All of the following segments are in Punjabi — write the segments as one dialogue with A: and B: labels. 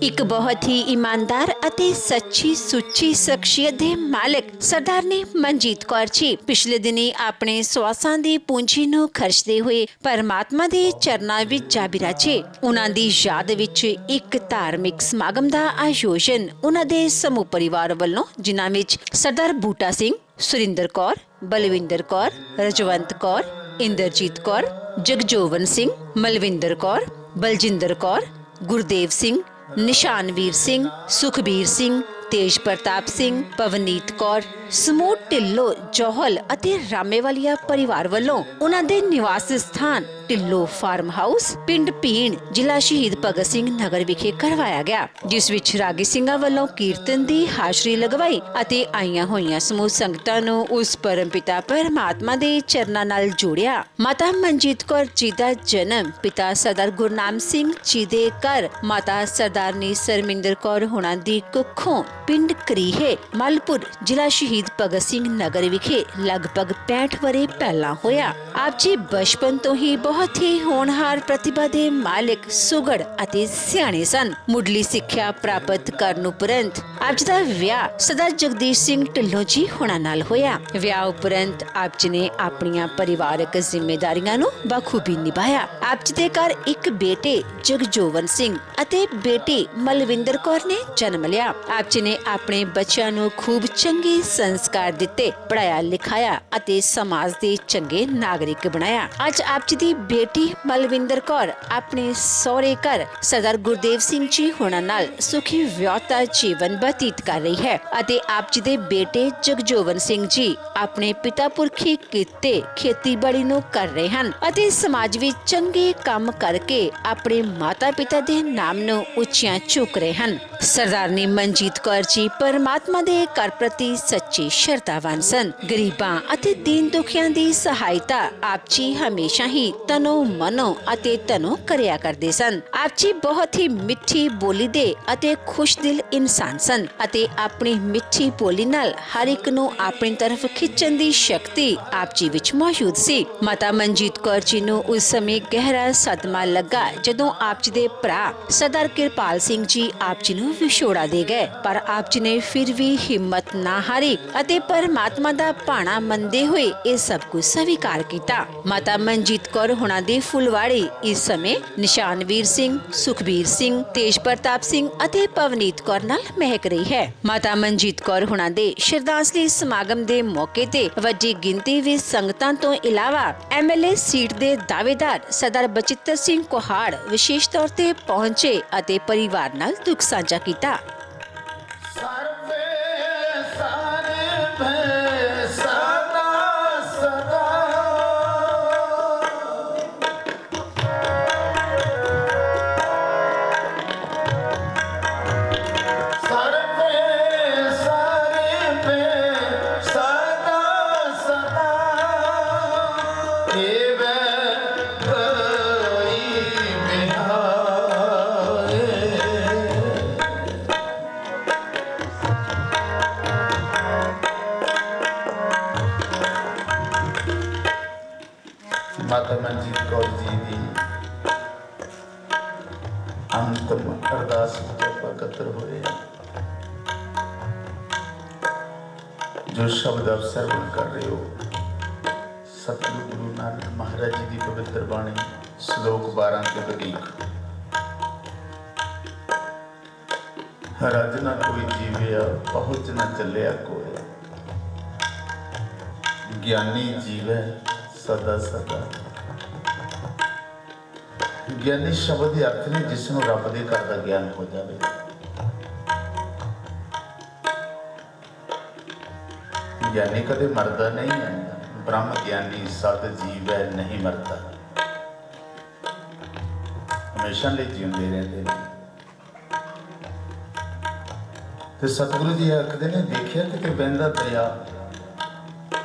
A: एक बहुत ही ईमानदार ਅਤੇ ਸੱਚੀ ਸੁੱਚੀ ਸ਼ਖਸੀਅਤ ਦੇ ਮਾਲਕ ਸਰਦਾਰਨੀ ਮਨਜੀਤ ਕੌਰ ਜੀ ਪਿਛਲੇ ਦਿਨੀ ਆਪਣੇ ਸਵਾਸਾਂ ਦੀ ਪੂੰਜੀ ਨੂੰ ਖਰਚਦੇ ਹੋਏ ਪਰਮਾਤਮਾ ਦੇ ਚਰਨਾਂ ਵਿੱਚ ਜਾ ਬਿਰਾਜੇ। ਉਹਨਾਂ ਦੀ ਯਾਦ ਵਿੱਚ ਇੱਕ ਧਾਰਮਿਕ ਸਮਾਗਮ ਦਾ ਆਯੋਜਨ ਉਹਨਾਂ ਦੇ ਸਮੂਹ ਪਰਿਵਾਰ ਵੱਲੋਂ, ਜਿਨ੍ਹਾਂ ਵਿੱਚ ਸਰਦਾਰ ਬੂਟਾ ਸਿੰਘ, ਸੁਰਿੰਦਰ ਕੌਰ, ਬਲਵਿੰਦਰ ਕੌਰ, ਰਜਵੰਤ ਕੌਰ, ਇੰਦਰਜੀਤ ਕੌਰ, ਜਗਜੋਵਨ ਸਿੰਘ, ਮਲਵਿੰਦਰ ਕੌਰ, ਬਲਜਿੰਦਰ ਕੌਰ, ਗੁਰਦੇਵ ਸਿੰਘ, ਨਿਸ਼ਾਨਵੀਰ ਸਿੰਘ, ਸੁਖਬੀਰ ਸਿੰਘ, ਤੇਜ ਪ੍ਰਤਾਪ ਸਿੰਘ, ਪਵਨੀਤ ਕੌਰ, ਸਮੂਹ ਢਿੱਲੋਂ, ਜੋਹਲ ਅਤੇ ਰਾਮੇਵਾਲੀਆ ਪਰਿਵਾਰ ਵੱਲੋਂ ਉਹਨਾਂ ਦੇ ਨਿਵਾਸ ਸਥਾਨ ਢਿੱਲੋਂ ਫਾਰਮ ਹਾਊਸ, ਪਿੰਡ ਭੀਣ, ਜ਼ਿਲ੍ਹਾ ਸ਼ਹੀਦ ਭਗਤ ਸਿੰਘ ਨਗਰ ਵਿਖੇ ਕਰਵਾਇਆ ਗਿਆ, ਜਿਸ ਵਿੱਚ ਰਾਗੀ ਸਿੰਘਾਂ ਵੱਲੋਂ ਕੀਰਤਨ ਦੀ ਹਾਜ਼ਰੀ ਲਗਵਾਈ ਅਤੇ ਆਈਆਂ ਹੋਈਆਂ ਸਮੂਹ ਸੰਗਤਾਂ ਨੂੰ ਉਸ ਪਰਮਪਿਤਾ ਪਰਮਾਤਮਾ ਦੇ ਚਰਨਾਂ ਨਾਲ ਜੋੜਿਆ। ਮਾਤਾ ਮਨਜੀਤ ਕੌਰ ਜੀ ਦਾ ਜਨਮ ਪਿਤਾ ਸਰਦਾਰ ਗੁਰਨਾਮ ਸਿੰਘ ਜੀ ਦੇ ਘਰ ਮਾਤਾ ਸਰਦਾਰਨੀ ਸਰਮਿੰਦਰ ਕੌਰ ਹੋਣਾ ਦੀ ਕੁੱਖੋਂ ਪਿੰਡ ਕਰੀਹੇ, ਮਲਪੁਰ, ਜ਼ਿਲ੍ਹਾ ਸ਼ਹੀਦ ਭਗਤ ਸਿੰਘ ਨਗਰ ਵਿਖੇ ਲਗਭਗ 65 ਵਰੇ ਪਹਿਲਾਂ ਹੋਇਆ। ਆਪ ਜੀ ਬਚਪਨ ਤੋਂ ਹੀ ਬਹੁਤ ਹੀ ਹੋਣਹਾਰ ਪ੍ਰਤਿਭਾ ਦੇ ਮਾਲਕ, ਸੁਗੜ ਅਤੇ ਸਿਆਣੇ ਸਨ। ਮੁੱਢਲੀ ਸਿੱਖਿਆ ਪ੍ਰਾਪਤ ਕਰਨ ਉਪਰੰਤ ਆਪ ਜੀ ਦਾ ਵਿਆਹ ਸਰਦਾਰ ਜਗਦੀਸ਼ ਸਿੰਘ ਢਿੱਲੋਂ ਜੀ ਹੋਣਾ ਨਾਲ ਹੋਇਆ। ਵਿਆਹ ਉਪਰੰਤ ਆਪ ਜੀ ਨੇ ਆਪਣੀਆਂ ਪਰਿਵਾਰਕ ਜ਼ਿੰਮੇਦਾਰੀਆਂ ਨੂੰ ਬਖੂਬੀ ਨਿਭਾਇਆ। ਆਪ ਜੀ ਦੇ ਘਰ ਇੱਕ ਬੇਟੇ ਜਗਜੋਵਨ ਸਿੰਘ ਅਤੇ ਬੇਟੀ ਮਲਵਿੰਦਰ ਕੌਰ ਨੇ ਜਨਮ ਲਿਆ। ਆਪ ਜੀ ਨੇ ਆਪਣੇ ਬੱਚਿਆਂ ਨੂੰ ਖੂਬ ਚੰਗੇ ਸੰਸਕਾਰ ਦਿੱਤੇ, ਪੜਾਇਆ ਲਿਖਾਇਆ ਅਤੇ ਸਮਾਜ ਦੇ ਚੰਗੇ ਨਾਗਰਿਕ ਬਣਾਇਆ। ਅੱਜ ਆਪ ਜੀ ਦੀ ਬੇਟੀ ਮਲਵਿੰਦਰ ਕੌਰ ਆਪਣੇ ਸਹੁਰੇ ਘਰ ਸਰਦਾਰ ਗੁਰਦੇਵ ਸਿੰਘ ਜੀ ਹੋਣਾ ਨਾਲ ਸੁਖੀ ਵਿਆਹਤਾ ਜੀਵਨ ਬਤੀਤ ਕਰ ਰਹੀ ਹੈ ਅਤੇ ਆਪ ਜੀ ਦੇ ਬੇਟੇ ਜਗਜੋਵਨ ਸਿੰਘ ਜੀ ਆਪਣੇ ਪਿਤਾ ਪੁਰਖੀ ਕਿੱਤੇ ਖੇਤੀਬਾੜੀ ਨੂੰ ਕਰ ਰਹੇ ਹਨ ਅਤੇ ਸਮਾਜ ਵਿੱਚ ਚੰਗੇ ਕੰਮ ਕਰਕੇ ਆਪਣੇ ਮਾਤਾ ਪਿਤਾ ਦੇ ਨਾਮ ਨੂੰ ਉੱਚੀਆਂ ਚੁੱਕ ਰਹੇ ਹਨ। ਸਰਦਾਰਨੀ ਮਨਜੀਤ ਕੌਰ ਜੀ ਪਰਮਾਤਮਾ ਦੇ ਘਰ ਪ੍ਰਤੀ ਸੱਚੇ ਸ਼ਰਧਾਵਾਨ ਸਨ। ਗਰੀਬਾਂ ਅਤੇ ਦੀਨ ਦੁਖੀਆਂ ਦੀ ਸਹਾਇਤਾ ਆਪ ਜੀ ਹਮੇਸ਼ਾ ਹੀ ਤਨੋ ਮਨੋ ਅਤੇ ਤਨੋ ਕਰਿਆ ਕਰਦੇ ਸਨ। ਆਪ ਜੀ ਬਹੁਤ ਹੀ ਮਿੱਠੀ ਬੋਲੀ ਦੇ ਅਤੇ ਖੁਸ਼ ਦਿਲ ਇਨਸਾਨ ਸਨ ਅਤੇ ਆਪਣੀ ਮਿੱਠੀ ਬੋਲੀ ਨਾਲ ਹਰ ਇੱਕ ਨੂੰ ਆਪਣੀ ਤਰਫ ਖਿੱਚਣ ਦੀ ਸ਼ਕਤੀ ਆਪ ਜੀ ਵਿੱਚ ਮੌਜੂਦ ਸੀ। ਮਾਤਾ ਮਨਜੀਤ ਕੌਰ ਜੀ ਨੂੰ ਉਸ ਸਮੇਂ ਗਹਿਰਾ ਸਦਮਾ ਲੱਗਾ ਜਦੋਂ ਆਪ ਜੀ ਦੇ ਭਰਾ ਸਰਦਾਰ ਕਿਰਪਾਲ ਸਿੰਘ ਜੀ ਆਪ ਜੀ ਨੂੰ ਵਿਛੋੜਾ ਦੇ ਗਏ, ਪਰ ਆਪ ਜੀ ਨੇ ਫਿਰ ਵੀ ਹਿੰਮਤ ਨਾ ਹਾਰੀ ਅਤੇ ਪਰਮਾਤਮਾ ਦਾ ਭਾਣਾ ਮੰਨਦੇ ਹੋਏ ਇਹ ਸਭ ਕੁਝ ਸਵੀਕਾਰ ਕੀਤਾ। ਮਾਤਾ ਮਨਜੀਤ ਕੌਰ ਹੋਣਾ ਦੀ ਫੁਲਵਾੜੀ ਇਸ ਸਮੇਂ ਨਿਸ਼ਾਨਵੀਰ ਸਿੰਘ, ਸੁਖਬੀਰ ਸਿੰਘ, ਤੇਜ ਪ੍ਰਤਾਪ ਸਿੰਘ ਅਤੇ ਪਵਨੀਤ ਕੌਰ ਨਾਲ ਮਹਿਕ ਰਹੀ ਹੈ। ਮਾਤਾ ਮਨਜੀਤ ਕੌਰ ਹੋਣਾ ਦੇ ਸ਼ਰਧਾਂਜਲੀ ਸਮਾਗਮ ਦੇ ਮੌਕੇ ਤੇ ਵੱਡੀ ਗਿਣਤੀ ਵਿੱਚ ਸੰਗਤਾਂ ਤੋਂ ਇਲਾਵਾ ਐਮਐਲਏ ਸੀਟ ਦੇ ਦਾਅਵੇਦਾਰ ਸਰਦਾਰ ਬਚਿੱਤਰ ਸਿੰਘ ਕੋਹਾੜ ਵਿਸ਼ੇਸ਼ ਤੌਰ ਤੇ ਪਹੁੰਚੇ ਅਤੇ ਪਰਿਵਾਰ ਨਾਲ ਦੁੱਖ ਸਾਂਝਾ ਕੀਤਾ।
B: माता मनजीत कौर जी की अंतिम अरदास एकत्र होए जो शब्द आप सरवण कर रहे हो, सतगुरु गुरु नानक महाराज जी की पवित्र बाणी श्लोक 12 के बगीक। रज ना कोई जीविया पहुँच न चलिया कोई, ज्ञानी जीवै सदा सदा। ज्ञानी शब्द के अर्थ ने जिसनों रब के घर का ज्ञान हो जाए। ज्ञानी कदे मरदा नहीं है, ब्रह्म ज्ञानी सद जीव है नहीं मरदा, हमेशा लिए जींदे रहते हैं। तो सतगुरु जी आखते ने देखिया कि बहंदा दरिया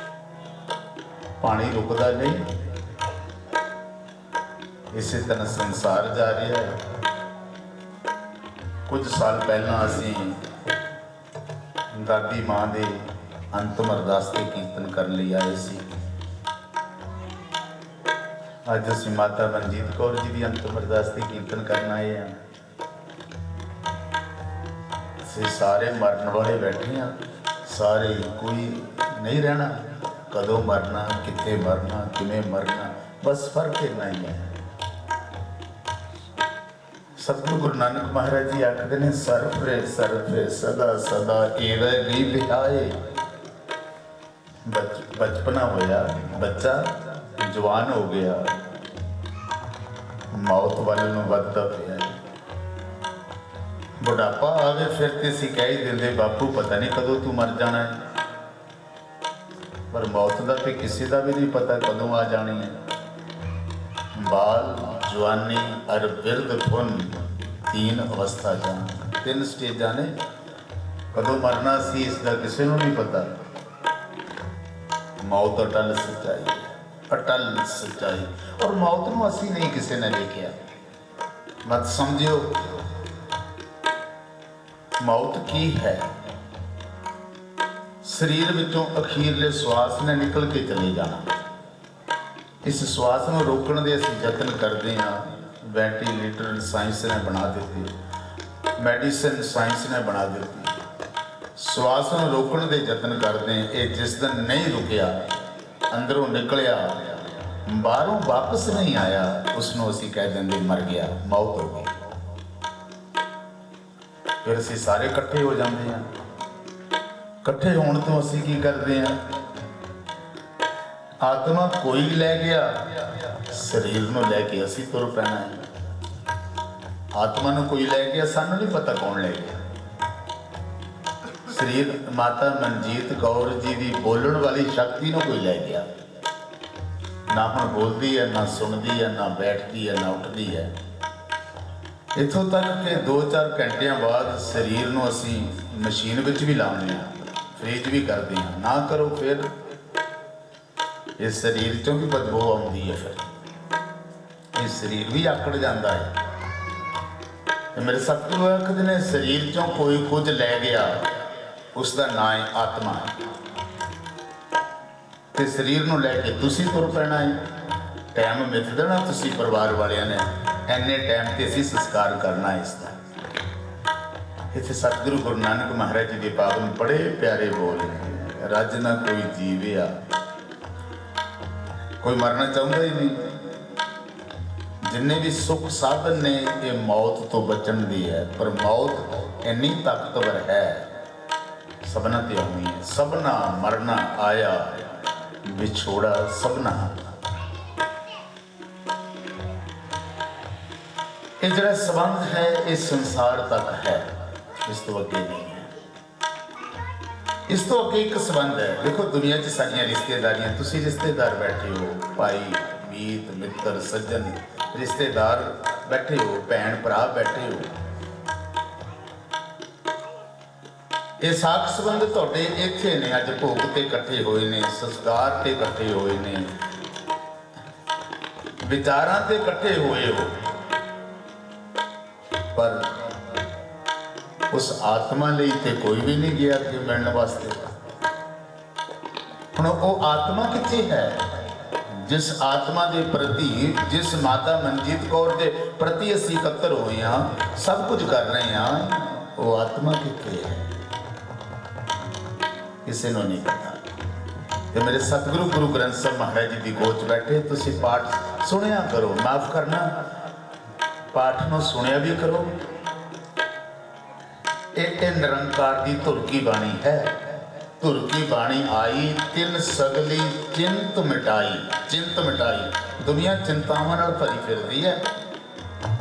B: पानी रुकदा नहीं, इसे तरह संसार जा रहा है। कुछ साल पहला असी दादी माँ के अंतिम अरदास के कीर्तन करने लिए आए सी। अज असी माता मनजीत कौर जी की अंतिम अरदास के कीर्तन करना आए हैं। ਅਸੀਂ ਸਾਰੇ ਮਰਨ ਵਾਲੇ ਬੈਠੇ ਹਾਂ, ਸਾਰੇ ਕੋਈ ਨਹੀਂ ਰਹਿਣਾ। ਕਦੋਂ ਮਰਨਾ, ਕਿੱਥੇ ਮਰਨਾ, ਕਿਵੇਂ ਮਰਨਾ, ਬਸ ਫਰਕ ਇੰਨਾ ਹੀ ਹੈ। ਸਤਿਗੁਰੂ ਗੁਰੂ ਨਾਨਕ ਮਹਾਰਾਜ ਜੀ ਆਖਦੇ ਨੇ, ਸਰਫੇ ਸਰਫੇ ਸਦਾ ਸਦਾ ਇਹਦਾ ਵੀ ਲਿਆਏ। ਬਚਪਨਾ ਹੋਇਆ, ਬੱਚਾ ਜਵਾਨ ਹੋ ਗਿਆ, ਮੌਤ ਵੱਲ ਨੂੰ ਵੱਧਦਾ ਪਿਆ। ਬੁਢਾਪਾ ਆਵੇ ਫਿਰ ਤੇ ਅਸੀਂ ਕਹਿ ਹੀ ਦਿੰਦੇ, ਬਾਪੂ ਪਤਾ ਨਹੀਂ ਕਦੋਂ ਤੂੰ ਮਰ ਜਾਣਾ ਹੈ। ਪਰ ਮੌਤ ਦਾ ਤੇ ਕਿਸੇ ਦਾ ਵੀ ਨਹੀਂ ਪਤਾ ਕਦੋਂ ਆ ਜਾਣੀ ਹੈ। ਬਾਲ, ਜਵਾਨੀ ਅਰ ਬਿਰਧ ਪੁਨ, ਤੀਨ ਅਵਸਥਾ ਜਾਣ। ਤਿੰਨ ਸਟੇਜਾਂ ਨੇ। ਕਦੋਂ ਮਰਨਾ ਸੀ ਇਸ ਦਾ ਕਿਸੇ ਨੂੰ ਨਹੀਂ ਪਤਾ। ਮੌਤ ਅਟਲ ਸੱਚਾਈ, ਅਟਲ ਸੱਚਾਈ। ਔਰ ਮੌਤ ਨੂੰ ਅਸੀਂ ਨਹੀਂ ਕਿਸੇ ਨੇ ਦੇਖਿਆ। ਮਤ ਸਮਝਿਓ ਮੌਤ ਕੀ ਹੈ। ਸਰੀਰ ਵਿੱਚੋਂ ਅਖੀਰਲੇ ਸਵਾਸ ਨੇ ਨਿਕਲ ਕੇ ਚਲੇ ਜਾਣਾ। ਇਸ ਸਵਾਸ ਨੂੰ ਰੋਕਣ ਦੇ ਅਸੀਂ ਯਤਨ ਕਰਦੇ ਹਾਂ। ਵੈਂਟੀਲੇਟਰ ਸਾਇੰਸ ਨੇ ਬਣਾ ਦਿੱਤੀ, ਮੈਡੀਸਨ ਸਾਇੰਸ ਨੇ ਬਣਾ ਦਿੱਤੀ। ਸਵਾਸ ਨੂੰ ਰੋਕਣ ਦੇ ਯਤਨ ਕਰਦੇ। ਇਹ ਜਿਸ ਦਿਨ ਨਹੀਂ ਰੁਕਿਆ, ਅੰਦਰੋਂ ਨਿਕਲਿਆ, ਬਾਹਰੋਂ ਵਾਪਸ ਨਹੀਂ ਆਇਆ, ਉਸ ਨੂੰ ਅਸੀਂ ਕਹਿ ਦਿੰਦੇ ਮਰ ਗਿਆ, ਮੌਤ ਹੋ ਗਈ। ਫਿਰ ਅਸੀਂ ਸਾਰੇ ਇਕੱਠੇ ਹੋ ਜਾਂਦੇ ਹਾਂ। ਇਕੱਠੇ ਹੋਣ ਤੋਂ ਅਸੀਂ ਕੀ ਕਰਦੇ ਹਾਂ? ਆਤਮਾ ਕੋਈ ਲੈ ਗਿਆ, ਸਰੀਰ ਨੂੰ ਲੈ ਕੇ ਅਸੀਂ ਤੁਰ ਪੈਣਾ ਹੈ। ਆਤਮਾ ਨੂੰ ਕੋਈ ਲੈ ਗਿਆ, ਸਾਨੂੰ ਨਹੀਂ ਪਤਾ ਕੌਣ ਲੈ ਗਿਆ। ਸਰੀਰ ਮਾਤਾ ਮਨਜੀਤ ਕੌਰ ਜੀ ਦੀ ਬੋਲਣ ਵਾਲੀ ਸ਼ਕਤੀ ਨੂੰ ਕੋਈ ਲੈ ਗਿਆ। ਨਾ ਹੁਣ ਬੋਲਦੀ ਹੈ, ਨਾ ਸੁਣਦੀ ਹੈ, ਨਾ ਬੈਠਦੀ ਹੈ, ਨਾ ਉੱਠਦੀ ਹੈ। ਇੱਥੋਂ ਤੱਕ ਕਿ 2-4 ਘੰਟਿਆਂ ਬਾਅਦ ਸਰੀਰ ਨੂੰ ਅਸੀਂ ਮਸ਼ੀਨ ਵਿੱਚ ਵੀ ਲਾਉਂਦੇ ਹਾਂ, ਫ੍ਰੀਜ ਵੀ ਕਰਦੇ ਹਾਂ। ਨਾ ਕਰੋ ਫਿਰ ਇਸ ਸਰੀਰ ਚੋਂ ਵੀ ਬਦਬੂ ਆਉਂਦੀ ਹੈ। ਫਿਰ ਇਹ ਸਰੀਰ ਵੀ ਆਕੜ ਜਾਂਦਾ ਹੈ। ਤੇ ਮੇਰੇ ਸਤਿਗੁਰੂ ਆਖਦੇ ਨੇ, ਸਰੀਰ ਚੋਂ ਕੋਈ ਕੁਝ ਲੈ ਗਿਆ, ਉਸ ਦਾ ਨਾਂ ਹੈ ਆਤਮਾ। ਤੇ ਸਰੀਰ ਨੂੰ ਲੈ ਕੇ ਤੁਸੀਂ ਤੁਰ ਪੈਣਾ ਹੈ। ਟਾਈਮ ਮਿੱਥ ਦੇਣਾ ਤੁਸੀਂ ਪਰਿਵਾਰ ਵਾਲਿਆਂ ਨੇ, ਐਨੇ ਟਾਈਮ ਤੇ ਅਸੀਂ ਸੰਸਕਾਰ ਕਰਨਾ ਇਸ ਦਾ। ਇੱਥੇ ਸਤਿਗੁਰੂ ਗੁਰੂ ਨਾਨਕ ਮਹਾਰਾਜ ਜੀ ਦੇ ਪਾਵਨ ਬੜੇ ਪਿਆਰੇ ਬੋਲ ਨੇ, ਰੱਜ ਨਾ ਕੋਈ ਜੀਵਿਆ। ਕੋਈ ਮਰਨਾ ਚਾਹੁੰਦਾ ਹੀ ਨਹੀਂ। ਜਿੰਨੇ ਵੀ ਸੁੱਖ ਸਾਧਨ ਨੇ ਇਹ ਮੌਤ ਤੋਂ ਬਚਣ ਦੀ ਹੈ। ਪਰ ਮੌਤ ਇੰਨੀ ਤਾਕਤਵਰ ਹੈ, ਸਭਨਾ ਤੇ ਆਉਣੀ ਹੈ। ਸਭਨਾ ਮਰਨਾ ਆਇਆ, ਵਿਛੋੜਾ ਸਭਨਾ। ਇਹ ਜਿਹੜਾ ਸੰਬੰਧ ਹੈ ਇਹ ਸੰਸਾਰ ਤੱਕ ਹੈ, ਇਸ ਤੋਂ ਅੱਗੇ ਨਹੀਂ ਹੈ। ਇਸ ਤੋਂ ਅੱਗੇ ਇੱਕ ਸੰਬੰਧ ਹੈ। ਦੇਖੋ ਦੁਨੀਆ 'ਚ ਸਾਡੀਆਂ ਰਿਸ਼ਤੇਦਾਰੀਆਂ, ਤੁਸੀਂ ਰਿਸ਼ਤੇਦਾਰ ਬੈਠੇ ਹੋ, ਭਾਈ ਮੀਤ ਮਿੱਤਰ ਸੱਜਣ ਰਿਸ਼ਤੇਦਾਰ ਬੈਠੇ ਹੋ, ਭੈਣ ਭਰਾ ਬੈਠੇ ਹੋ। ਇਹ ਸਾਖ ਸੰਬੰਧ ਤੁਹਾਡੇ ਇੱਥੇ ਨੇ। ਅੱਜ ਭੋਗ ਤੇ ਇਕੱਠੇ ਹੋਏ ਨੇ, ਸੰਸਕਾਰ ਤੇ ਇਕੱਠੇ ਹੋਏ ਨੇ, ਵਿਚਾਰਾਂ ਤੇ ਇਕੱਠੇ ਹੋਏ ਹੋ। ਪਰ ਉਸ ਆਤਮਾ ਲਈ ਤੇ ਕੋਈ ਵੀ ਨਹੀਂ ਗਿਆ ਕਿ ਮਿਲਣ ਵਾਸਤੇ। ਹੁਣ ਉਹ ਆਤਮਾ ਕਿੱਥੇ ਹੈ? ਜਿਸ ਆਤਮਾ ਦੇ ਪ੍ਰਤੀ, ਜਿਸ ਮਾਤਾ ਮਨਜੀਤ ਕੌਰ ਦੇ ਪ੍ਰਤੀ ਅਸੀਂ ਇਕੱਤਰ ਹੋਏ ਹਾਂ, ਸਭ ਕੁਝ ਕਰ ਰਹੇ ਹਾਂ, ਉਹ ਆਤਮਾ ਕਿੱਥੇ ਹੈ? ਕਿਸੇ ਨੂੰ ਨਹੀਂ ਪਤਾ। ਤੇ ਮੇਰੇ ਸਤਿਗੁਰੂ ਗੁਰੂ ਗ੍ਰੰਥ ਸਾਹਿਬ ਮਹਾਰਾਜ ਜੀ ਦੀ ਗੋਦ 'ਚ ਬੈਠੇ ਤੁਸੀਂ ਪਾਠ ਸੁਣਿਆ ਕਰੋ। ਮਾਫ ਕਰਨਾ, ਪਾਠ ਨੂੰ ਸੁਣਿਆ ਵੀ ਕਰੋ। ਇਹ ਨਿਰੰਕਾਰ ਦੀ ਧੁਰ ਕੀ ਬਾਣੀ ਹੈ। ਧੁਰ ਕੀ ਬਾਣੀ ਆਈ, ਤਿੰਨ ਸਗਲੀ ਚਿੰਤ ਮਿਟਾਈ। ਚਿੰਤ ਮਿਟਾਈ। ਦੁਨੀਆ ਚਿੰਤਾਵਾਂ ਨਾਲ ਭਰੀ ਫਿਰਦੀ ਹੈ।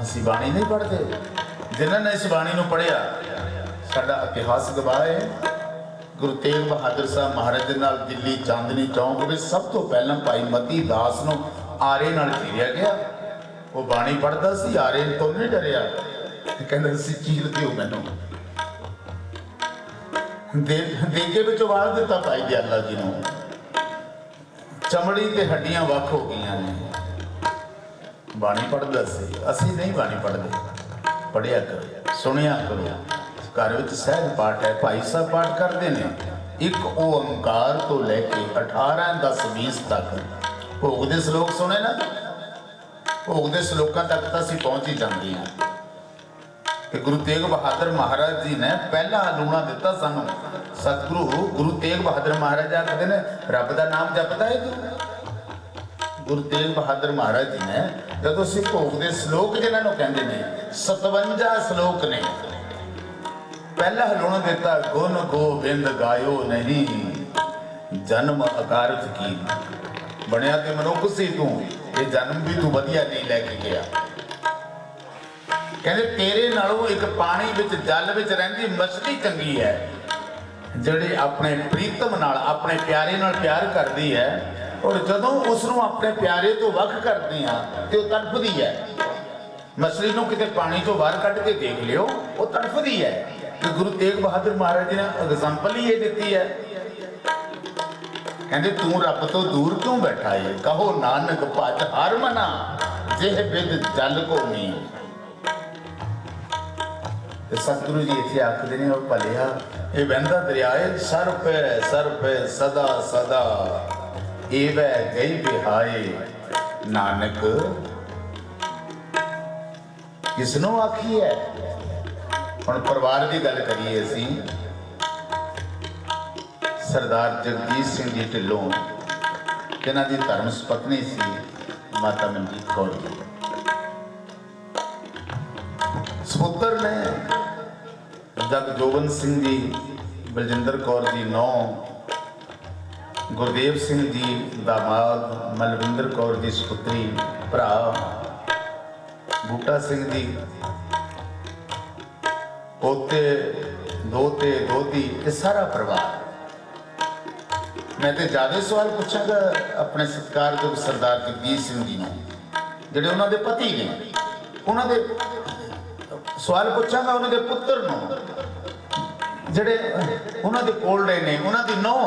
B: ਅਸੀਂ ਬਾਣੀ ਨਹੀਂ ਪੜ੍ਹਦੇ। ਜਿਨ੍ਹਾਂ ਨੇ ਇਸ ਬਾਣੀ ਨੂੰ ਪੜ੍ਹਿਆ, ਸਾਡਾ ਇਤਿਹਾਸ ਗਵਾਹ ਹੈ। ਗੁਰੂ ਤੇਗ ਬਹਾਦਰ ਸਾਹਿਬ ਮਹਾਰਾਜ ਦੇ ਨਾਲ ਦਿੱਲੀ ਚਾਂਦਨੀ ਚੌਂਕ ਵਿੱਚ ਸਭ ਤੋਂ ਪਹਿਲਾਂ ਭਾਈ ਮਤੀ ਦਾਸ ਨੂੰ ਆਰੇ ਨਾਲ ਚੀਰਿਆ ਗਿਆ। ਉਹ ਬਾਣੀ ਪੜ੍ਹਦਾ ਸੀ, ਆਰੇ ਤੋਂ ਨਹੀਂ ਡਰਿਆ। ਕਹਿੰਦਾ ਸੀ ਚੀਰ ਦਿਓ ਮੈਨੂੰ। ਦੇਗੇ ਵਿੱਚੋਂ ਵਾਲ ਦਿੱਤਾ ਭਾਈ ਦਿਆਲਾ ਜੀ ਨੂੰ। ਚਮੜੀ ਤੇ ਹੱਡੀਆਂ ਵੱਖ ਹੋ ਗਈਆਂ ਨੇ। ਬਾਣੀ ਪੜ੍ਹਦਾ ਸੀ। ਅਸੀਂ ਨਹੀਂ ਬਾਣੀ ਪੜ੍ਹਦੇ। ਪੜ੍ਹਿਆ ਕਰੋ, ਸੁਣਿਆ ਕਰੋ। ਘਰ ਵਿੱਚ ਸਹਿਜ ਪਾਠ ਹੈ, ਭਾਈ ਸਾਹਿਬ ਪਾਠ ਕਰਦੇ ਨੇ। ਇੱਕ ਓੰਕਾਰ ਤੋਂ ਲੈ ਕੇ 18, 10, 20 ਤੱਕ ਭੋਗ ਦੇ ਸ਼ਲੋਕ ਸੁਣੇ ਨਾ। ਭੋਗ ਦੇ ਸ਼ਲੋਕਾਂ ਤੱਕ ਤਾਂ ਅਸੀਂ ਪਹੁੰਚ ਹੀ ਜਾਂਦੇ ਹਾਂ। कि गुरु तेग बहादुर महाराज जी ने पहला लूणा दिता सानू। सतगुरु गुरु तेग बहादुर महाराज आखते ने रब का नाम जपदा है तू। गुरु तेग बहादुर महाराज जी ने जब असीं भोग के श्लोक जिन्होंने कहते हैं 57 श्लोक ने, पहला लूणा दिता गुण गोबिंद गायो नहीं जन्म अकारथ की। बनया ते मनुख सी तू, ये जन्म भी तू वधिया नहीं लैके गया। कहते तेरे नालों एक पानी विच जल विच रहिंदी मछली चंगी है, जिहड़ी अपने प्रीतम नाल अपने प्यारे नाल प्यार करदी है, और जदों उसनूं अपने प्यारे तो वख करदी आ ते वो तड़फदी है। मछली नूं किते पानी तो बाहर कढ के देख लियो, वो तड़फदी है। कि गुरु तेग बहादुर महाराज जी ने एग्जाम्पल ही ये दी है। कहते तू रब तो दूर क्यों बैठा है, कहो नानक भज हर मना जिह बिद जल को नी। सतगुरु जी इत्थे आखदे ने भलिया ये बहंदा दरिया है सर पे सदा सदा एवै गई बिहाए नानक किसनों आखी है। हुण परिवार की गल करिए असीं, सरदार जगजीत सिंह जी ढिल्लों जिन्हां दी धर्म पत्नी सी माता मनजीत कौर जी, सपुत्र ने जगजोबन सिंह जी, बलजिंदर कौर जी नौ, गुरदेव सिंह जी दामाद, मलविंदर कौर जी सपुत्री भरा, बूटा सिंह जी पोते दोते दोती, ये सारा परिवार। मैं तो ज्यादा सवाल पूछांगा अपने सत्कारयोग सरदार जगजीत सिंह जी ने, जिहड़े उन्हां दे पति ने, उन्हां दे सवाल पूछांगा उन्हां दे पुत्र नूं जिहड़े उन्हां दे कोल रहे ने, उन्हां दी नौ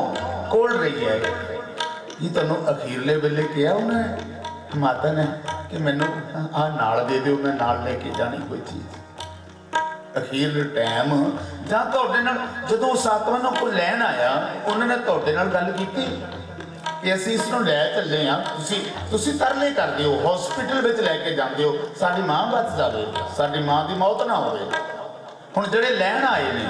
B: कोल रही है। ये तुहानूं अखीरले वेले कहा उन्हें माता ने कि मैनू आ नाल दे दिओ, मैं नाल लेके जानी कोई चीज़। अखीरले टाइम जां तुहाडे नाल जदों उस आत्मा नूं कोई लैण आया, उन्होंने तुहाडे नाल गल कीती कि असीं इस नूं लै चले हाँ, तुसीं तरले करदे हो, हॉस्पिटल विच लैके जांदे हो, साडी मां बच जावे, साडी मां दी मौत ना होवे। हुण जिहड़े लैण आए ने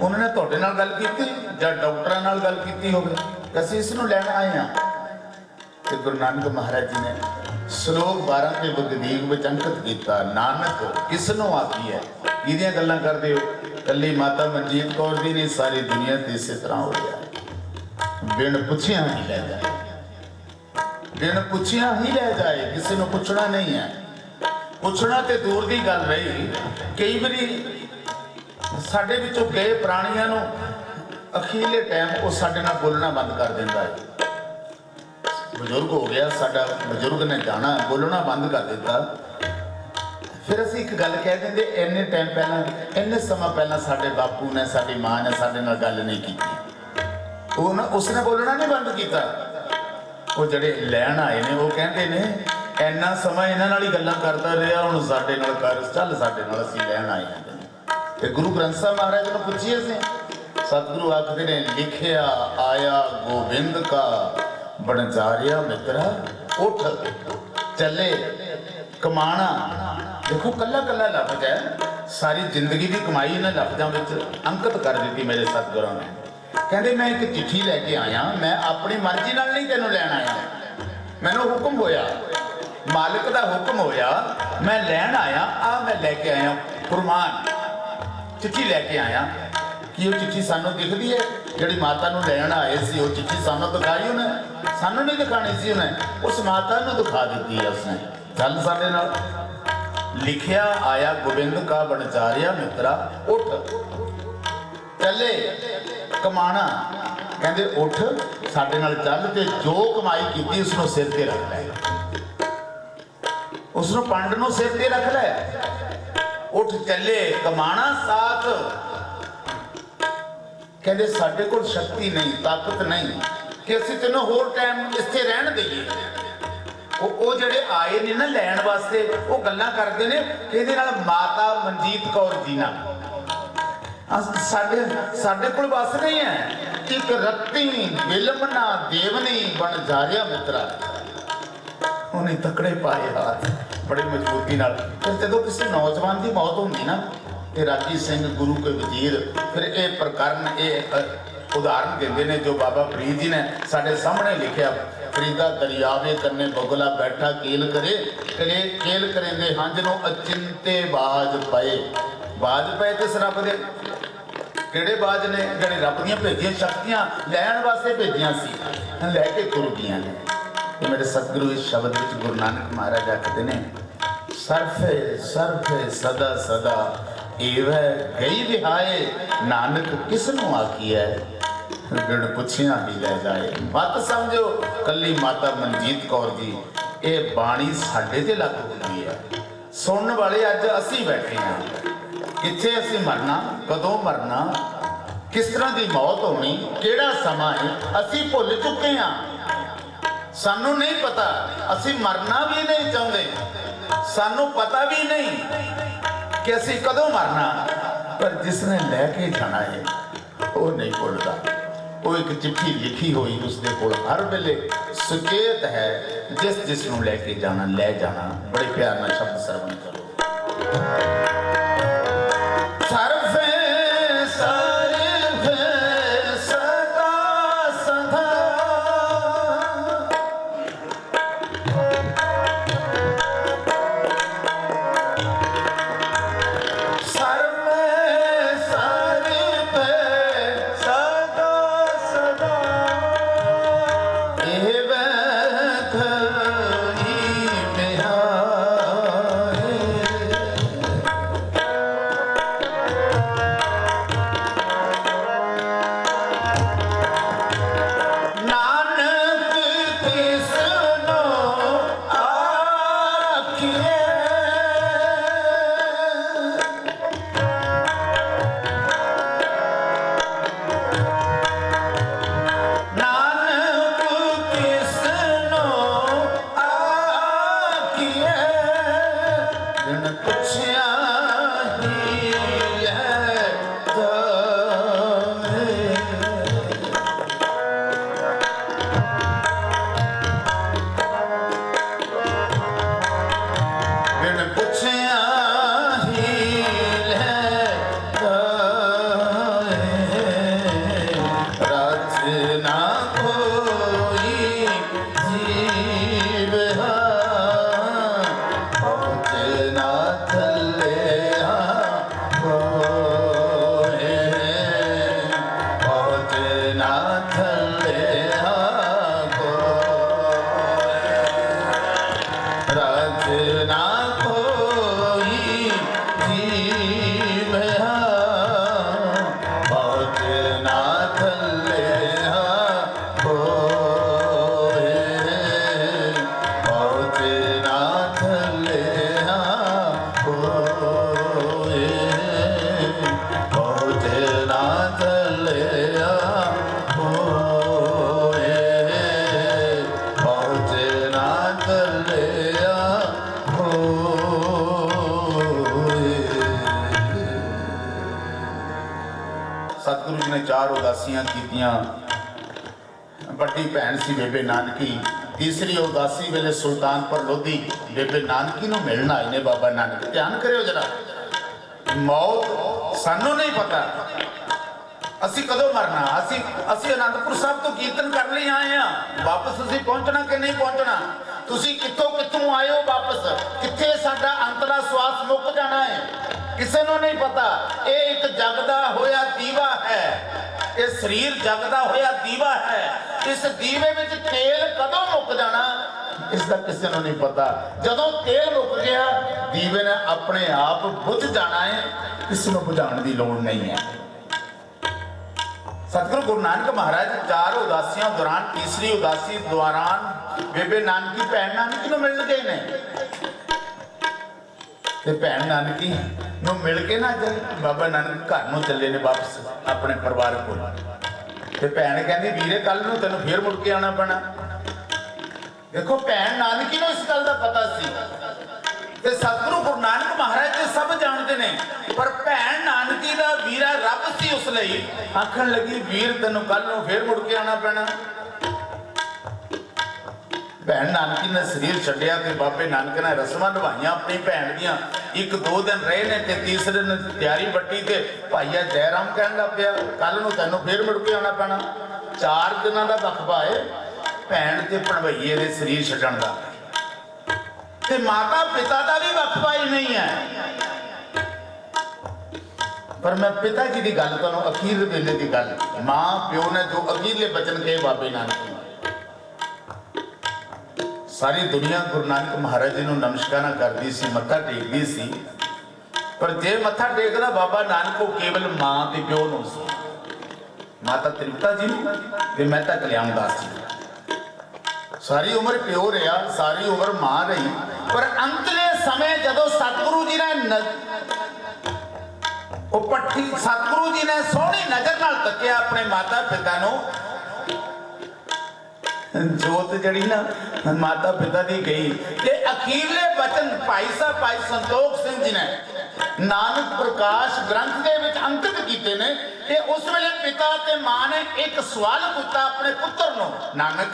B: उन्होंने तुहाडे नाल गल कीती जां डॉक्टरां नाल गल कीती होवे कि असीं इस नूं लैण आए हाँ। ते गुरु नानक महाराज जी ने श्लोक 12 के बगदीक विच अंकित किया, नानक किसनों आखी है। किहदियां गल्लां करदे हो, कल्ली माता मनजीत कौर दी नहीं, सारी दुनिया ते इसे तरह हो गया। बिन पुछिया ही लै जाए, बिन पुछिया ही लै जाए, किसी को पुछना नहीं है। पुछना तो दूर की गल रही, कई बारी साडे विचों गए प्राणियां नूं अखीरले टाइम वो साडे नाल बोलना बंद कर दिंदा है। बजुर्ग हो गया साडा, बजुर्ग ने जाना, बोलना बंद कर दिता, फिर असीं एक गल कह देंगे इन्ने टाइम पहला, इन्ने समा पहला साडे बापू ने, साडी मां ने साडे नाल गल नहीं की, उसने बोलना नहीं बंद किया। वो जिहड़े लैण आए ने वो कहते ने इन्ना समा इन्हां नाल ही गल्लां करदा रहा, हुण साडे नाल कर चल, साडे नाल असीं लैण आए हैं। ते गुरु ग्रंथ साहिब महाराज नूं पुछिए सी, सतगुरु आखदे ने लिखिया आया गोबिंद का बनजारिया मित्रा उठ चले कमाना। देखो कला कला लफ्ज है, सारी जिंदगी की कमाई इन्हां लफ्जां विच अंकित कर दी मेरे सतगुरां ने। कहते मैं एक चिट्ठी लैके आया, मैं अपनी मर्जी नाल नहीं तेनों लैण आया, मैनूं हुक्म होया, मालिक दा हुक्म होया, मैं लैण आया, आ मैं लैके आया फरमान, चिट्ठी लैके आया। कि वो चिट्ठी सानू दिखती है, जिहड़ी माता नूं लैण आए सी वो चिट्ठी सानू दिखाई उन्हें, सानू नहीं दिखानी सी उन्हें, उस माता नूं दिखा दी है उसने। चल साडे नाल, लिखिया आया गोबिंद का बनजारिया मित्रा उठ चले कमाना। कहते उठ साडे नाल चल ते जो कमाई की उसनों सिर ते रख लै, उसनों पंड नूं सिर ते रख लै, उठ चले कमाना साथ। कहते साडे कोल शक्ति नहीं, ताकत नहीं कि असीं तैनूं होर टाइम इत्थे रहण देईए। वो जिहड़े आए ने ना लैण वास्ते, वो गल्लां करदे ने इहदे नाल माता मनजीत कौर जी नाल साडे कोल बस नहीं है। एक रत्ती विलमना देवनी बन जारिया मित्रा, उन्हें तकड़े पाए हाथ बड़ी मजबूती नाल। फिर जदों किसी नौजवान की मौत होंदी ना, ये राजी सिंह गुरु के वजीर। फिर ये प्रकरण ये उदाहरण देते हैं जो बाबा फरीद जी ने साढ़े सामने लिखा। फरीदा दरियावे कन्ने बगुला बैठा केल करे केल करेंगे हंज नो अचिंते बाज पए। बाज पए तो रब दे किहड़े बाज ने जिहड़े रब दीआं भेजियां शक्तियां लैण वास्ते भेजियां सी लैके तुर गईयां ने। तो मेरे सतगुरु इस शब्द विच गुरु नानक महाराज आखदे ने सरफे सरफे सदा सदा एव गई विहाए नानक किसनों आखी है गण पुछिया ही लै जाए। मत समझो कली माता मनजीत कौर जी ये बाणी साडे ते लागू होंदी है। सुनने वाले अज असी बैठे हैं कित्थे असी मरना कदों मरना किस तरह की मौत होनी केड़ा समा है असी भुल चुके हैं। सानू नहीं पता असी मरना भी नहीं चाहते सानू पता भी नहीं कि असी कदों मरना। पर जिसने लैके जाना है वो नहीं भुलता। वो एक चिट्ठी लिखी हुई उसके कोल हर वेले सुचेत है जिस जिसनों लैके जाना ले जाना। बड़े प्यार नाल शब्द सरवण करो। सतगुरु जी ने चार उदासियां कीतियां। बड़ी भैन सी बेबे नानकी। तीसरी उदासी वेले सुल्तानपुर लोधी बेबे नानकी नूं मिलण आए ने बाबा नानक। ध्यान करियो जरा मौत सानू नहीं पता असी कदों मरना। असी आनंदपुर साहब तो कीर्तन कर लिए आए हैं वापस असी पहुंचना कि नहीं पहुंचना। तुसी कित्थों कित्थों आए हो वापस कित्थे साडा अंतला श्वास मुक जाना है किसी को नहीं पता। ये एक जगदा होया दीवा है ये शरीर जगदा होया दीवा है। इस दीवे में तेल कदों मुक जाना इसका किसी को नहीं पता। जदों तेल मुक गया दीवे ने अपने आप बुझ जाना है किसी को बुझाने की लोड़ नहीं है। सतगुरु गुरु नानक महाराज चार उदासियों दौरान तीसरी उदासी दौरान बेबे नानकी भैन नानकी नूं मिलण गए ने ते भैन नानकी नूं मिल के ना बाबा नानक घर नूं चले ने वापस अपने परिवार को। ते भैन कहंदी वीरे कल नूं तैनूं फिर मुड़ के आना पैना। देखो भैन नानकी नूं इस गल दा पता सी ते सतगुरु गुरु नानक महाराज जी सब जानते ने पर भैन नानकी दा वीरा रब सी उस लई आखण लगी वीर तैनूं कल नूं फिर मुड़ के आना पैना। भैन नानकी ने शरीर छड्डिया ते बाबे नानक ने रस्मां निभाईयां अपनी भैन दियां एक दो दिन रहे ने ते तीसरे दिन तैयारी बट्टी ते भाईया जयराम कहन लग पिया कल नूं तैनूं फिर मुड़ के आना पैना। 4 दिनां दा वक्फा है भैन ते भणवैये दे शरीर छड्डण दा ते माता पिता का भी वक्फा ही नहीं है। पर मैं पिता जी की गल तुहानूं अखीर वेले की गल मां प्यो ने जो अखीरले बचन कहे बाबे नानक सारी दुनिया गुरु नानक महाराज जी नूं नमस्कार करती सी मत्था टेकदी सी पर जे मत्था टेकदा बाबा नानक वो केवल मां ते प्यो नूं सी माता त्रिपता जी नूं ते मेहता कल्याण दास जी सारी उम्र प्यो रहा सारी उम्र मां रही पर अंतले समय जदों सतगुरु जी ने पट्टी सतगुरु जी ने सोहनी नजर नाल तकिया अपने माता पिता नूं जोत जड़ी ना माता पिता दी गई ते अखीरले बचन भाई साहब भाई संतोख सिंह जी ने नानक प्रकाश ग्रंथ दे विच अंकित कीते ने कि उस वेले पिता ते मां ने एक सवाल पूछा अपने पुत्र नूं नानक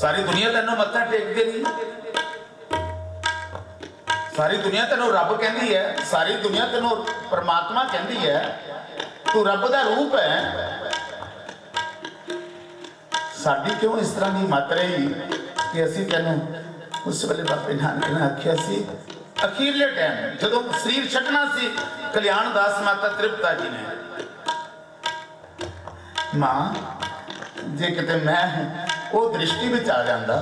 B: सारी दुनिया तैनूं मत्था टेकदी रही सारी दुनिया तेनों रब कहती है सारी दुनिया तेनों परमात्मा कहती है तू रब का रूप है साडी क्यों इस तरह की मत रही कि असी तेनों उस वेले बाबे नानक ने आख्या सी अखीरले टाइम जदों शरीर छड्डना सी कल्याण दास माता त्रिपता जी ने मां जे किते मैं वो दृष्टि विच आ जांदा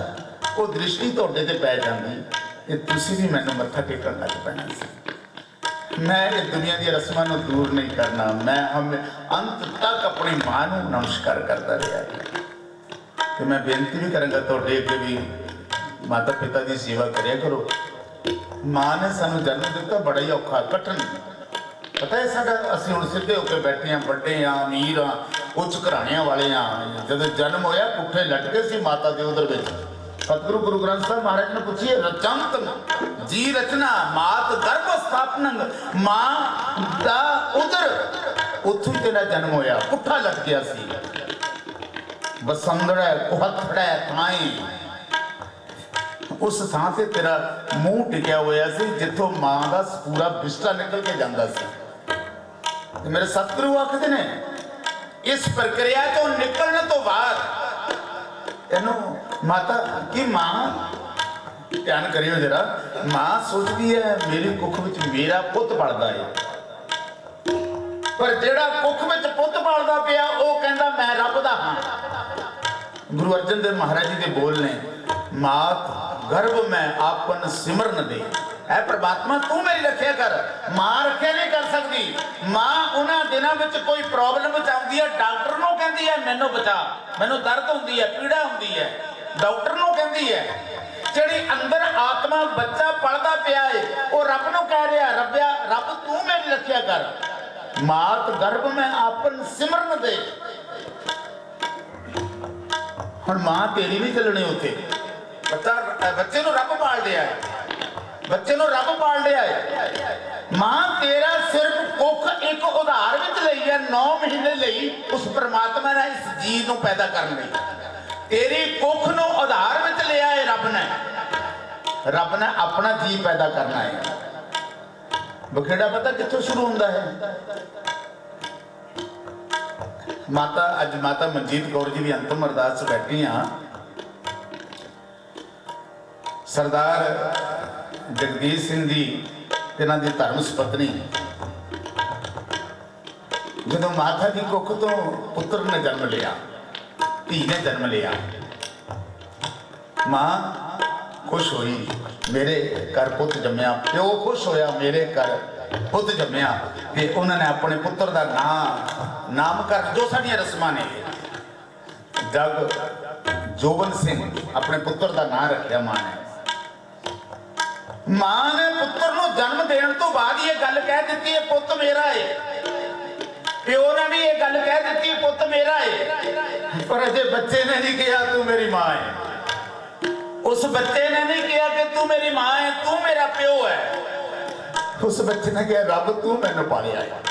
B: वो दृष्टि तुहाडे ते पै जांदी कि तुसी भी मैनूं मत्था टेकण लग पैना सी। मैं ये दुनिया दी रस्मां नूं दूर नहीं करना मैं हम अंत तक अपनी मां नूं नमस्कार करता रहा तो मैं बेनती भी करांगा तुहाडे अगे भी माता पिता की सेवा करिया करो। मां ने सानूं जन्म दिता बड़ा ही औखा कठिन पता है साडा असीं हुण सिद्धे होकर बैठे हाँ बड़े हाँ अमीर हाँ उच्च घराणियां वाले हाँ जदों जन्म होया पुट्ठे लटके सी माता दे उदर विच सतगुरु गुरु ग्रंथ साहब महाराज ने पूछिए रचंत जी रचना मात गर्भ स्थापन मां दा उदर उत्थों तेरा जन्म होया पुट्ठा लट गया सी बसंदड़ा कुहथड़ा थाई उस थां से तेरा मुंह टिकया होया सी जिथों मां दा पूरा बिस्टा निकल के जांदा सी। ते मेरे सतगुरु आखदे ने इस प्रक्रिया तो निकलने तो बाद इनू माता की मां ध्यान करियो जरा मां सोचती है मेरी कुख विच मेरा पुत पलदा है पर जेड़ा कुख विच पुत पलदा पिया वो कहंदा मैं रब दा हां। गुरु अर्जन देव महाराज जी के बोल ने मात गर्भ में आपन सिमरन दे है परमात्मा तू मेरी रखिया कर मां रखिया नहीं कर सकती। मां उन्हां दिनां विच कोई प्रॉब्लम आउंदी है डॉक्टर नूं कहंदी है मैनू बचा मैनू दर्द हुंदी है पीड़ा हुंदी है डॉक्टर नूं कहंदी है जिहड़ी अंदर आत्मा बच्चा पलदा पिया है वो रब नूं कह रहा रब्बिया रब तू मेरी रखिया कर मात गर्भ में आपन सिमरन दे। हुण मां तेरी नहीं चलनी उत्थे बच्चा बच्चे नूं रब पाल दिया है बच्चे नूं रब पाल दिया है। मां तेरा सिर्फ कुख एक उधार विच लई है 9 महीने लई उस परमात्मा ने इस जी नूं पैदा करन लई तेरी कुख नूं उधार विच लिया है रब ने अपना जी पैदा करना है। बखेड़ा पता कित्थों शुरू हुंदा है माता अज माता मनजीत कौर जी भी अंतिम अरदास बैठी हाँ सरदार जगदीश सिंह जी इन्हां दी धर्म सुपत्नी जदों माता की कुख तो पुत्र ने जन्म लिया धी ने जन्म लिया मां खुश हुई मेरे घर पुत जम्मिया प्यो खुश होया मेरे घर पुत जम्मिया ते उन्होंने अपने पुत्र का नामकरण जो साडियां रस्मां ने जग जोबन सिंह अपने पुत्र का नाम रखिया मां ने पुत्र नूं जन्म देने तो बाद ये गल कह दी है पुत मेरा है प्यो ने भी ये गल कह दी पुत मेरा है पर अजे बच्चे ने नहीं कहा तू मेरी मां है उस बच्चे ने नहीं कहा कि तू मेरी मां है तू मेरा प्यो है उस बच्चे ने कहा रब तू मैनू पालिया है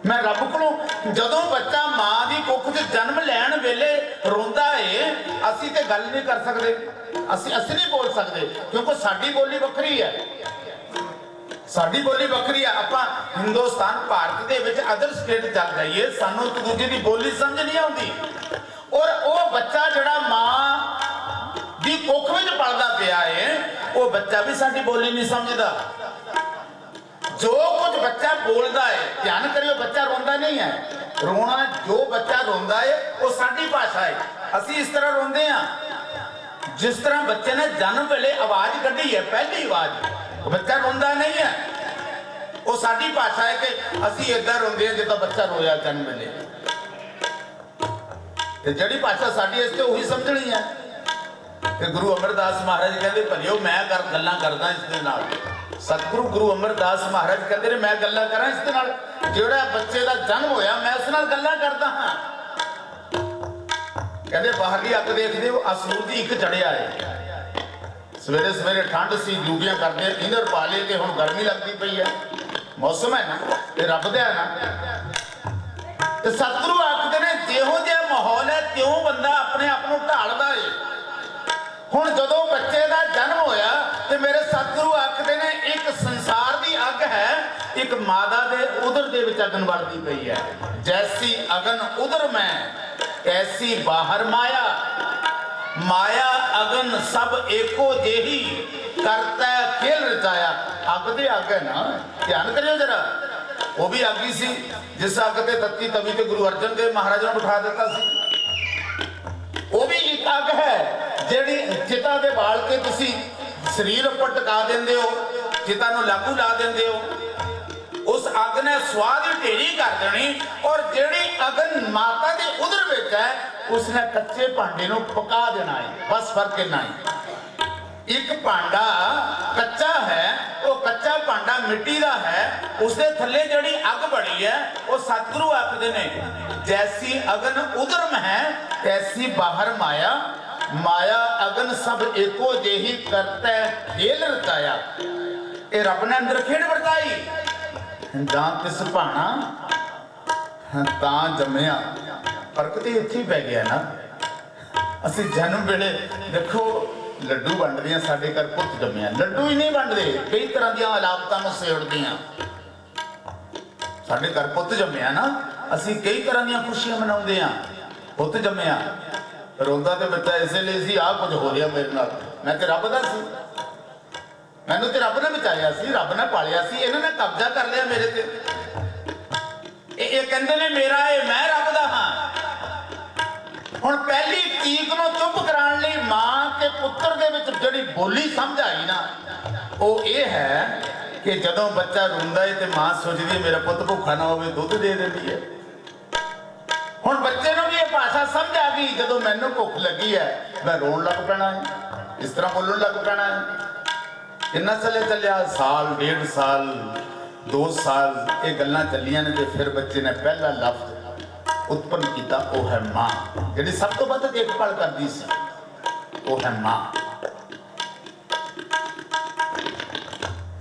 B: मैं रब को जदों बच्चा मां की कुख च जन्म लैन वेले रोंदा है असी ते गल नहीं कर सकते असी नहीं बोल सकते क्योंकि साडी बोली वखरी है ਸਾਡੀ ਬੋਲੀ ਵੱਖਰੀ ਆ। ਆਪਾਂ ਹਿੰਦੁਸਤਾਨ ਭਾਰਤ ਦੇ ਵਿੱਚ ਅਦਰ ਸਟੇਟ ਚੱਲ ਜਾਈਏ, ਸਾਨੂੰ ਇੱਕ ਦੂਜੇ ਦੀ ਬੋਲੀ ਸਮਝ ਨਹੀਂ ਆਉਂਦੀ। ਔਰ ਉਹ ਬੱਚਾ ਜਿਹੜਾ ਮਾਂ ਦੀ ਕੁੱਖ ਵਿੱਚ ਪਲਦਾ ਪਿਆ ਹੈ, ਉਹ ਬੱਚਾ ਵੀ ਸਾਡੀ ਬੋਲੀ ਨਹੀਂ ਸਮਝਦਾ। ਜੋ ਕੁਝ ਬੱਚਾ ਬੋਲਦਾ ਹੈ, ਧਿਆਨ ਕਰਿਓ, ਬੱਚਾ ਰੋਂਦਾ ਨਹੀਂ ਹੈ। ਰੋਣਾ, ਜੋ ਬੱਚਾ ਰੋਂਦਾ ਹੈ ਉਹ ਸਾਡੀ ਭਾਸ਼ਾ ਹੈ। ਅਸੀਂ ਇਸ ਤਰ੍ਹਾਂ ਰੋਂਦੇ ਹਾਂ ਜਿਸ ਤਰ੍ਹਾਂ ਬੱਚੇ ਨੇ ਜਨਮ ਵੇਲੇ ਆਵਾਜ਼ ਕੱਢੀ ਹੈ, ਪਹਿਲੀ ਆਵਾਜ਼। ਬੱਚਾ ਰੋਂਦਾ ਨਹੀਂ ਹੈ, ਉਹ ਸਾਡੀ ਭਾਸ਼ਾ ਹੈ ਕਿ ਅਸੀਂ ਏਦਾਂ ਰੋਂਦੇ ਹਾਂ ਜਿੱਦਾਂ ਬੱਚਾ ਰੋਇਆ ਜਨਮ ਵੇਲੇ। ਤੇ ਜਿਹੜੀ ਭਾਸ਼ਾ ਸਾਡੀ ਇਸ ਤੇ ਉਹੀ ਸਮਝਣੀ ਹੈ। ਤੇ ਗੁਰੂ ਅਮਰਦਾਸ ਮਹਾਰਾਜ ਕਹਿੰਦੇ ਭਲਿਓ ਮੈਂ ਗੱਲਾਂ ਕਰਦਾ ਇਸ ਦੇ ਨਾਲ। ਸਤਿਗੁਰੂ ਗੁਰੂ ਅਮਰਦਾਸ ਮਹਾਰਾਜ ਕਹਿੰਦੇ ਨੇ ਮੈਂ ਗੱਲਾਂ ਕਰਾਂ ਇਸ ਦੇ ਨਾਲ, ਜਿਹੜਾ ਬੱਚੇ ਦਾ ਜਨਮ ਹੋਇਆ ਮੈਂ ਉਸ ਨਾਲ ਗੱਲਾਂ ਕਰਦਾ ਹਾਂ। ਕਹਿੰਦੇ ਬਾਹਰਲੀ ਅੱਗ ਦੇਖਦੇ ਹੋ, ਆ ਸੂਰਜ ਇੱਕ ਚੜਿਆ ਹੈ। ਸਵੇਰੇ ਸਵੇਰੇ ਠੰਡ ਸੀ, ਡਿਊਟੀਆਂ ਕਰਦੇ ਇੰਦਰ ਪਾ ਲਏ ਤੇ ਹੁਣ ਗਰਮੀ ਲੱਗਦੀ ਪਈ ਹੈ। ਮੌਸਮ ਹੈ ਨਾ, ਤੇ ਰੱਬ ਦਾ ਹੈ ਨਾ। ਤੇ ਸਤਿਗੁਰੂ ਆਖਦੇ ਨੇ ਜਿਹੋ ਜਿਹਾ ਮਾਹੌਲ ਹੈ ਤਿਉਂ ਬੰਦਾ ਆਪਣੇ ਆਪ ਨੂੰ ਢਾਲਦਾ ਹੈ। ਹੁਣ ਜਦੋਂ ਬੱਚੇ ਦਾ ਜਨਮ ਹੋਇਆ ਤੇ ਮੇਰੇ ਸਤਿਗੁਰੂ ਆਖਦੇ ਨੇ ਇੱਕ ਸੰਸਾਰ ਦੀ ਅੱਗ ਹੈ, ਇੱਕ ਮਾਦਾ ਦੇ ਉਦਰ ਦੇ ਵਿੱਚ ਅਗਨ ਵਰਦੀ ਪਈ ਹੈ। ਜੈਸੀ ਅਗਨ ਉਦਰ ਮੈਂ ਐਸੀ ਬਾਹਰ ਮਾਇਆ, ਮਾਇਆ ਅਗਨ ਸਭ ਏਕੋ ਜਿਹੀ ਕਰਤਾ ਖੇਲ ਰਚਾਇਆ। ਅੱਗ ਤੇ ਅੱਗ ਹੈ ਨਾ, ਧਿਆਨ ਕਰਿਓ ਜਰਾ। ਉਹ ਵੀ ਅੱਗ ਹੀ ਸੀ ਜਿਸ ਅੱਗ ਤੇ ਤੱਤੀ ਤਵੀ ਤੇ ਗੁਰੂ ਅਰਜਨ ਦੇਵ ਮਹਾਰਾਜ ਨੂੰ ਬਿਠਾ ਦਿੱਤਾ ਸੀ। ਉਹ ਵੀ ਇੱਕ ਅੱਗ ਹੈ ਜਿਹੜੀ ਚਿਤਾ ਦੇ ਬਾਲ ਕੇ ਤੁਸੀਂ ਸਰੀਰ ਉੱਪਰ ਟਿਕਾ ਦਿੰਦੇ ਹੋ, ਚਿਤਾ ਨੂੰ ਲਾਗੂ ਲਾ ਦਿੰਦੇ ਹੋ। ਉਸ ਅੱਗ ਨੇ ਸਵਾਦ ਹੀ ਢੇਰੀ ਕਰ ਦੇਣੀ। ਔਰ ਜਿਹੜੀ ਅਗਨ ਮਾਤਾ ਦੀ ਉਦਰ ਵਿੱਚ ਹੈ ਉਸਨੇ ਕੱਚੇ ਭਾਂਡੇ ਨੂੰ ਪਕਾ ਦੇਣਾ ਹੈ। ਬਸ ਫਰਕ ਇੰਨਾ ਹੈ। ਇੱਕ ਭਾਂਡਾ ਕੱਚਾ ਹੈ, ਉਹ ਕੱਚਾ ਭਾਂਡਾ ਮਿੱਟੀ ਦਾ ਹੈ, ਉਸਦੇ ਥੱਲੇ ਜਿਹੜੀ ਅੱਗ ਬਣੀ ਹੈ ਉਹ ਸਤਿਗੁਰੂ ਆਖਦੇ ਨੇ ਜੈਸੀ ਅਗਨ ਉਦਰਮ ਹੈ ਤੈਸੀ ਬਾਹਰ ਮਾਇਆ, ਮਾਇਆ ਅਗਨ ਸਭ ਏਕੋ ਜਿਹੀ ਕਰਤਾ ਖੇਲ ਰਚਾਇਆ। ਇਹ ਰੱਬ ਨੇ ਅੰਦਰ ਖੇਡ ਵਰਤਾਈ। ਜਾਂ ਤਿਸ ਭਾਣਾ ਤਾਂ ਜੰਮਿਆ। ਫਰਕ ਤੇ ਇੱਥੇ ਹੀ ਪੈ ਗਿਆ ਨਾ। ਅਸੀਂ ਜਨਮ ਵੇਲੇ ਦੇਖੋ ਲੱਡੂ ਵੰਡਦੇ ਆ, ਸਾਡੇ ਘਰ ਪੁੱਤ ਜੰਮਿਆ। ਲੱਡੂ ਹੀ ਨਹੀਂ ਵੰਡਦੇ, ਕਈ ਤਰ੍ਹਾਂ ਦੀਆਂ ਅਲਾਪਤਾਂ ਨੂੰ ਸੇੜਦੀਆਂ। ਸਾਡੇ ਘਰ ਪੁੱਤ ਜੰਮਿਆ ਨਾ, ਅਸੀਂ ਕਈ ਤਰ੍ਹਾਂ ਦੀਆਂ ਖੁਸ਼ੀਆਂ ਮਨਾਉਂਦੇ ਆ। ਪੁੱਤ ਜੰਮਿਆ, ਰੋਂਦਾ ਤੇ ਬੱਚਾ ਇਸੇ ਲਈ ਸੀ ਆਹ ਕੁਝ ਹੋ ਰਿਹਾ ਮੇਰੇ ਨਾਲ। ਮੈਂ ਤੇ ਰੱਬ ਦਾ ਸੀ, ਮੈਨੂੰ ਤੇ ਰੱਬ ਨੇ ਬਚਾਇਆ ਸੀ, ਰੱਬ ਨੇ ਪਾਲਿਆ ਸੀ। ਇਹਨਾਂ ਨੇ ਕਬਜ਼ਾ ਕਰ ਲਿਆ ਮੇਰੇ ਤੇ। ਇਹ ਕਹਿੰਦੇ ਨੇ ਮੇਰਾ ਇਹ, ਮੈਂ ਰੱਬ ਦਾ ਹਾਂ। ਹੁਣ ਪਹਿਲੀ ਚੀਕ ਨੂੰ ਚੁੱਪ ਕਰਾਉਣ ਲਈ ਮਾਂ ਤੇ ਪੁੱਤਰ ਦੇ ਵਿੱਚ ਜਿਹੜੀ ਬੋਲੀ ਸਮਝ ਆਈ ਨਾ, ਉਹ ਇਹ ਹੈ ਕਿ ਜਦੋਂ ਬੱਚਾ ਰੋਂਦਾ ਹੈ ਤੇ ਮਾਂ ਸੋਚਦੀ ਹੈ ਮੇਰਾ ਪੁੱਤ ਭੁੱਖਾ ਨਾ ਹੋਵੇ, ਦੁੱਧ ਦੇ ਦਿੰਦੀ ਹੈ। ਹੁਣ ਬੱਚੇ ਨੂੰ ਵੀ ਇਹ ਭਾਸ਼ਾ ਸਮਝ ਆ ਗਈ, ਜਦੋਂ ਮੈਨੂੰ ਭੁੱਖ ਲੱਗੀ ਹੈ ਮੈਂ ਰੋਣ ਲੱਗ ਪੈਣਾ ਹੈ, ਇਸ ਤਰ੍ਹਾਂ ਬੋਲਣ ਲੱਗ ਪੈਣਾ ਹੈ। ਇੰਨਾ ਚੱਲਿਆ ਸਾਲ, 1.5 ਸਾਲ, 2 ਸਾਲ ਇਹ ਗੱਲਾਂ ਚੱਲੀਆਂ ਨੇ। ਤੇ ਫਿਰ ਬੱਚੇ ਨੇ ਪਹਿਲਾ ਲਫ਼ਜ਼ ਉਤਪੰਨ ਕੀਤਾ, ਉਹ ਹੈ ਮਾਂ। ਜਿਹੜੀ ਸਭ ਤੋਂ ਵੱਧ ਦੇਖਭਾਲ ਕਰਦੀ ਸੀ, ਉਹ ਹੈ ਮਾਂ।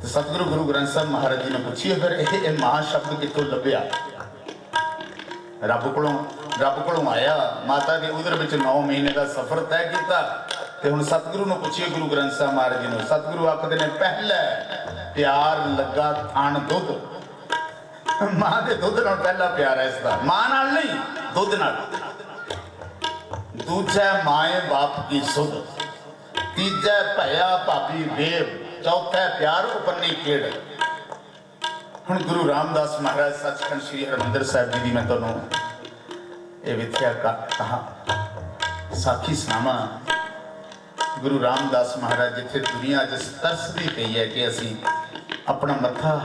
B: ਤੇ ਸਤਿਗੁਰੂ ਗੁਰੂ ਗ੍ਰੰਥ ਸਾਹਿਬ ਮਹਾਰਾਜ ਜੀ ਨੇ ਪੁੱਛੀ ਫਿਰ ਇਹ ਮਾਂ ਸ਼ਬਦ ਕਿੱਥੋਂ ਲੱਭਿਆ। ਰੱਬ ਕੋਲੋਂ ਆਇਆ। ਮਾਤਾ ਦੇ ਉਦਰ ਵਿੱਚ 9 ਮਹੀਨੇ ਦਾ ਸਫ਼ਰ ਤੈਅ ਕੀਤਾ। ਤੇ ਹੁਣ ਸਤਿਗੁਰੂ ਨੂੰ ਪੁੱਛੀਏ ਗੁਰੂ ਗ੍ਰੰਥ ਸਾਹਿਬ ਮਹਾਰਾਜ ਜੀ ਨੂੰ। ਸਤਿਗੁਰੂ ਆਖਦੇ ਨੇ ਪਹਿਲਾ ਪਿਆਰ ਲੱਗਾ ਥਣ ਦੁੱਧ। ਮਾਂ ਦੇ ਦੁੱਧ ਨਾਲ ਪਹਿਲਾ ਪਿਆਰ ਹੈ ਇਸਦਾ, ਮਾਂ ਨਾਲ ਨਹੀਂ, ਦੁੱਧ ਨਾਲ। ਦੂਜਾ ਮਾਏ ਬਾਪ ਕੀ ਸੁਧ, ਤੀਜਾ ਭਇਆ ਭਾਬੀ ਦੇਵ, ਚੌਥਾ ਪਿਆਰ ਉਪੰਨੀ ਖੇੜ। ਹੁਣ ਗੁਰੂ ਰਾਮਦਾਸ ਮਹਾਰਾਜ ਸੱਚਖੰਡ ਸ੍ਰੀ ਹਰਿਮੰਦਰ ਸਾਹਿਬ ਜੀ ਦੀ ਮੈਂ ਤੁਹਾਨੂੰ ਇਹ ਵਿਥਿਆ ਕਹਾ ਸਾਖੀ ਸੁਣਾਵਾਂ। ਗੁਰੂ ਰਾਮਦਾਸ ਮਹਾਰਾਜ ਜਿੱਥੇ ਦੁਨੀਆ ਜਿਸ ਤਰਸਦੀ ਪਈ ਹੈ ਕਿ ਅਸੀਂ ਆਪਣਾ ਮੱਥਾ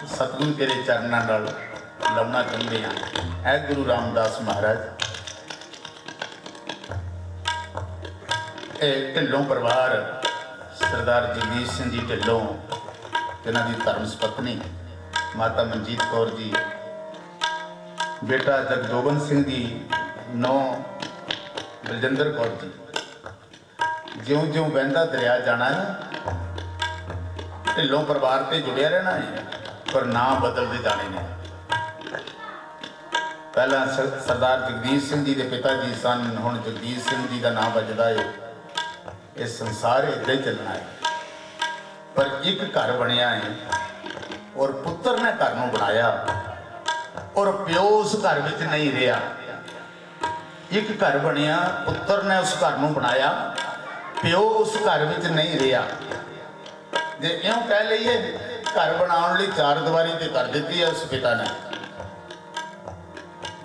B: ਸਤਿਗੁਰੂ ਤੇਰੇ ਚਰਨਾਂ ਨਾਲ ਲਾਉਣਾ ਚਾਹੁੰਦੇ ਹਾਂ, ਹੈ ਗੁਰੂ ਰਾਮਦਾਸ ਮਹਾਰਾਜ। ਇਹ ਢਿੱਲੋਂ ਪਰਿਵਾਰ, ਸਰਦਾਰ ਜਗਦੀਸ਼ ਸਿੰਘ ਜੀ ਢਿੱਲੋਂ, ਇਹਨਾਂ ਦੀ ਧਰਮ ਪਤਨੀ ਮਾਤਾ ਮਨਜੀਤ ਕੌਰ ਜੀ, ਬੇਟਾ ਜਗਜੋਬਨ ਸਿੰਘ ਜੀ, ਨੌਂ ਬਲਜਿੰਦਰ ਕੌਰ ਜੀ। ਜਿਉਂ-ਜਿਉਂ ਵਹਿੰਦਾ ਦਰਿਆ ਜਾਣਾ ਹੈ, ਢਿੱਲੋਂ ਪਰਿਵਾਰ ਤੇ ਜੁੜਿਆ ਰਹਿਣਾ ਹੈ, ਪਰ ਨਾਂ ਬਦਲਦੇ ਜਾਣੇ ਨੇ। ਪਹਿਲਾਂ ਸਰਦਾਰ ਜਗਦੀਸ਼ ਸਿੰਘ ਜੀ ਦੇ ਪਿਤਾ ਜੀ ਸਨ, ਹੁਣ ਜਗਦੀਸ਼ ਸਿੰਘ ਜੀ ਦਾ ਨਾਮ ਵੱਜਦਾ ਹੈ। ਇਹ ਸੰਸਾਰ ਇੱਦਾਂ ਹੀ ਚੱਲਣਾ ਹੈ। ਪਰ ਇੱਕ ਘਰ ਬਣਿਆ ਹੈ और पुत्र ने घर नूं बनाया और प्यो उस घर विच नहीं रहा। एक घर बनिया, पुत्र ने उस घर नूं बनाया, प्यो उस घर विच नहीं रहा। जे इउं कह लईए घर बनाउण लई चार दीवारी ते कर दित्ती है उस पिता ने,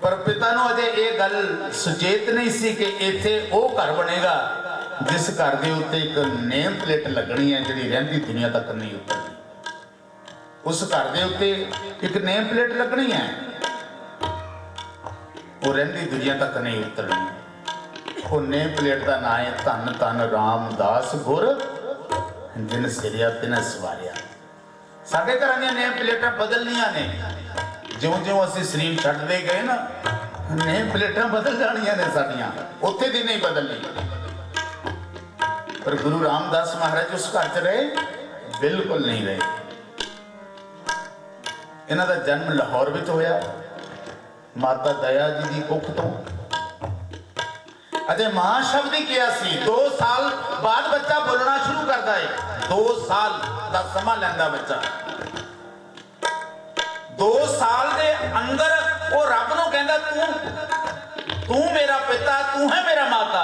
B: पर पिता नूं अजे ये गल सुचेत नहीं सी कि इत्थे वो घर बनेगा जिस घर के उत्ते एक नेम प्लेट लगनी है जिहड़ी रहिंदी दुनिया तक नहीं उतरनी। उस घर के उत्ते एक नेम प्लेट लगनी है, वो रहिंदी दुनिया तक नहीं उतरनी। वो नेम प्लेट का नाम है धन धन रामदास गुर जिन सिरिया तिन सवारिया। साडे घरां दी नेम प्लेटां बदलनियां ने, ज्यों ज्यों असीं शरीर छड्डदे गए ना नेम प्लेटां बदल जाणियां ने साडियां, उत्थे दी नहीं बदलनी। पर गुरु रामदास महाराज उस घर च रहे बिल्कुल नहीं रहे। इन्हां दा जन्म लाहौर विच होया, माता दया जी की कुख तो। अजे मां शब्द ही किया सी, 2 साल बाद बच्चा बोलना शुरू करता है। 2 साल का समा लैंदा बच्चा, 2 साल के अंदर वो रब नूं कहंदा तू मेरा पिता, तू है मेरा माता।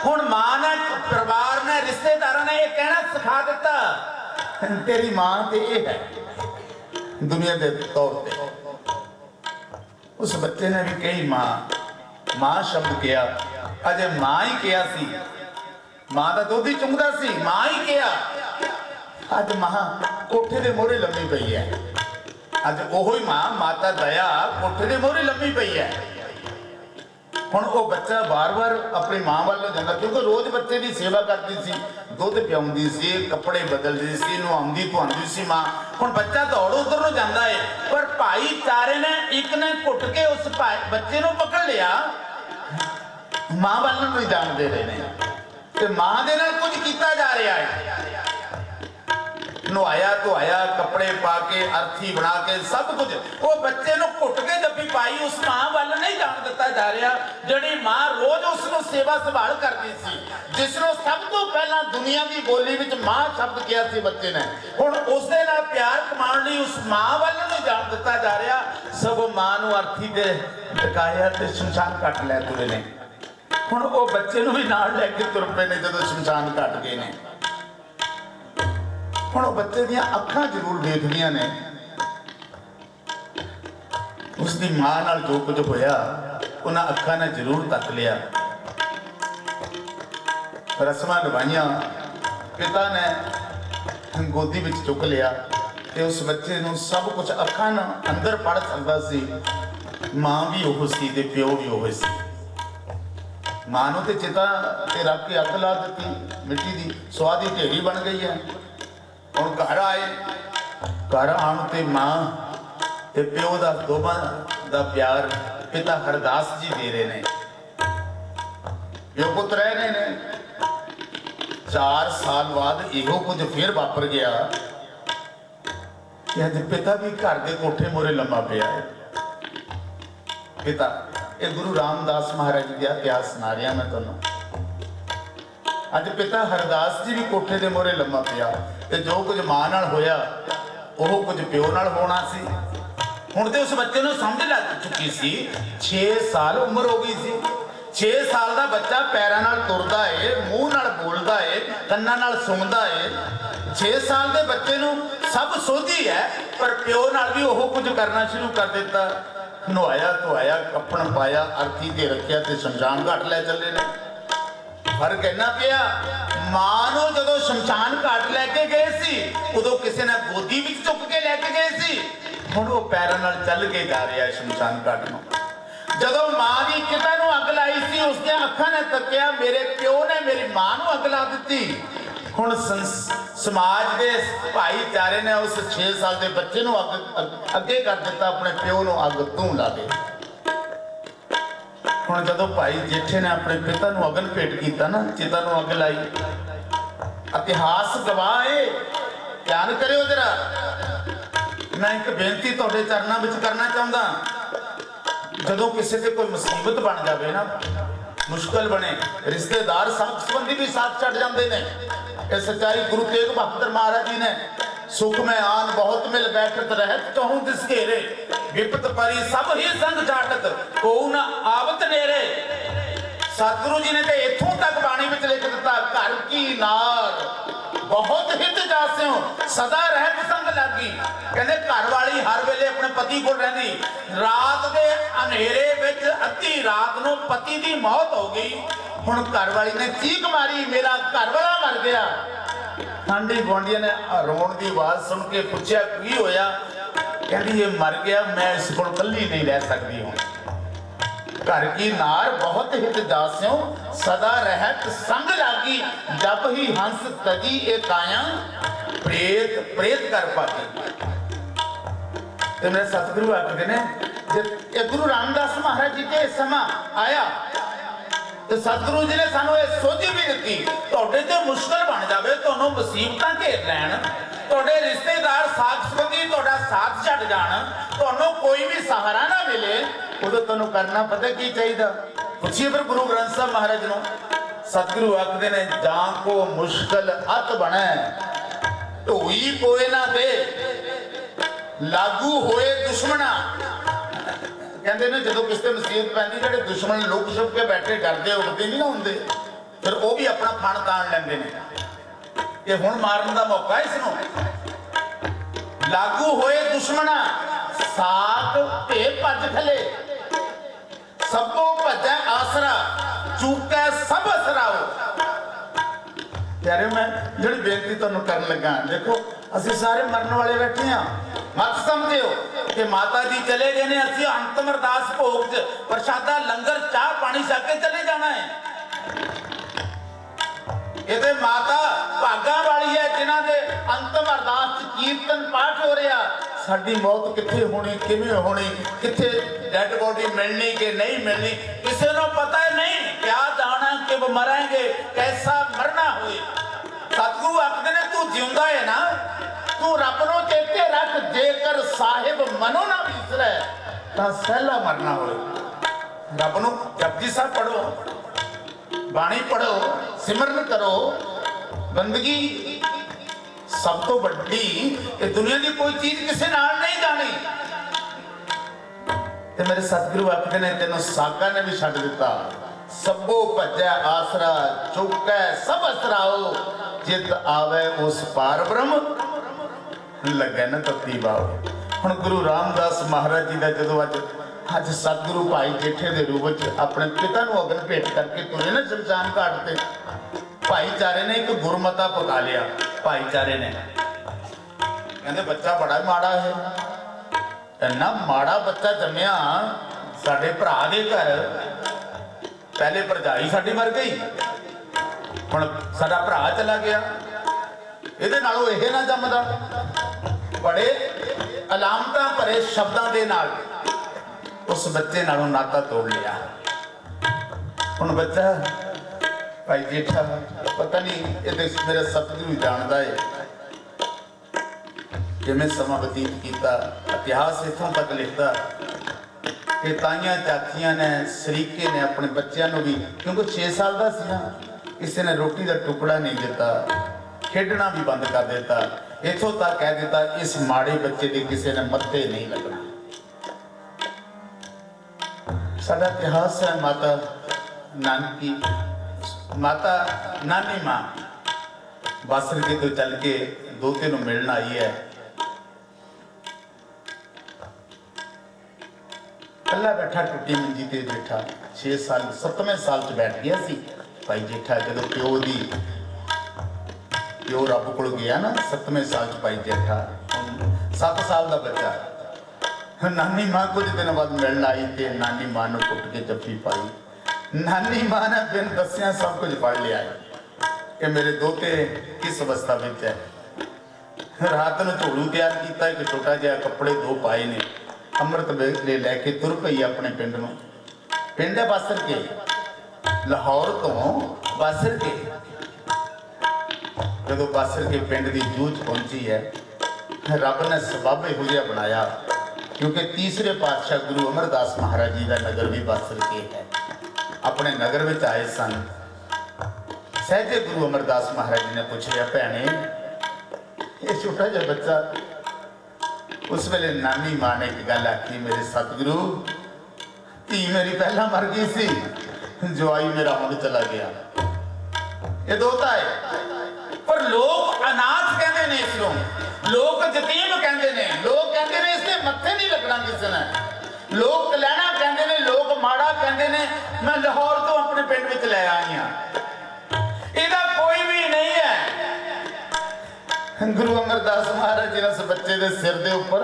B: हुण मां ने, परिवार ने, रिश्तेदारों ने यह कहना सिखा दिता तेरी मां ते यह है दुनिया के तौर पे। उस बच्चे ने भी कही मां शब्द किया, अजे मां ही किया सी, मां का दुध ही चुंगदा सी, मां ही किया। अज मां कोठे के मोहरे लम्मी पई है, अज ओहो ही मां माता दया कोठे के मोहरे लम्मी पई है। हुण वो बच्चा बार बार अपनी मां वाल जाता, क्योंकि रोज बच्चे की सेवा करती सी, दुध पियाउंदी सी, कपड़े बदलती सी, नहाउंदी धुआंदी सी मां। हुण बच्चा दौड़ उधर नूं जांदा है, पर भाईचारे ने एक ने घुट के उस बच्चे नूं पकड़ लिया, मां वाल नहीं जाण दे रहे ने ते मां दे नाल कुछ कीता जा रहा है। नहाया धोया, कपड़े पा के, अर्थी बना के, सब कुछ वो बच्चे नूं घुट के जप्पी पाई, उस मां वाल नहीं जाण दिता जा रहा जिहड़ी मां रोज उसनूं सेवा संभाल करती सी, जिसनूं सब तो पहला दुनिया की बोली विच मां शब्द किया सी बच्चे ने। हुण उस दे नाल प्यार कमाउण लई उस मां वाल नहीं जाण दिता जा रहा, सगों मां नूं अर्थी ते टकाया ते शमशान घाट लै तुरे ने। हुण वो बच्चे नूं भी नाल लैके तुर पे ने जदों शमशान घाट गए ने। हुण बच्चे दियां अखां जरूर देखदियां ने उसकी मां नाल जो कुछ होया, उन्हां अखां ने जरूर तक लिया। रस्मां निभाइयां, पिता ने गोदी विच चुक लिया ते उस बच्चे नूं सब कुछ अखां अंदर पढ़ सकदा सी। मां भी ओह सी ते प्यो भी ओह सी। मां नूं ते चिता ते रख के अग ला दित्ती, मिट्टी दी स्वाह दी ढेरी बन गई है। हुण घर आए, घर आउण ते मां ते प्यो दा दोवां दा प्यार पिता हरदास जी दे रहे ने। प्यो पुत्र रह रहे ने। 4 साल बाद इहो कुछ फिर वापर गया कि अज पिता भी घर के कोठे मोरे लम्मा पिया है। पिता ये गुरु रामदास महाराज जी का इतिहास सुना रहा मैं तुहानूं। अज पिता हरदास जी भी कोठे के मोहरे लम्मा पिया ते जो कुछ मां नाल होया ओह कुछ प्यो नाल होना सी। हुण ते उस बच्चे नूं समझ लग चुकी सी। 6 साल उम्र हो गई सी। 6 साल का बच्चा पैरां नाल तुरदा है, मूँह नाल बोलदा है, कन्नां नाल सुणदा है। 6 साल के बच्चे नूं सब सोझी है, पर प्यो नाल भी ओह कुछ करना शुरू कर दिता। नहाया धोया, कपड़ पाया, अर्थी ते रखिया ते शमशान घाट लै चले ने। फर्क इन्ना पिया, मां नूं जदों शमशान घाट लैके गए सी उदों किसी ने गोदी विच चुक के लैके गए सी। हुण वो पैरां नाल चल के जा रहा है शमशान घाट नूं। जदों मां दी चिता नूं अग लाई सी, उसदियां अखां ने तकिया, मेरे प्यो ने मेरी मां नूं अग ला दित्ती। हुण समाज के भाईचारे ने उस 6 साल के बच्चे नूं अगे कर दिता, अपने प्यो नूं अग तूं ला दे। हुण जदों भाई जेठे ने अपने पिता नूं अगन भेट कीता ना, चिता नूं अग लाई, इतिहास गवाह है। ध्यान करियो जरा, मैं एक बेनती तुहाडे चरनां विच करना चाहुंदा। जदों किसी ते कोई मुसीबत बन जाए ना, मुश्किल बने, रिश्तेदार साथ संबंधी भी साथ छड्ड जांदे ने। ये सच्चाई गुरु तेग बहादुर महाराज जी ने सुख में आन बहुत मिल बैठत रहत कहूँ दिस घेरे विपत परी सब ही संग जाटत को न आवत नेरे। सतगुरु जी ने तो इथों तक बाणी में लिख दिता, घर की नार बहुत हित जास्यों सदा रहत संग लागी। कहते घर वाली हर वेले अपने पति को रहिंदी, रात के अंधेरे विच अद्धी रात नूं पति की मौत हो गई। हुण घर वाली ने चीख मारी, मेरा घर वाला मर गया। आंढी गुआंढिया ने रोण की आवाज सुन के पूछया की होया? कहती ये मर गया, मैं इस कोल कल्ली नहीं रह सकती हूँ। घर की नार बहुत हित जास्यों सदा रहत संग लागी। जब ही हंस तजी एक आया प्रेत प्रेत कर पाती। तो मेरे सतगुरु आखते ने जब गुरु रामदास महाराज जी के समा आया तो सतगुरु जी ने सानू ये सोझी भी दी, तुहाडे ते मुश्किल बन जावे, तुहानू मुसीबतां घेर लैण, तुहाडे रिश्तेदार साथ संबंधी तुहाडा साथ छड्ड जाण, तुहानू कोई भी सहारा ना मिले, उदों तुहानू करना पता की चाहिए? पूछिए फिर गुरु ग्रंथ साहब महाराज नू। सतगुरु आखदे ने जां को मुश्किल अत बने ढोई कोई ना दे लागू होए दुश्मना। कहते ने जो किसी ते मुसीबत पैंदी जिहड़े दुश्मन लुक छुप के बैठे डरदे उठदे नहीं ना हुंदे, फिर वो भी अपना फण ताण लैंदे ने कि हुण मारन दा मौका है इसनूं। लागू होए दुश्मना साथ ते भज खले सबको भजै आसरा चूकै सब असराओ। प्यारे मैं जिहड़ी बेनती तुहानूं करन लगा, देखो असीं सारे मरन वाले बैठे हाँ, मत समझिओ कि माता जी चले गए ने असीं अंतिम अरदास भोग च प्रशादा लंगर चाह पानी छक के चले जाना है। ये माता भागा वाली है जिन्हां दे अंतिम अरदास च कीर्तन पाठ हो रहा। साडी मौत कित्थे होनी, किवें होनी, कित्थे डेड बॉडी मिलनी कि नहीं मिलनी, किसी को पता नहीं। क्या जाना कि मरेंगे, कैसा मरना होए। सतगुरु आखदे ने तू जिंदा है ना, तू रब नूं चेते रख, जेकर साहिब मनो ना विसरै तां सहला मरना होए। रब नूं जपजी साहब पढ़ो, बाणी पढ़ो, सिमरन करो। बंदगी सब तो बड़ी दुनिया की कोई चीज किसी नाल नहीं जानी। ते मेरे सतगुरु आखदे ने तेनों सागा ने भी छड्ड दिता, सबो भजै आसरा चौकै सब असराओ। जित आवे उस पार ब्रह्म लगे न तत्ती बाओ। हुण गुरु रामदास महाराज जी का जदों अज सतगुरु भाई जेठे के रूप में अपने पिता नूं अग्न भेंट करके तुरे ना शमशान घाट ते, भाईचारे ने एक गुरमता पका लिया। भाईचारे ने कहते बच्चा बड़ा माड़ा है, इन्ना माड़ा बच्चा जम्मिया साडे भरा दे घर। पहले भरजाई साडी मर गई, हुण साडा भरा चला गया, इहदे नालों इह ना जमदा। बड़े अलामतां भरे शब्दां दे नाल उस बच्चे नालों नाता तोड़ लिया। हुण बच्चा भाई जेठा पता नहीं ये मेरा सतगुरु जानता है कि मैं समा बतीत किया। इतिहास इतों तक लिखता कि ताइयां चाचियां ने सरीके ने अपने बच्चों को भी, क्योंकि 6 साल का सी ना, किसी ने रोटी का टुकड़ा नहीं दिता, खेडना भी बंद कर दिता, इतों तक कह दिता इस माड़े बच्चे के किसी ने मत्थे नहीं लगना। साडा इतिहास है माता नानकी, माता नानी मां बासर के तो चल के दोते नूं मिलना आई है। कला बैठा टुटी मंजी ते बैठा 6 साल 7वें साल च बैठ गया सी भाई जेठा। जदों प्यो रब कोल गया ना 7वें साल च भाई जेठा 7 साल का बच्चा, नानी मां कुछ दिन बाद मिलना आई ते नानी मां नूं कुट के जफ्फी पाई। नानी मां ने बिन दसिया सब कुछ पढ़ लिया कि मेरे दोते किस अवस्था में है। रात में झोलू तैयार किया, एक छोटा जिहा कपड़े 2 पाए ने, अमृत वेले लैके तुर पई अपने पिंड नूं। पिंड है बासर के, लाहौर तो बासर के। जदों बासर के पिंड की जूझ पहुंची है, रब ने सबब इहो जिहा बनाया, क्योंकि तीसरे पातशाह गुरु अमरदास महाराज जी का नगर भी बासर के है। अपने नगर में आए सन, सहजे गुरु अमरदास महाराज जी ने पूछ लिया, भैने ये छोटा जिहा बच्चा, उस वेले नानी मां ने एक गल आखी, मेरे सतगुरु धी मेरी पहला मर गई सी, जवाई मेरा हुण चला गया। ये दोता है, पर लोग अनाथ कहते ने इसनूं, लोग यतीम कहते ने, लोग कहते ने इसने मत्थे नहीं लगना किसी ने, लोग कलैना कहते ने, लोग माड़ा कहते ने। मैं लाहौर तो अपने पिंड विच लै आई हां, इहदा कोई भी नहीं है। गुरु अमरदास महाराज जी ने उस बच्चे के सिर के उपर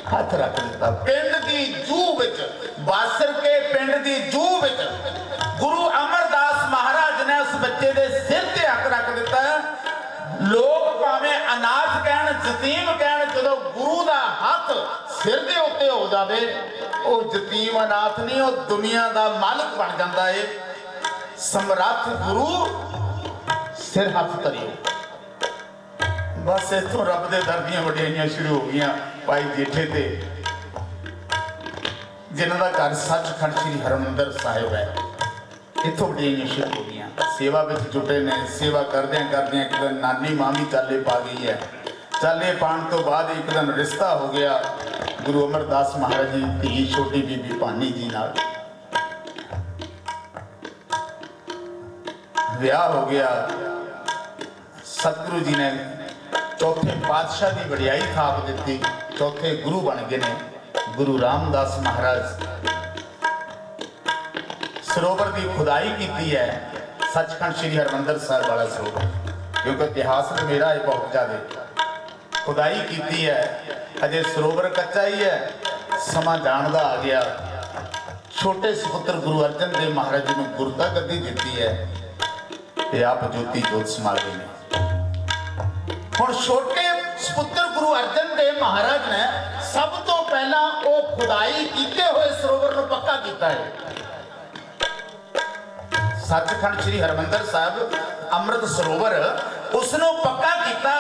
B: हथ रख दिता। पिंड की जूह विच, बासर के पिंड की जूह विच गुरु अमरदास महाराज ने उस बच्चे के सिर ते हथ रख दिता। लोग भावें अनाथ कहण, यतीम कहण, जदों गुरु का हथ सिर के उत्ते हो जाए, वो यतीम अनाथ नहीं, वो दुनिया का मालिक बन जाता है। समर्थ गुरु सिर हथ धरियो। बस इतों रब के दर दियां वड्याइयां शुरू हो गई। भाई जेठे ते जिन्हों का घर सचखंड श्री हरमंदर साहिब है, इतों वड्याइयां शुरू हो गई। सेवा में जुटे ने, सेवा करदियां करदियां एक दिन नानी मां भी चाले पा गई है। चाले पाने तो बाद एक दिन रिश्ता हो गया गुरु अमरदास महाराज जी धी छोटी बीबी भानी जी नाल विआह हो गया। सतगुरु जी ने चौथे पातशाह की वडियाई थाप दी। चौथे गुरु बन गए ने गुरु रामदास महाराज। सरोवर की खुदाई की है, सचखंड श्री हरमंदर साहिब वाला सरोवर, क्योंकि इतिहास में मेरा है बहुत ज़्यादा। खुदाई की है, अजे सरोवर कच्चा ही है, समा जानदा आ गया। छोटे सुपुत्र गुरु अर्जन देव महाराज जी ने गुरता गद्दी दी है, ते आप ज्योति जोत समा गए हैं। हुण छोटे सुपुत्र गुरु अर्जन देव महाराज ने सब तो पहला वो खुदाई कीते हुए सरोवर को पक्का किया है। सचखंड श्री हरमंदर साहिब अमृत सरोवर उसनों पक्का किया।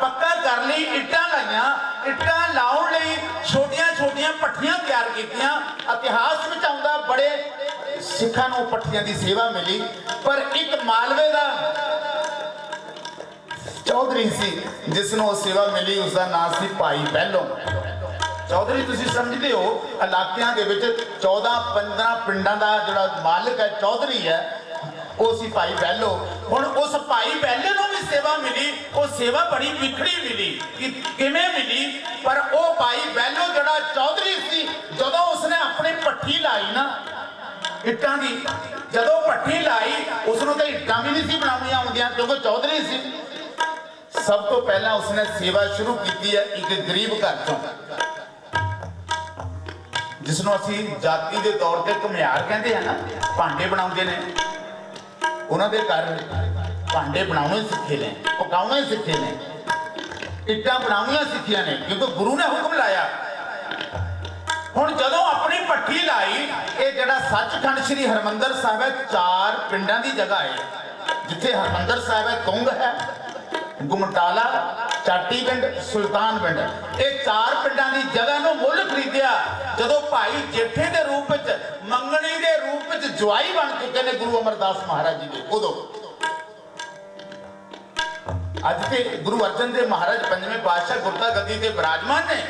B: पक्का कर ली, इट्टां लाइया, इट्टां लाउण लई छोटियां छोटियां पट्ठियां तैयार कीतियां। इतिहास में आउंदा बड़े सिखां नूं पट्ठियां की सेवा मिली, पर एक मालवे का चौधरी सी जिसनों सेवा मिली, उसका नाम सी भाई बहलों। चौधरी तुसीं समझदे हो, इलाकिਆਂ ਦੇ ਵਿੱਚ 14-15 ਪਿੰਡਾਂ ਦਾ ਜਿਹੜਾ मालिक है चौधरी है, वो सी भाई बहलो। हुण उस भाई बहले नूं भी सेवा मिली, वो सेवा बड़ी विखड़ी मिली कि किवें मिली। पर वो भाई बहलो जिहड़ा चौधरी सी, जदों उसने अपनी पट्ठी लाई ना इट्टां दी, जदों पट्ठी लाई उसनों तो इट्टां भी नहीं सी बनाउणियां आउंदियां, क्योंकि चौधरी सी। सब तो पहला उसने सेवा शुरू की है एक गरीब घर चों, जिसनों असी जाति के तौर पर घुमियार कहते हैं ना, भांडे बनाते ने। उन्होंने घर भांडे बनाने सीखे ने, पकाने सीखे ने, इट्टां बनानियां सीखियां ने, क्योंकि गुरु ने हुक्म लाया। हुण जदों अपनी भट्ठी लाई, ये जिहड़ा सचखंड श्री हरमंदर साहिब है, 4 पिंडां की जगह है। जिथे हरमंदर साहिब है, तुंग है, गुमटाला, चाटी पिंड, सुल्तान पिंड, ये 4 पिंडां की जगह नूं मुल खरीदिया। जदों भाई जेठे के रूप में, मंगणी के रूप में जवाई बन चुके हैं गुरु अमरदास महाराज जी के, उदों अज के गुरु अर्जन देव महाराज 5वें पातशाह गुरता गद्दी ते विराजमान ने।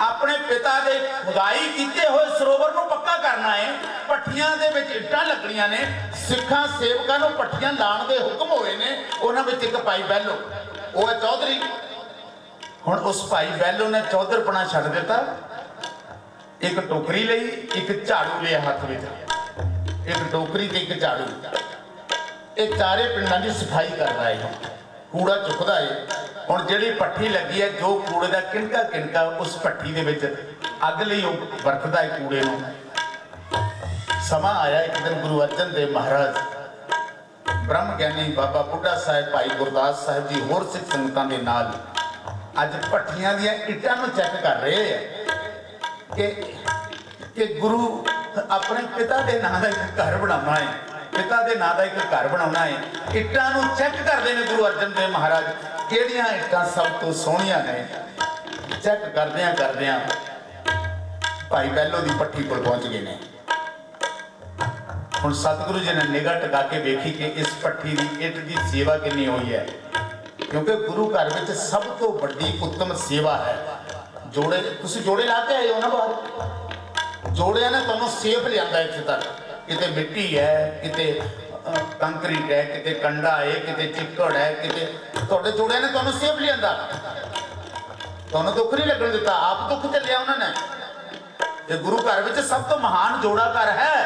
B: अपने पिता के खुदाई किए हुए सरोवर को पक्का करना है। भट्ठियां दे विच इट्टां लगणियां ने, सिखां सेवकां नूं भट्ठियां लाण दे हुक्म होए ने। उन्हां विच एक भाई बहलो, वो है चौधरी। हुण उस भाई बहलो ने चौधरपना छड्ड दिता, एक टोकरी लई, एक झाड़ू लिया हाथ में, एक टोकरी ते एक झाड़ू। ये 4 पिंडां की सफाई कर रहा है, कूड़ा चुकदा है। हुण जिहड़ी भट्ठी लगी है, जो कूड़े का किनका किनका उस भट्ठी दे विच अग लई वरतदा है कूड़े नूं। समा आया एक दिन गुरु अर्जन देव महाराज, ब्रह्म ज्ञानी बाबा बुढ़ा साहिब, भाई गुरदास साहिब जी होर सिख संगतां दे नाल अज भट्ठियां दीयां इट्टां नूं चैक कर रहे हैं कि गुरु अपने पिता के नाम का एक घर बनाना है, पिता के नाम का एक घर बनाना है। इट्टां नूं चैक करते हैं गुरु अर्जन देव महाराज, किहड़ियां इट्टां सब तो सोहणियां ने। चैक करदियां करदियां भाई बहलो की भट्ठी कोल पहुंच गए ने। हुण सतगुरु जी ने निगाह टिका के वेखी कि इस भट्ठी की इट की सेवा कितनी हुई है। क्योंकि गुरु घर में सब तो बड़ी उत्तम सेवा है। जोड़े तुसी जोड़े ला के आए हो ना बाहर, जोड़िया ने तुहानू सेफ लिया इत्थे तक। किते मिट्टी है, किते कंकरीट है, किते कंडा है, किते चिक्कड़ है, किते तुहाडे जोड़िया ने तुहानू सेफ लिया, तुहानू दुख नहीं लगन दिता, आप दुख झल्लिया उन्होंने। ये गुरु घर में सब तो महान जोड़ा घर है।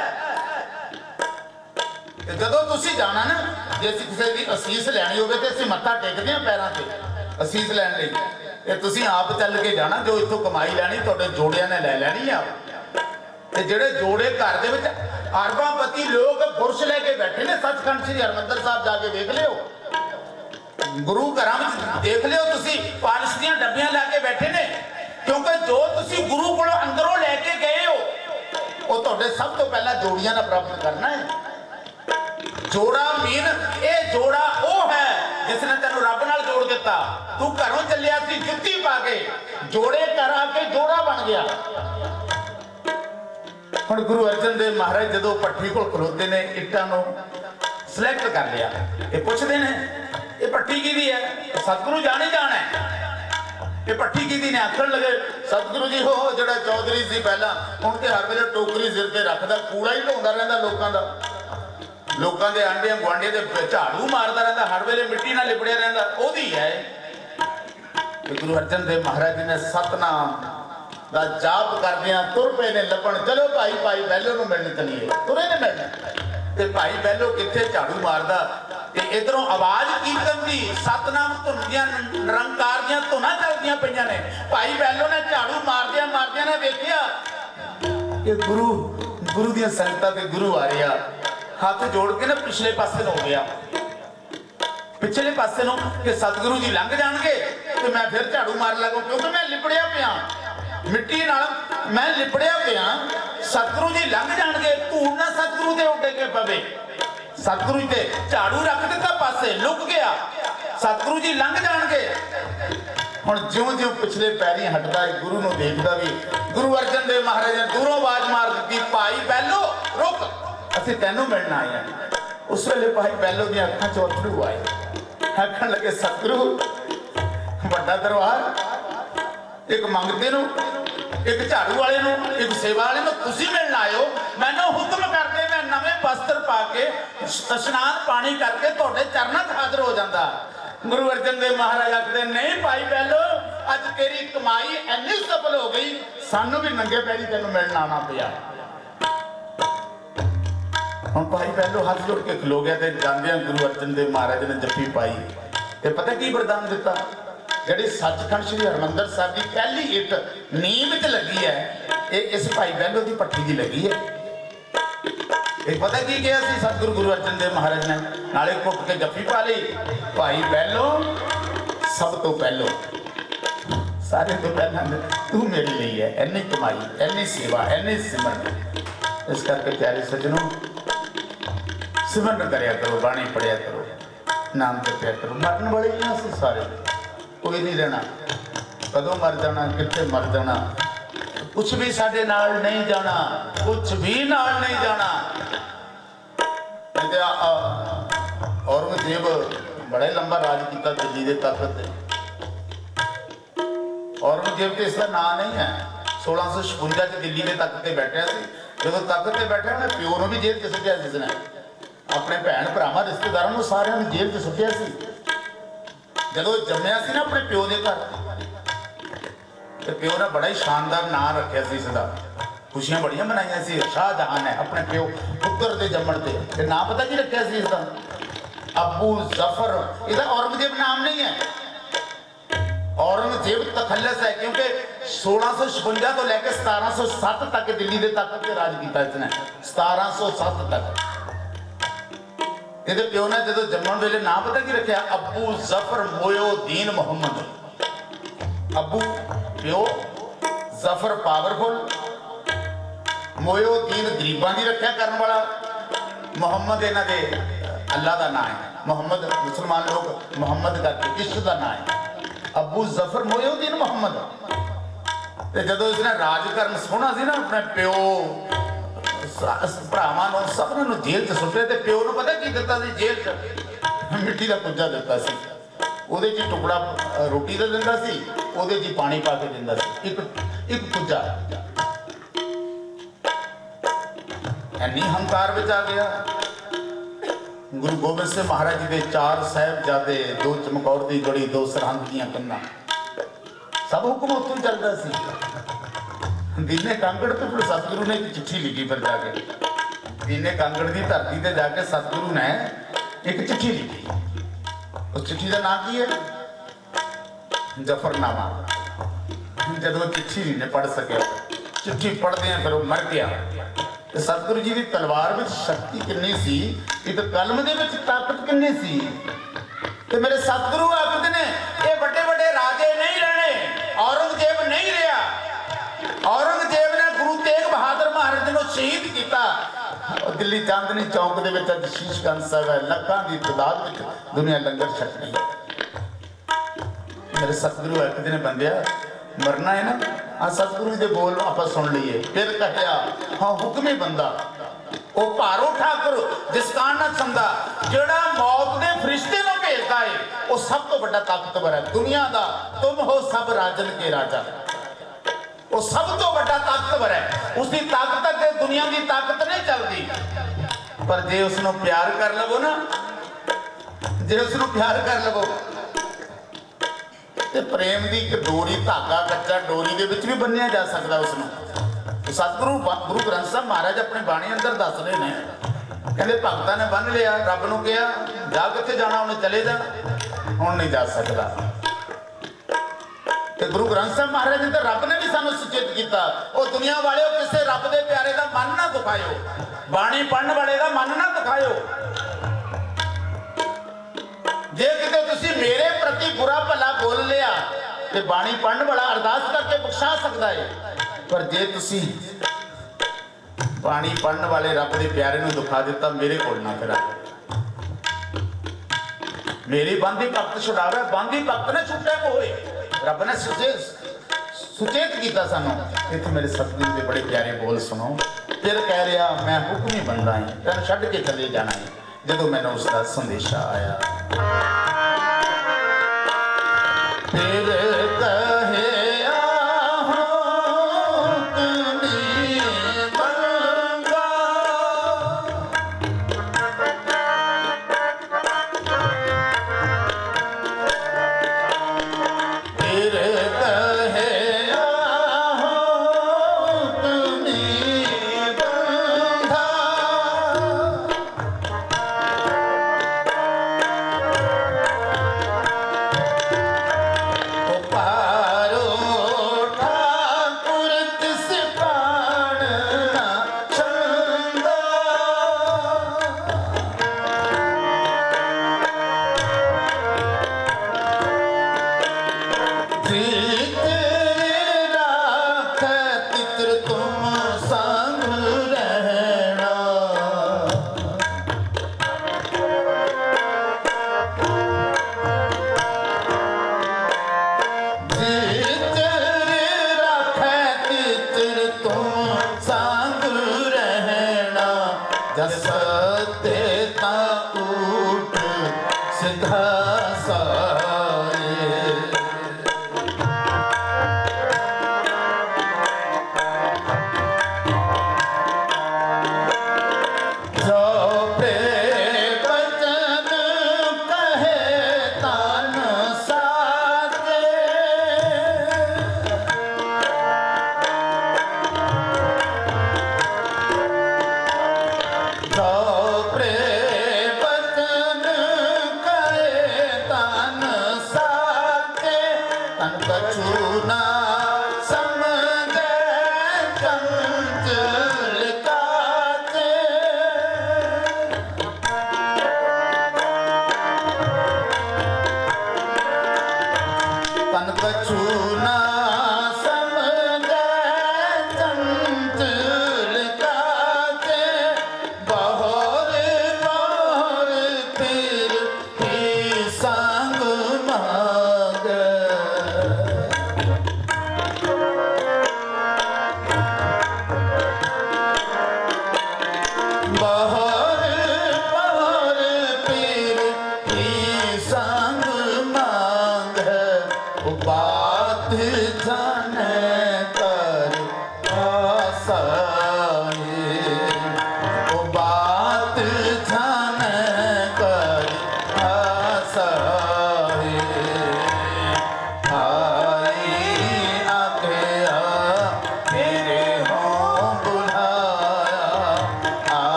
B: जदों तुसी जाना ना, जे किसी की असीस लैनी होवे ते असीं मत्था टेकदे हां पैरां ते असीस लैण लई, ते तुसी आप चल के जाना, जो इत्थों कमाई लैनी तुहाडे जोड़ियां ने लै लैनी आ। ते जिहड़े जोड़े घर दे विच अरबांपति लोग पुरुष लैके बैठे ने, सचखंड श्री हरमंदर साहब जाके देख लिओ, गुरु घरां विच देख लिओ तुसी, पालिश दीयां डब्बियां ला के बैठे ने। क्योंकि जो तुसी गुरु कोलों अंदरों लैके गए हो, वो तुहाडे सब तो पहला जोड़ियां नाल प्राप्त करना है। जोड़ा मीन ये जोड़ा वो है जिसने तेनू रब नाल जोड़ दिता। तू घरों चलिया सी जुत्ती पा के, जोड़े कर आके जोड़ा बन गया। हुण गुरु अर्जन देव महाराज जदों भट्ठी कोल खलोते ने, इट्टां नूं सिलेक्ट कर लिया, ये पुछदे ने ये भट्ठी किहदी है? सतगुरु जाने जाना है ये भट्ठी किहदी ने? आखण लगे सतगुरु जी हो जिहड़ा चौधरी सी पहला, हुण ते हर वेले टोकरी सिर ते रखदा, कूड़ा ही ढोंदा रहिंदा लोकां दा, लोगों के आंडिया गुआंढिया के झाड़ू मारता रहता, हर वेले मिट्टी नाल लिपड़िया रहता, ओदी है। गुरु अर्जन देव महाराज जी ने सतनाम दा जाप करदियां तुर पे ने लभण, चलो भाई भाई बैलो नूं मिलण चलीए, तुरे ने मिलना। ते भाई बैलो किथे झाड़ू मारदा, ते इधरों आवाज कीर्तन दी सतनाम धुन दियां निरंकार दियां धुनां चलदियां पईयां ने। भाई बैलो ने झाड़ू मारदियां मारदियां ने वेखिया कि गुरु दियां संगतां ते गुरु आ रिहा, हाथ जोड़ के ना पिछले पासे हो गया, पिछले पासे नो कि सतगुरु जी लंघ जाएंगे तो मैं फिर झाड़ू मार लगूं, क्योंकि मैं लिपड़िया पिया मिट्टी नाल, मैं लिपड़िया पिया। सतगुरु जी लंघ जाएंगे, धूड़ ना सतगुरु दे उड्डे के पवे। सतगुरु जी झाड़ू रख दिता पासे, लुक गया, सतगुरु जी लंघ जाएंगे। हुण ज्यों-ज्यों पिछले पैरी हटदा है, गुरु नूं देखदा भी, गुरु अर्जन देव महाराज ने दूरों आवाज मार दी, भाई बैलो रुक, असीं तैनूं मिलण आए हैं। उस वेले भाई बैलो दी अखां चों अथरू आए, आखण लगे सतगुरु वड्डा दरबार, एक मंगते नूं, एक झाड़ू वाले नूं, एक सेवा वाले नूं तुसीं मिलण आए हो, मैनूं हुक्म करदे मैं नवें वस्त्र पा के इशनान पानी करके तुहाडे चरनां 'च हाਜ਼ਰ हो जांदा। गुरु अर्जन देव महाराज आखदे नहीं भाई बैलो, अज तेरी कमाई इन्नी सफल हो गई, सानूं भी नंगे पैरी तैनूं मिलण आना पिया। हम भाई पहलो हाथ जोड़ के खलो गया, जांदियां गुरु अर्जन देव महाराज ने जप्फी पाई, ते पता की वरदान दिता? जिहड़ी सचखंड श्री हरमंदर साहिब की पहली इट नींव च लगी है, ये इस भाई बहलो की भट्ठी की लगी है। एक पता की कहा सी सतगुरु गुरु अर्जन देव महाराज ने? नाले घुट के जप्फी पा ली, भाई बहलो सब तो पहलो, सारे तो पहला तू मेरे लिए है, इन्नी कमाई, इन्नी सेवा, इन्नी सिमरन। इस करके प्यारे सज्जनों, सिमरन करया करो, बाणी पढ़िया करो, नाम जपिया करो। मरन वाले ही असीं सारे, कोई नहीं रहना, कदों मर जाना, कित्थे मर जाना, कुछ भी साडे नाल नहीं जाना, कुछ भी नाल नहीं जाना। औरंगजेब बड़ा लंबा राज किया दिल्ली के तख्त ते। औरंगजेब तो इसका नाम नहीं है, 1656 च दिल्ली के तख्त ते बैठा सी। जो तख्त ते बैठा उन्हें प्यो नूं भी जेल च सुट्टिया, जिसने अपने भैन भरावां रिश्तेदारों सारिਆਂ ਨੂੰ जेल च सुट्टिया सी। ਜਦੋਂ जम्मिया सी ना अपने प्यो के घर, तो प्यो ने बड़ा ही शानदार नाम रखा सी इसका, खुशियां बड़ियां मनाइया सी। शाहजहां ने अपने प्यो पुत्र के जम्मण ते नाम पता की रखा सी इसका? अबू जफर। इसका औरंगजेब नाम नहीं है, औरंगजेब तखल्लस है, क्योंकि 1656 तो लैके 1707 तक दिल्ली के तख्त पे राज किया इसने, 1707 तक। ਇਹਦੇ ਪਿਓ ਨੇ ਜਦੋਂ ਜੰਮਣ ਵੇਲੇ ਨਾਂ ਪਤਾ ਕੀ ਰੱਖਿਆ? ਅਬੂ ਜ਼ਫਰ ਮੋਇਉਦੀਨ ਮੁਹੰਮਦ। ਅਬੂ ਪਿਓ, ਜ਼ਫਰ ਪਾਵਰਫੁਲ, ਮੋਇਉਦੀਨ ਗਰੀਬਾਂ ਦੀ ਰੱਖਿਆ ਕਰਨ ਵਾਲਾ, ਮੁਹੰਮਦ ਇਹਨਾਂ ਦੇ ਅੱਲਾ ਦਾ ਨਾਂ ਹੈ। ਮੁਹੰਮਦ ਮੁਸਲਮਾਨ ਲੋਕ ਮੁਹੰਮਦ ਕਰਕੇ ਇਸ਼ਕ ਦਾ ਨਾਂ ਹੈ। ਅਬੂ ਜ਼ਫਰ ਮੋਇਉਦੀਨ ਮੁਹੰਮਦ। ਤੇ ਜਦੋਂ ਇਸਨੇ ਰਾਜ ਕਰਨ ਸੋਹਣਾ ਸੀ ਨਾ, ਆਪਣੇ ਪਿਓ ਭਰਾਵਾਂ ਨੂੰ ਸਭਨਾਂ ਨੂੰ ਜੇਲ੍ਹ 'ਚ ਸੁੱਟੇ, ਤੇ ਪਿਓ ਨੂੰ ਪਤਾ ਕੀ ਦਿੱਤਾ ਸੀ? ਜੇਲ੍ਹ 'ਚ ਮਿੱਟੀ ਦਾ ਕੁੱਜਾ ਦਿੱਤਾ ਸੀ। ਉਹਦੇ 'ਚ ਟੁਕੜਾ ਰੋਟੀ ਦਾ ਦਿੰਦਾ ਸੀ, ਉਹਦੇ 'ਚ ਪਾਣੀ ਪਾ ਕੇ ਦਿੰਦਾ ਸੀ, ਇੱਕ ਕੁੱਜਾ। ਇੰਨੀ ਹੰਕਾਰ ਵਿੱਚ ਆ ਗਿਆ। ਗੁਰੂ ਗੋਬਿੰਦ ਸਿੰਘ ਮਹਾਰਾਜ ਜੀ ਦੇ 4 ਸਾਹਿਬਜ਼ਾਦੇ, 2 ਚਮਕੌਰ ਦੀ ਗੜੀ, 2 ਸਰਹੰਦ ਦੀਆਂ ਕੰਨਾਂ, ਸਭ ਹੁਕਮ ਉੱਥੋਂ ਚੱਲਦਾ ਸੀ। ਦੀਨੇ ਕਾਂਗੜ ਤੋਂ ਫਿਰ ਸਤਿਗੁਰੂ ਨੇ ਇੱਕ ਚਿੱਠੀ ਲਿਖੀ। ਫਿਰ ਜਾ ਕੇ ਦੀਨੇ ਕਾਂਗੜ ਦੀ ਧਰਤੀ ਤੇ ਜਾ ਕੇ ਸਤਿਗੁਰੂ ਨੇ ਇੱਕ ਚਿੱਠੀ ਲਿਖੀ। ਉਸ ਚਿੱਠੀ ਦਾ ਨਾਮ ਕੀ ਹੈ? ਜ਼ਫਰਨਾਮਾ। ਜਦੋਂ ਚਿੱਠੀ ਨਹੀਂ ਪੜ੍ਹ ਸਕਿਆ, ਚਿੱਠੀ ਪੜ੍ਹਦੇ ਆ ਫਿਰ ਉਹ ਮਰ ਗਿਆ। ਤੇ ਸਤਿਗੁਰੂ ਜੀ ਦੀ ਤਲਵਾਰ ਵਿੱਚ ਸ਼ਕਤੀ ਕਿੰਨੀ ਸੀ, ਇੱਕ ਕਲਮ ਦੇ ਵਿੱਚ ਤਾਕਤ ਕਿੰਨੀ ਸੀ। ਤੇ ਮੇਰੇ ਸਤਿਗੁਰੂ ਆਖਦੇ ਨੇ ਇਹ ਵੱਡੇ ਵੱਡੇ ਰਾਜੇ ਨਹੀਂ ਰਹਿਣੇ, ਔਰੰਗਜ਼ੇਬ ਨਹੀਂ ਰਿਹਾ। ਔਰੰਗਜ਼ੇਬ ਨੇ ਗੁਰੂ ਤੇਗ ਬਹਾਦਰ ਮਹਾਰਾਜ ਨੂੰ ਸ਼ਹੀਦ ਕੀਤਾ। ਦਿੱਲੀ ਚਾਂਦਨੀ ਚੌਕ ਦੇ ਵਿੱਚ ਅੱਜ ਸ਼ੀਸ਼ ਗੰਜ ਸਾਹਿਬ ਹੈ, ਲੱਖਾਂ ਦੀ ਤਾਦਾਦ ਵਿੱਚ ਦੁਨੀਆ ਲੰਗਰ ਛਕ ਰਹੀ ਹੈ। ਮੇਰੇ ਸਤਿਗੁਰੂ ਆਖਦੇ ਨੇ ਬੰਦਿਆ ਮਰਨਾ ਹੈ ਨਾ, ਆ ਸਤਿਗੁਰੂ ਦੇ ਬੋਲ ਆਪਾਂ ਸੁਣ ਲਈਏ। ਫਿਰ ਕਹਿਆ ਹਾਂ ਹੁਕਮੀ ਬੰਦਾ ਉਹ ਭਾਰੋ ਠਾਕੁਰ ਜਿਸ ਕਾਰਨ ਨਾ ਸੰਦਾ, ਜਿਹੜਾ ਮੌਤ ਦੇ ਫਰਿਸ਼ਤੇ ਨੂੰ ਭੇਜਦਾ ਹੈ ਉਹ ਸਭ ਤੋਂ ਵੱਡਾ ਤਾਕਤਵਰ ਹੈ ਦੁਨੀਆ ਦਾ। ਤੁਮ ਹੋ ਸਭ ਰਾਜਨ ਕੇ ਰਾਜਾ, ਉਹ ਸਭ ਤੋਂ ਵੱਡਾ ਤਾਕਤਵਰ ਹੈ। ਉਸ ਦੀ ਤਾਕਤ ਅੱਗੇ ਦੁਨੀਆ ਦੀ ਤਾਕਤ ਨਹੀਂ ਚੱਲਦੀ। ਪਰ ਜੇ ਉਸ ਨੂੰ ਪਿਆਰ ਕਰ ਲਵੋ ਨਾ, ਜੇ ਉਸ ਨੂੰ ਪਿਆਰ ਕਰ ਲਵੋ ਤੇ ਪ੍ਰੇਮ ਦੀ ਇੱਕ ਡੋਰੀ, ਧਾਗਾ ਕੱਚਾ ਡੋਰੀ ਦੇ ਵਿੱਚ ਵੀ ਬੰਨਿਆ ਜਾ ਸਕਦਾ ਉਸ ਨੂੰ। ਸਤਿਗੁਰੂ ਗੁਰੂ ਗ੍ਰੰਥ ਸਾਹਿਬ ਮਹਾਰਾਜ ਆਪਣੀ ਬਾਣੀ ਅੰਦਰ ਦੱਸ ਰਹੇ ਨੇ, ਕਹਿੰਦੇ ਭਗਤਾਂ ਨੇ ਬੰਨ ਲਿਆ, ਰੱਬ ਨੂੰ ਕਿਹਾ ਜਾ ਕਿੱਥੇ ਜਾਣਾ, ਉਹਨੇ ਚਲੇ ਜਾ, ਹੁਣ ਨਹੀਂ ਜਾ ਸਕਦਾ। ਤੇ ਗੁਰੂ ਗ੍ਰੰਥ ਸਾਹਿਬ ਮਹਾਰਾਜ ਜੀ ਤੇ ਰੱਬ ਨੇ ਵੀ ਸਾਨੂੰ ਸੁਚੇਤ ਕੀਤਾ, ਉਹ ਦੁਨੀਆ ਵਾਲਿਓ ਕਿਸੇ ਰੱਬ ਦੇ ਪਿਆਰੇ ਦਾ ਮਨ ਨਾ ਦੁਖਾਇਓ, ਬਾਣੀ ਪੜਨ ਵਾਲੇ ਦਾ ਮਨ ਨਾ ਦੁਖਾਇਓ। ਜੇ ਕਿਤੇ ਤੁਸੀਂ ਮੇਰੇ ਪ੍ਰਤੀ ਬੁਰਾ ਭਲਾ ਬੋਲ ਲਿਆ ਤੇ ਬਾਣੀ ਪੜਨ ਵਾਲਾ ਅਰਦਾਸ ਕਰਕੇ ਬਖਸ਼ਾ ਸਕਦਾ ਹੈ, ਪਰ ਜੇ ਤੁਸੀਂ ਬਾਣੀ ਪੜਨ ਵਾਲੇ ਰੱਬ ਦੇ ਪਿਆਰੇ ਨੂੰ ਦੁਖਾ ਦਿੱਤਾ, ਮੇਰੇ ਕੋਲ ਨਾ ਫਿਰ ਮੇਰੀ ਬੰਦੀ ਭਗਤ ਛੁਡਾਵੇ, ਬੰਦੀ ਭਗਤ ਨੇ ਛੁੱਟੇ ਹੋਏ। ਰੱਬ ਨੇ ਸੁਚੇਤ ਕੀਤਾ ਸਾਨੂੰ। ਇੱਥੇ ਮੇਰੇ ਸਤਿਗੁਰੂ ਦੇ ਬੜੇ ਪਿਆਰੇ ਬੋਲ ਸੁਣੋ। ਫਿਰ ਕਹਿ ਰਿਹਾ ਮੈਂ ਹੁਕਮੀ ਬੰਦਾ ਹਾਂ, ਤੈਨੂੰ ਛੱਡ ਕੇ ਚਲੇ ਜਾਣਾ ਹੈ। ਜਦੋਂ ਮੈਨੂੰ ਉਸ ਦਾ ਸੰਦੇਸ਼ਾ ਆਇਆ ਫਿਰ ਕਹਿਆ ਹੁਕਮੀ ਬੰਦਾ, ਫਿਰ ਕਹਿਆ ਹੁਕਮੀ ਬੰਦਾ,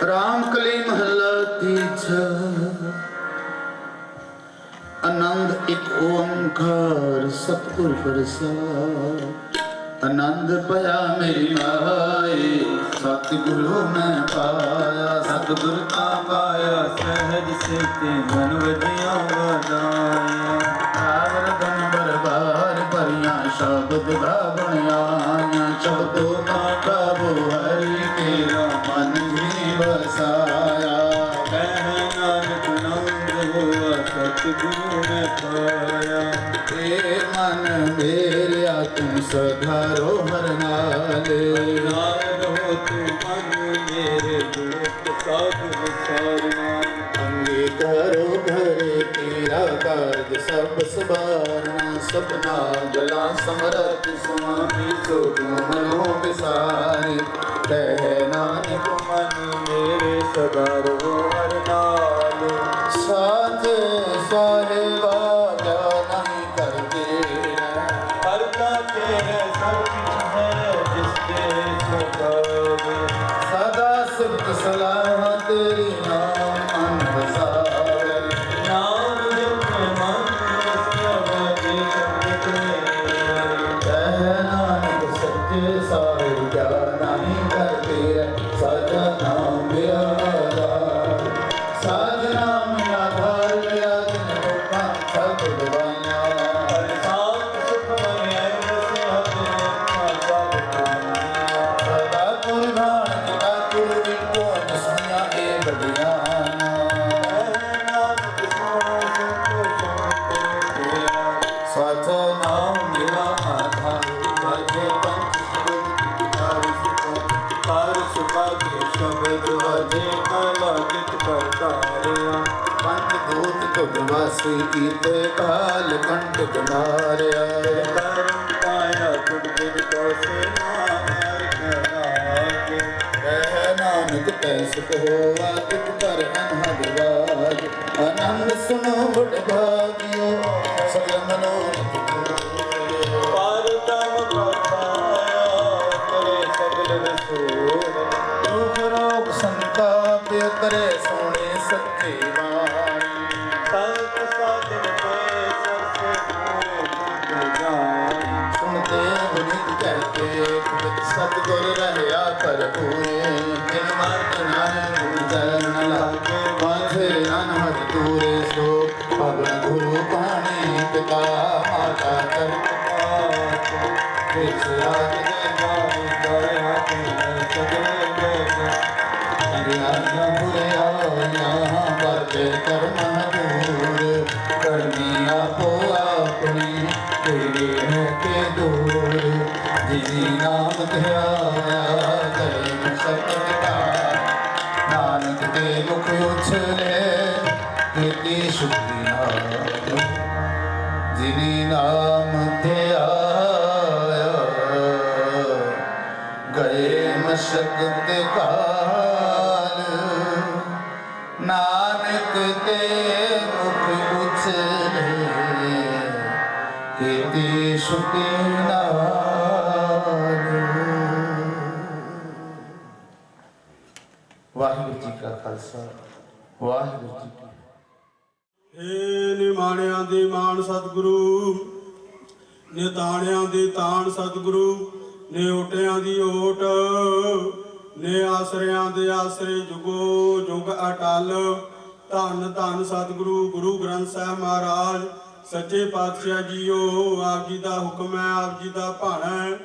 B: राम कली महला तीजा आनंद एक ओंकार सतगुर प्रसाद आनंद पाया मेरी माए सतगुरु मैं पाया
C: सतगुर का पाया सहज से ते मन वजिया वदाया
B: आवर धन बरबार भरिया शब्द गावण आया शब्दों का प्रभु हरि तेरा मन ही बसाया
C: कह नानक नंद हुआ सतगुरु में पाया
B: हे मन मेरे तुम सधारो हर नाले
C: नाम हो तू मन मेरे दुख साधु विचारना
B: अंगे करो घरे तेरा कार्य सब सवारना सपना गला समरथ स्वामी सो मनो विसारे कह नानक
C: मन मेरे सदा रो हर नाल
B: साथ साहेबा जा नहीं करते
C: हरता तेरे सब कुछ है जिसके सुखावे
B: सदा सिफ्त सलाह तेरी नाम मन बसावे
C: नाम जप मन सवदे
B: कह नानक सच्चे साहिब क्या नहीं करते सदा नाम मेरा आधार साध नाम आधार मेरा दिन होगा सब दवाइयाँ
C: शांत सुख मन ऐसे हते
B: सदा कुर्बान किया कुर्बी को जिसमिया ए बढ़िया साथ नाम मेरा आधार भजे पंच
C: शब्द अजे कला कित करतारिया
B: पंच दूत तुझ वासी कीते काल कंटक मारिया
C: करम पाया तुझ बिन कैसे नार करागे
B: कह नानक पैसुक होवा तुझ पर अनहद राज आनंद सुनो बड़ भागियो सकल मनोरथ पूरे।
C: पार तम पाया करे सगल रसूल
B: दुख रोग संताप करे सोने सच्चे वाणी
C: संत साधन पे सबसे पूरे जान
B: सुनते विनित कहते कुबित सतगुर रहया पर पूरे बिन मत नाम गुजर न लागे माथे अनहद दूरे सो भगवान गुरु पाणी पिता माता कर विच राज दे हरियाणा बुरे आया बाते कर्म दूर करनी आपो अपनी तेरे है के दूर जिनी नाम ध्याया गए सकत का नानक ते मुख उछले तेती शुक्रिया जिनी नाम ध्याया गए मशक्कत काल नानक ते मुख उछले तेती शुक्रिया वाहिगुरु जी का खालसा वाहिगुरु जी की
D: ਏ ਨਿਮਾਣਿਆਂ ਦੇ ਮਾਣ ਸਤਿਗੁਰੂ ਨਿਤਾਣਿਆਂ ਦੇ ਤਾਣ ਸਤਿਗੁਰੂ ਨੇ ਓਟਿਆਂ ਦੀ ਓਟ ਨੇ ਆਸਰਿਆਂ ਦੇ ਆਸਰੇ ਜੁਗੋ ਜੁਗ ਅਟਲ ਧੰਨ ਧੰਨ ਸਤਿਗੁਰੂ ਗੁਰੂ ਗ੍ਰੰਥ ਸਾਹਿਬ ਮਹਾਰਾਜ ਸੱਚੇ ਪਾਤਸ਼ਾਹ ਜੀਓ ਆਪ ਜੀ ਦਾ ਹੁਕਮ ਹੈ ਆਪ ਜੀ ਦਾ ਭਾਣਾ ਹੈ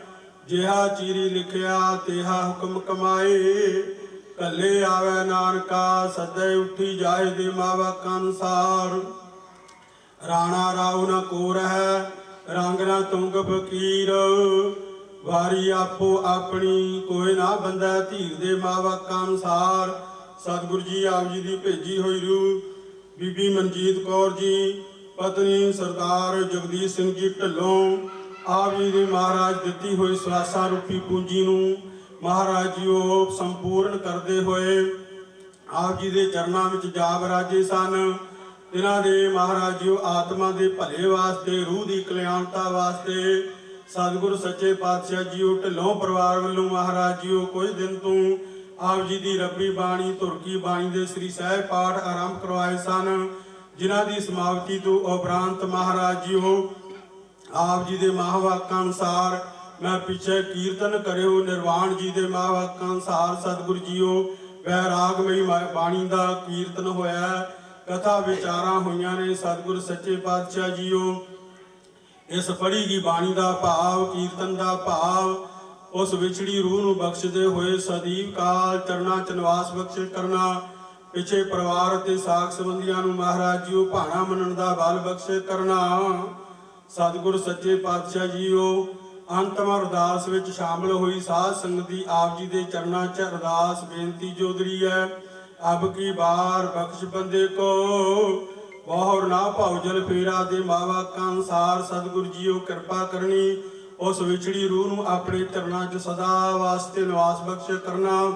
D: ਜਿਹਾ ਚੀਰੀ ਲਿਖਿਆ ਤੇਹਾ ਹੁਕਮ ਕਮਾਏ ਕੱਲੇ ਆਵੇ ਨਾਨਕਾ ਸੱਦੇ ਉੱਠੀ ਜਾਏ ਦੇ ਮਾਵਕ ਅਨੁਸਾਰ ਰਾਣਾ ਰਾਉ ਨ ਕੋ ਰਹਿ ਰੰਗ ਨ ਤੁੰਗ ਫਕੀਰ ਵਾਰੀ ਆਪੋ ਆਪਣੀ ਕੋਈ ਨਾ ਬੰਦਾ ਧੀਰ ਦੇ ਮਾਵਕ ਅਨੁਸਾਰ ਸਤਿਗੁਰੂ ਜੀ ਆਪ ਜੀ ਦੀ ਭੇਜੀ ਹੋਈ ਰੂਹ ਬੀਬੀ ਮਨਜੀਤ ਕੌਰ ਜੀ ਪਤਨੀ ਸਰਦਾਰ ਜਗਦੀਸ਼ ਸਿੰਘ ਜੀ ਢੱਲੋਂ ਆਪ ਜੀ ਦੇ ਮਹਾਰਾਜ ਦਿੱਤੀ ਹੋਈ ਸਵਾਸਾਂ ਰੂਪੀ ਪੂੰਜੀ ਨੂੰ ਮਹਾਰਾਜ ਜੀ ਉਹ ਸੰਪੂਰਨ ਕਰਦੇ ਹੋਏ ਆਪ ਜੀ ਦੇ ਚਰਨਾਂ ਵਿੱਚ ਜਾ ਬਰਾਜੇ ਸਨ। ਇਹਨਾਂ ਦੇ ਮਹਾਰਾਜ ਜੀ ਆਤਮਾ ਦੇ ਭਲੇ ਵਾਸਤੇ ਰੂਹ ਦੀ ਕਲਿਆਣਤਾ ਵਾਸਤੇ ਸਤਿਗੁਰੂ ਸੱਚੇ ਪਾਤਸ਼ਾਹ ਜੀ ਢਿੱਲੋਂ ਪਰਿਵਾਰ ਵੱਲੋਂ ਮਹਾਰਾਜ ਜੀ ਕੁਝ ਦਿਨ ਤੋਂ ਆਪ ਜੀ ਦੀ ਰੱਬੀ ਬਾਣੀ ਧੁਰਕੀ ਬਾਣੀ ਦੇ ਸ੍ਰੀ ਸਹਿਜ ਪਾਠ ਆਰੰਭ ਕਰਵਾਏ ਸਨ, ਜਿਨ੍ਹਾਂ ਦੀ ਸਮਾਪਤੀ ਤੋਂ ਉਪਰੰਤ ਮਹਾਰਾਜ ਜੀਓ ਆਪ ਜੀ ਦੇ ਮਹਾਵਾਕਾਂ ਅਨੁਸਾਰ ਮੈਂ ਪਿੱਛੇ ਕੀਰਤਨ ਕਰਿਓ। ਨਿਰਵਾਣ ਜੀ ਦੇ ਮਹਾਵਾਕਾਂ ਅਨੁਸਾਰ ਸਤਿਗੁਰੂ ਜੀਓ ਵੈਰਾਗਮਈ ਬਾਣੀ ਦਾ ਕੀਰਤਨ ਹੋਇਆ, ਕਥਾ ਵਿਚਾਰਾਂ ਹੋਈਆਂ ਨੇ। ਸਤਿਗੁਰ ਸੱਚੇ ਪਾਤਸ਼ਾਹ ਜੀਓ ਇਸ ਪੜ੍ਹੀ ਗਈ ਬਾਣੀ ਦਾ ਭਾਵ, ਕੀਰਤਨ ਦਾ ਭਾਵ ਉਸ ਵਿਛੜੀ ਰੂਹ ਨੂੰ ਬਖਸ਼ਦੇ ਹੋਏ ਸਦੀਵ ਕਾਲ ਚਰਨਾਂ ਚ ਨਿਵਾਸ ਬਖਸ਼ ਕਰਨਾ। ਪਿਛੇ ਪਰਿਵਾਰ ਅਤੇ ਸਾਖ ਸੰਬੰਧੀਆਂ ਨੂੰ ਮਹਾਰਾਜ ਜੀਓ ਭਾਣਾ ਮੰਨਣ ਦਾ ਬਲ ਬਖਸ਼ ਕਰਨਾ। ਸਤਿਗੁਰ ਸੱਚੇ ਪਾਤਸ਼ਾਹ ਜੀਓ ਅੰਤਮ ਅਰਦਾਸ ਵਿੱਚ ਸ਼ਾਮਲ ਹੋਈ ਸਾਧ ਸੰਗਤ ਦੀ ਆਪ ਜੀ ਦੇ ਚਰਨਾਂ 'ਚ ਅਰਦਾਸ ਬੇਨਤੀ ਜੋਦਰੀ ਹੈ। ਅਬ ਕੀ ਬਾਰ ਬਖਸ਼ ਬੰਦੇ ਕੋ ਬਹੁਰ ਨਾ ਭਾਉ ਜਲ ਫੇਰਾ ਦੇ ਮਾਵਾਕਾਂ ਅਨੁਸਾਰ ਸਤਿਗੁਰ ਜੀਓ ਕਿਰਪਾ ਕਰਨੀ। ਉਸ ਵਿਛੜੀ ਰੂਹ ਨੂੰ ਆਪਣੇ ਚਰਨਾਂ 'ਚ ਸਦਾ ਵਾਸਤੇ ਨਿਵਾਸ ਬਖਸ਼ ਕਰਨਾ।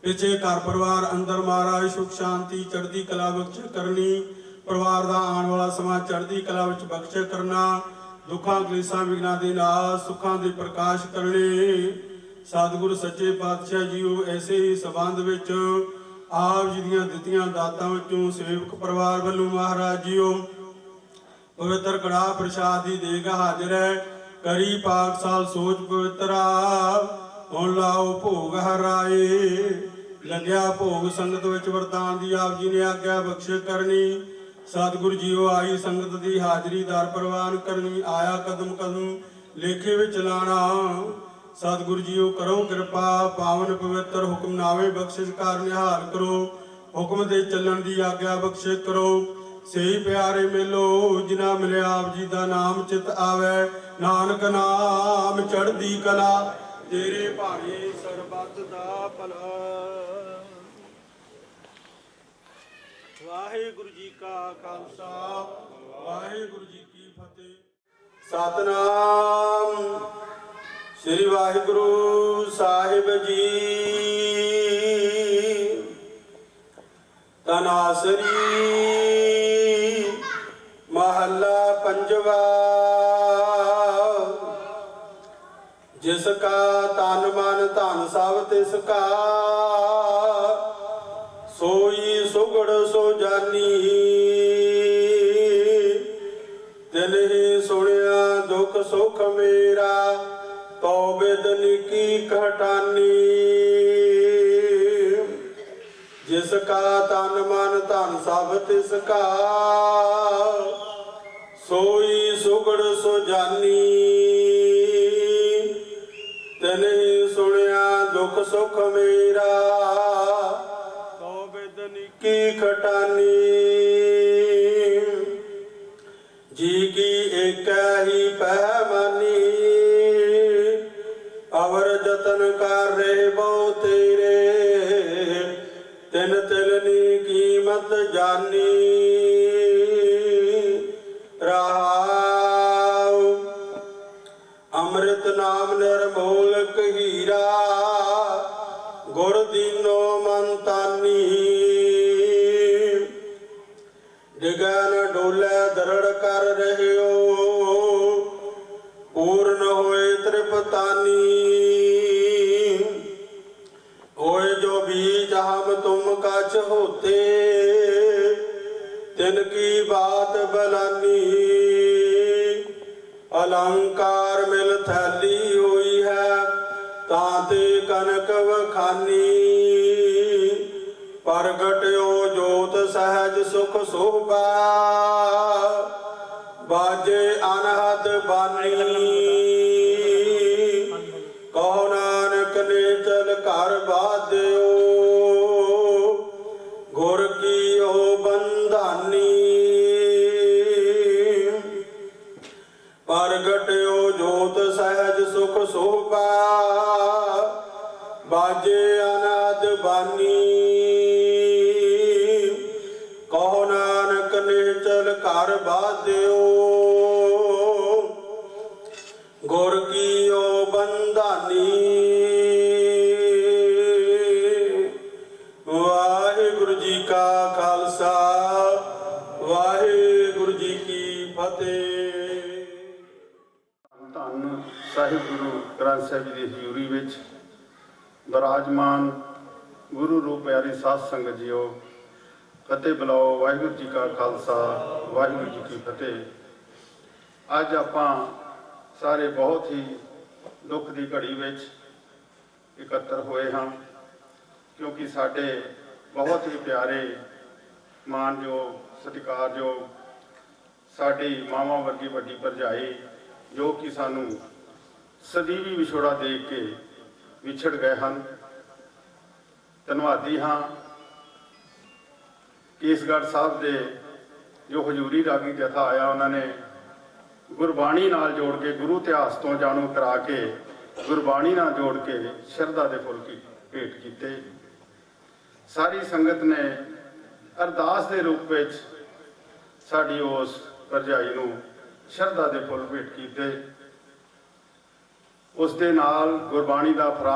D: ਪਿਛੇ ਘਰ ਪਰਿਵਾਰ ਅੰਦਰ ਮਹਾਰਾਜ ਸੁਖ ਸ਼ਾਂਤੀ ਚੜ੍ਹਦੀ ਕਲਾ ਬਖਸ਼ ਕਰਨੀ। ਪਰਿਵਾਰ ਦਾ ਆਉਣ ਵਾਲਾ ਸਮਾਂ ਚੜ੍ਹਦੀ ਕਲਾ ਵਿੱਚ ਬਖਸ਼ ਕਰਨਾ। ਦੁੱਖਾਂ ਕਲੇਸ਼ਾਂ ਵਿਘਨਾਂ ਦੇ ਨਾਲ ਸੁੱਖਾਂ ਦੇ ਪ੍ਰਕਾਸ਼ ਕਰਨੇ। ਸਤਿਗੁਰ ਸੱਚੇ ਪਾਤਸ਼ਾਹ ਜੀਓ ਐਸੇ ਹੀ ਸੰਬੰਧ ਵਿੱਚ ਆਪ ਜੀ ਦੀਆਂ ਦਿੱਤੀਆਂ ਦਾਤਾਂ ਵਿੱਚੋਂ ਸੇਵਕ ਪਰਿਵਾਰ ਵੱਲੋਂ ਮਹਾਰਾਜ ਜੀਓ ਪਵਿੱਤਰ ਕੜਾਹ ਪ੍ਰਸ਼ਾਦ ਦੀ ਦੇਗ ਹਾਜ਼ਰ ਹੈ। ਕਰੀ ਪਾਕਸਾਲ ਸੋਚ ਪਵਿੱਤਰਾ ਹੁਣ ਲਾਓ ਭੋਗ ਹਰਾਏ। ਲੱਗਿਆ ਭੋਗ ਸੰਗਤ ਵਿੱਚ ਵਰਤਾਨ ਦੀ ਆਪ ਜੀ ਨੇ ਆਗਿਆ ਬਖਸ਼ ਕਰਨੀ। ਸਤਿਗੁਰੂ ਜੀਓ ਆਈ ਸੰਗਤ ਦੀ ਹਾਜ਼ਰੀ ਦਰ ਪ੍ਰਵਾਨ ਕਰਨੀ। ਆਇਆ ਕਦਮ ਕਦਮ ਲੇਖੇ ਵਿੱਚ ਲਾਣਾ। ਸਤਿਗੁਰੂ ਜੀਓ ਕਰੋ ਕਿਰਪਾ ਪਾਵਨ ਪਵਿੱਤਰ ਹੁਕਮਨਾਮੇ ਬਖਸ਼ਿਸ਼ ਕਰ ਨਿਹਾਲ ਕਰੋ। ਹੁਕਮ ਦੇ ਚੱਲਣ ਦੀ ਆਗਿਆ ਬਖਸ਼ਿਸ਼ ਕਰੋ। ਸਹੀ ਪਿਆਰੇ ਮਿਲੋ ਜਿਨ੍ਹਾਂ ਮਿਲਿਆ ਆਪ ਜੀ ਦਾ ਨਾਮ ਚਿਤ ਆਵੇ। ਨਾਨਕ ਨਾਮ ਚੜ੍ਹਦੀ ਕਲਾ ਤੇਰੇ ਭਾਣੇ ਸਰਬੱਤ ਦਾ ਭਲਾ। ਵਾਹਿਗੁਰੂ ਜੀ ਕਾ ਖਾਲਸਾ ਵਾਹਿਗੁਰੂ ਜੀ ਕੀ ਫਤਿਹ। ਸਤਨਾਮ ਸ੍ਰੀ ਵਾਹਿਗੁਰੂ ਸਾਹਿਬ ਜੀ। ਤਨਾਸਰੀ ਮਹੱਲਾ ਪੰਜਵਾ। ਜਿਸ ਕਾ ਤਨ ਮਨ ਧਨ ਸਭ ਤਿਸ ਕਾ ਸੋਈ ਸੁਗੜ ਸੋ ਜਾਨੀ। ਤਿਨਹਿ ਸੁਣਿਆ ਦੁਖ ਸੁਖ ਮੇਰਾ ਤੋ ਬਿਦਨ ਕੀ ਘਟਾਨੀ। ਜਿਸ ਕਾ ਤਨ ਮਨ ਧਨ ਸਭ ਤਿਸ ਕਾ ਸੋਈ ਸੁਗੜ ਸੋ ਜਾਨੀ। ਤਿਨਹਿ ਸੁਣਿਆ ਦੁਖ ਸੁਖ ਮੇਰਾ ਕੀ ਖਟਾਨੀ। ਜੀ ਕੀ ਏਕ ਹੀ ਪਹਿਮਾਨੀ ਅਵਰ ਜਤਨ ਕਰ ਰਹੇ ਬਹੁ ਤੇਰੇ। ਤਿਨ ਤਿਲਨੀ ਕੀਮਤ ਜਾਨੀ। ਰਹਾਉ ਅੰਮ੍ਰਿਤ ਨਾਮ ਨਿਰਮੋਲਕ ਹੀਰਾ ਗੁਰ ਦੀਨੋ ਮਨ ਤਾਨੀ। ਡਿਗਨ ਡੋਲੇ ਦਰੜ ਕਰ ਰਹਿਓ ਪੂਰਨ ਹੋਏ ਤ੍ਰਿਪਤਾਨੀ। ਹੋਏ ਜੋ ਬੀਜ ਹਮ ਤੁਮ ਕਛ ਹੋਤੇ ਤਿਨ ਕੀ ਬਾਤ ਬਲਾਨੀ। अलंकार मिल थैली हुई है ताते कनक वखानी। प्रगट्यो जोत सहज सुख शोभा बाजे अनहद बानी। कहो नानक ने चल कर बाध्यो गुर की ओ बंधानी। प्रगट्यो जोत सहज सुख शोभा बाजे अनाद बानी। कहो नानक ने चल कर बाध्यो गुर की ओ बंधानी। वाहिगुरु जी का खालसा वाहिगुरु जी की फतेह।
E: ਧੰਨ ਸਾਹਿਬ ਗੁਰੂ ਗ੍ਰੰਥ ਸਾਹਿਬ ਜੀ ਦੀ ਹਜ਼ੂਰੀ ਵਿੱਚ ਵਿਰਾਜਮਾਨ ਗੁਰੂ ਰੂਪ ਪਿਆਰੀ ਸਾਧ ਸੰਗਤ ਜੀਓ, ਫਤਿਹ ਬੁਲਾਓ। ਵਾਹਿਗੁਰੂ ਜੀ ਕਾ ਖਾਲਸਾ, ਵਾਹਿਗੁਰੂ ਜੀ ਕੀ ਫਤਿਹ। ਅੱਜ ਆਪਾਂ ਸਾਰੇ ਬਹੁਤ ਹੀ ਦੁੱਖ ਦੀ ਘੜੀ ਵਿੱਚ ਇਕੱਤਰ ਹੋਏ ਹਾਂ, ਕਿਉਂਕਿ ਸਾਡੇ ਬਹੁਤ ਹੀ ਪਿਆਰੇ, ਮਾਣਯੋਗ, ਸਤਿਕਾਰਯੋਗ ਸਾਡੀ ਮਾਵਾਂ ਵਰਗੀ ਵੱਡੀ ਭਰਜਾਈ, ਜੋ ਕਿ ਸਾਨੂੰ ਸਦੀਵੀ ਵਿਛੋੜਾ ਦੇ ਕੇ ਵਿਛੜ ਗਏ ਹਨ। ਧੰਨਵਾਦੀ ਹਾਂ ਕੇਸਗੜ੍ਹ ਸਾਹਿਬ ਦੇ ਜੋ ਹਜ਼ੂਰੀ ਰਾਗੀ ਜਥਾ ਆਇਆ, ਉਹਨਾਂ ਨੇ ਗੁਰਬਾਣੀ ਨਾਲ ਜੋੜ ਕੇ, ਗੁਰੂ ਇਤਿਹਾਸ ਤੋਂ ਜਾਣੂ ਕਰਾ ਕੇ, ਗੁਰਬਾਣੀ ਨਾਲ ਜੋੜ ਕੇ ਸ਼ਰਧਾ ਦੇ ਫੁੱਲ ਭੇਟ ਕੀਤੇ। ਸਾਰੀ ਸੰਗਤ ਨੇ ਅਰਦਾਸ ਦੇ ਰੂਪ ਵਿੱਚ ਸਾਡੀ ਉਸ ਭਰਜਾਈ ਨੂੰ ਸ਼ਰਧਾ ਦੇ ਫੁੱਲ ਭੇਟ ਕੀਤੇ। ਉਸ ਦੇ ਨਾਲ ਗੁਰਬਾਣੀ ਦਾ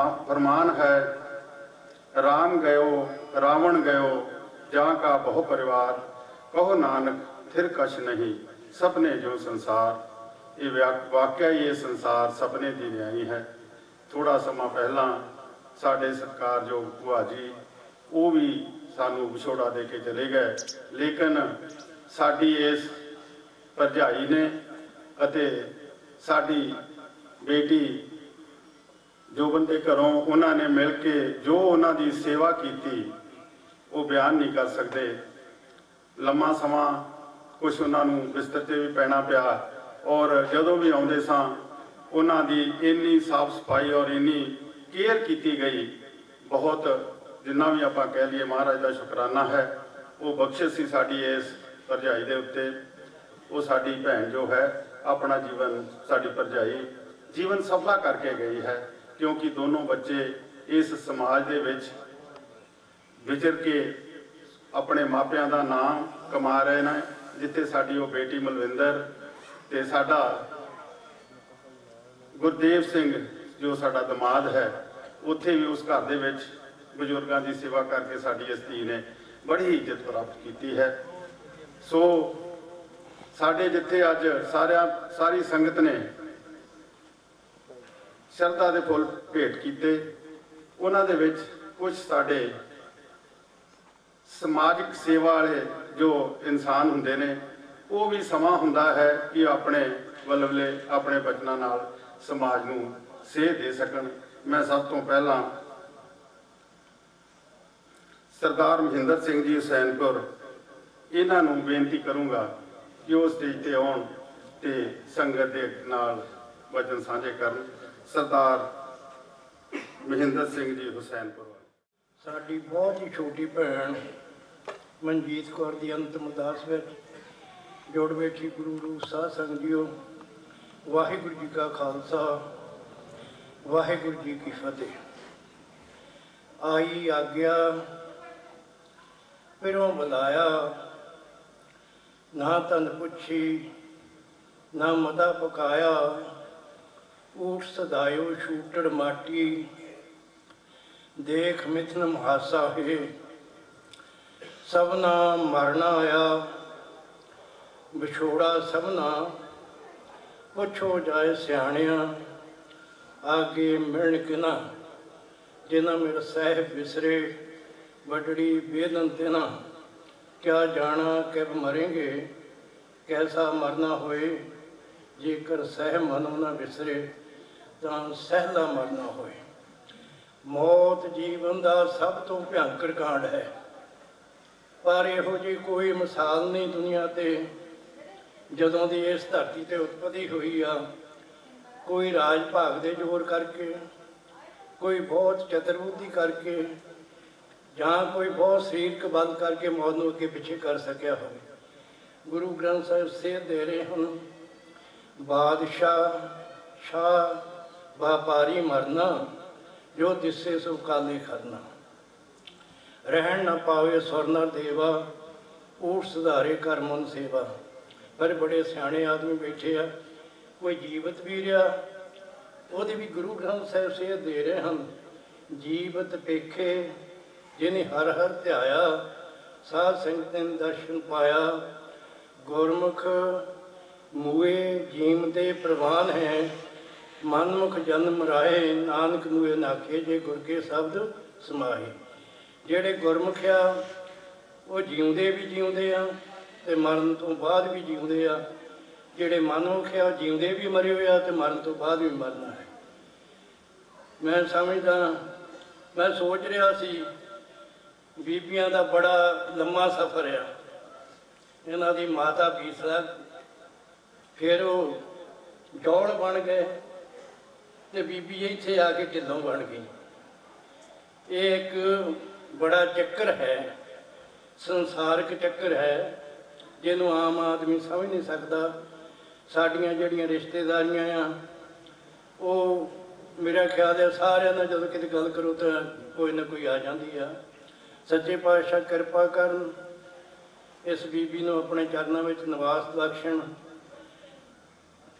E: ਫਰਮਾਨ ਹੈ, ਰਾਮ ਗਇਓ ਰਾਵਣ ਗਇਓ ਜਾਂ ਕਾ ਬਹੁ ਪਰਿਵਾਰ, ਕਹੋ ਨਾਨਕ ਫਿਰ ਕਛ ਨਹੀਂ ਸਪਨੇ ਜੋ ਸੰਸਾਰ। ਇਹ ਵਾਕਿਆ ਹੀ ਇਹ ਸੰਸਾਰ ਸਪਨੇ ਦੀ ਨਿਆਈ ਹੈ। ਥੋੜਾ ਸਮਾਂ ਪਹਿਲਾਂ ਸਾਡੇ ਸਤਿਕਾਰਯੋਗ ਭੂਆ ਜੀ, ਉਹ ਵੀ ਸਾਨੂੰ ਵਿਛੋੜਾ ਦੇ ਕੇ ਚਲੇ ਗਏ, ਲੇਕਿਨ ਸਾਡੀ ਇਸ ਭਰਜਾਈ ਨੇ ਅਤੇ ਸਾਡੀ ਬੇਟੀ ਜੋਬਨ ਦੇ ਘਰੋਂ ਉਹਨਾਂ ਨੇ ਮਿਲ ਕੇ ਜੋ ਉਹਨਾਂ ਦੀ ਸੇਵਾ ਕੀਤੀ, ਉਹ ਬਿਆਨ ਨਹੀਂ ਕਰ ਸਕਦੇ। ਲੰਮਾ ਸਮਾਂ ਕੁਛ ਉਹਨਾਂ ਨੂੰ ਬਿਸਤਰ 'ਤੇ ਵੀ ਪੈਣਾ ਪਿਆ, ਔਰ ਜਦੋਂ ਵੀ ਆਉਂਦੇ ਸਾਂ ਉਹਨਾਂ ਦੀ ਇੰਨੀ ਸਾਫ਼ ਸਫਾਈ ਔਰ ਇੰਨੀ ਕੇਅਰ ਕੀਤੀ ਗਈ। ਬਹੁਤ, ਜਿੰਨਾ ਵੀ ਆਪਾਂ ਕਹਿ ਲਈਏ, ਮਹਾਰਾਜ ਦਾ ਸ਼ੁਕਰਾਨਾ ਹੈ। ਉਹ ਬਖਸ਼ਿਸ਼ ਸੀ ਸਾਡੀ ਇਸ ਭਰਜਾਈ ਦੇ ਉੱਤੇ। ਉਹ ਸਾਡੀ ਭੈਣ ਜੋ ਹੈ, ਆਪਣਾ ਜੀਵਨ, ਸਾਡੀ ਭਰਜਾਈ ਜੀਵਨ ਸਫਲਾ ਕਰਕੇ ਗਈ ਹੈ, ਕਿਉਂਕਿ ਦੋਨੋਂ ਬੱਚੇ ਇਸ ਸਮਾਜ ਦੇ ਵਿੱਚ ਵਿਚਰ ਕੇ ਆਪਣੇ ਮਾਪਿਆਂ ਦਾ ਨਾਮ ਕਮਾ ਰਹੇ ਨੇ। ਜਿੱਥੇ ਸਾਡੀ ਉਹ ਬੇਟੀ ਮਲਵਿੰਦਰ ਤੇ ਸਾਡਾ ਗੁਰਦੇਵ ਸਿੰਘ ਜੋ ਸਾਡਾ ਦਮਾਦ ਹੈ, ਉੱਥੇ ਵੀ ਉਸ ਘਰ ਦੇ ਵਿੱਚ ਬਜ਼ੁਰਗਾਂ ਦੀ ਸੇਵਾ ਕਰਕੇ ਸਾਡੀ ਇਸ ਧੀ ਨੇ ਬੜੀ ਇੱਜ਼ਤ ਪ੍ਰਾਪਤ ਕੀਤੀ ਹੈ। ਸੋ ਸਾਡੇ ਜਿੱਥੇ ਅੱਜ ਸਾਰੀ ਸੰਗਤ ਨੇ ਸ਼ਰਧਾ ਦੇ ਫੁੱਲ ਭੇਟ ਕੀਤੇ, ਉਹਨਾਂ ਦੇ ਵਿੱਚ ਕੁਝ ਸਾਡੇ ਸਮਾਜਿਕ ਸੇਵਾ ਵਾਲੇ ਜੋ ਇਨਸਾਨ ਹੁੰਦੇ ਨੇ, ਉਹ ਵੀ ਸਮਾਂ ਹੁੰਦਾ ਹੈ ਕਿ ਆਪਣੇ ਵਲਵਲੇ, ਆਪਣੇ ਬਚਨਾਂ ਨਾਲ ਸਮਾਜ ਨੂੰ ਸੇਧ ਦੇ ਸਕਣ। ਮੈਂ ਸਭ ਤੋਂ ਪਹਿਲਾਂ ਸਰਦਾਰ ਮਹਿੰਦਰ ਸਿੰਘ ਜੀ ਹੁਸੈਨਪੁਰ, ਇਹਨਾਂ ਨੂੰ ਬੇਨਤੀ ਕਰੂੰਗਾ ਕਿ ਉਹ ਸਟੇਜ ਤੇ ਆਉਣ ਤੇ ਸੰਗਤ ਦੇ ਨਾਲ ਵਚਨ ਸਾਂਝੇ ਕਰਨ। ਸਰਦਾਰ ਮਹਿੰਦਰ ਸਿੰਘ ਜੀ ਹੁਸੈਨਪੁਰ।
F: ਸਾਡੀ ਬਹੁਤ ਹੀ ਛੋਟੀ ਭੈਣ ਮਨਜੀਤ ਕੌਰ ਦੀ ਅੰਤਮ ਅਰਦਾਸ ਵਿੱਚ ਜੁੜ ਬੈਠੀ ਗੁਰੂ ਰੂਪ ਸਾਧ ਸੰਗਤ ਜੀਓ, ਵਾਹਿਗੁਰੂ ਜੀ ਕਾ ਖਾਲਸਾ, ਵਾਹਿਗੁਰੂ ਜੀ ਕੀ ਫਤਿਹ। ਆਈ ਆਗਿਆ ਫਿਰੋਂ ਬੁਲਾਇਆ, ਨਾ ਤਨ ਪੁੱਛੀ ਨਾ ਮਦਾ ਪਕਾਇਆ, ਊਠ ਸਦਾਇਓ ਛੂਟੜ ਮਾਟੀ, ਦੇਖ ਮਿਥਨ ਮੁਹਾਸਾ ਹੈ, ਸਭਨਾ ਮਰਨਾ ਆਇਆ, ਵਿਛੋੜਾ ਸਭਨਾ, ਪੁੱਛੋ ਜਾਏ ਸਿਆਣਿਆਂ, ਆਗੇ ਮਿਲਣ ਕਿਨਾ, ਜਿਨਾ ਮੇਰਾ ਸਾਹਿਬ ਵਿਸਰੇ, ਵੱਡੜੀ ਬੇਦਨ ਤਿਨਾ, ਕਿਆ ਜਾਣਾ ਕਿਬ ਮਰੇਂਗੇ, ਕੈਸਾ ਮਰਨਾ ਹੋਏ, ਜੇਕਰ ਸਹਿ ਮਨੋ ਨਾ ਵਿਸਰੇ, ਤਾਂ ਸਹਿਲਾ ਮਰਨਾ ਹੋਏ। ਮੌਤ ਜੀਵਨ ਦਾ ਸਭ ਤੋਂ ਭਿਆਨਕ ਕਾਂਡ ਹੈ, ਪਰ ਇਹੋ ਜਿਹੀ ਕੋਈ ਮਿਸਾਲ ਨਹੀਂ ਦੁਨੀਆ ਤੇ। ਜਦੋਂ ਦੀ ਇਸ ਧਰਤੀ ਤੇ ਉਤਪਤੀ ਹੋਈ ਆ, ਕੋਈ ਰਾਜ ਭਾਗ ਦੇ ਜ਼ੋਰ ਕਰਕੇ, ਕੋਈ ਬਹੁਤ ਚਤੁਰਬੁੱਧੀ ਕਰਕੇ, ਜਾਂ ਕੋਈ ਬਹੁਤ ਸਰੀਰਕ ਬਲ ਕਰਕੇ ਮੌਤ ਨੂੰ ਅੱਗੇ ਪਿੱਛੇ ਕਰ ਸਕਿਆ ਹੋਵੇ। ਗੁਰੂ ਗ੍ਰੰਥ ਸਾਹਿਬ ਸੇਧ ਦੇ ਰਹੇ ਹਨ, ਬਾਦਸ਼ਾਹ ਸ਼ਾਹ ਵਪਾਰੀ ਮਰਨਾ, ਜੋ ਦਿਸੇ ਸੋ ਕਾਲੇ ਖਰਨਾ, ਰਹਿਣ ਨਾ ਪਾਵੇ ਸੁਰ ਨਰ ਦੇਵਾ, ਊਠ ਸੁਧਾਰੇ ਕਰ ਮਨ ਸੇਵਾ। ਪਰ ਬੜੇ ਸਿਆਣੇ ਆਦਮੀ ਬੈਠੇ ਆ, ਕੋਈ ਜੀਵਤ ਵੀ ਰਿਹਾ, ਉਹਦੇ ਵੀ ਗੁਰੂ ਗ੍ਰੰਥ ਸਾਹਿਬ ਸੇਧ ਦੇ ਰਹੇ ਹਨ। ਜੀਵਤ ਪੇਖੇ ਜਿਨੇ ਹਰ ਹਰ ਧਿਆਇਆ, ਸਾਧ ਸੰਗਤ ਨੇ ਦਰਸ਼ਨ ਪਾਇਆ, ਗੁਰਮੁਖ ਮੂਏ ਜੀਮ ਦੇ ਪ੍ਰਵਾਨ ਹੈ, ਮਨਮੁਖ ਜਨਮ ਰਾਏ ਨਾਨਕ ਨੂੰ ਇਹ ਨਾਖੇ ਜੇ ਗੁਰ ਕੇ ਸ਼ਬਦ ਸਮਾਏ। ਜਿਹੜੇ ਗੁਰਮੁਖ ਆ ਉਹ ਜਿਉਂਦੇ ਵੀ ਜਿਉਂਦੇ ਆ ਤੇ ਮਰਨ ਤੋਂ ਬਾਅਦ ਵੀ ਜਿਉਂਦੇ ਆ। ਜਿਹੜੇ ਮਨਮੁਖ ਆ ਉਹ ਜਿਉਂਦੇ ਵੀ ਮਰੇ ਹੋਏ ਆ ਤੇ ਮਰਨ ਤੋਂ ਬਾਅਦ ਵੀ ਮਰਨਾ ਹੈ। ਮੈਂ ਸਮਝਦਾ, ਮੈਂ ਸੋਚ ਰਿਹਾ ਸੀ ਬੀਬੀਆਂ ਦਾ ਬੜਾ ਲੰਮਾ ਸਫ਼ਰ ਆ। ਇਹਨਾਂ ਦੀ ਮਾਤਾ ਬੀਸਲਾ, ਫਿਰ ਉਹ ਜੌਲ ਬਣ ਗਏ ਤੇ ਬੀਬੀ ਇੱਥੇ ਆ ਕੇ ਢਿੱਲੋਂ ਬਣ ਗਈ। ਇਹ ਇੱਕ ਬੜਾ ਚੱਕਰ ਹੈ, ਸੰਸਾਰਕ ਚੱਕਰ ਹੈ, ਜਿਹਨੂੰ ਆਮ ਆਦਮੀ ਸਮਝ ਨਹੀਂ ਸਕਦਾ। ਸਾਡੀਆਂ ਜਿਹੜੀਆਂ ਰਿਸ਼ਤੇਦਾਰੀਆਂ ਆ ਉਹ ਮੇਰਾ ਖਿਆਲ ਹੈ ਸਾਰਿਆਂ ਨਾਲ ਜਦੋਂ ਕਿਤੇ ਗੱਲ ਕਰੋ ਤਾਂ ਕੋਈ ਨਾ ਕੋਈ ਆ ਜਾਂਦੀ ਆ। ਸੱਚੇ ਪਾਤਸ਼ਾਹ ਕਿਰਪਾ ਕਰਨ, ਇਸ ਬੀਬੀ ਨੂੰ ਆਪਣੇ ਚਰਨਾਂ ਵਿੱਚ ਨਿਵਾਸ ਬਖਸ਼ਣ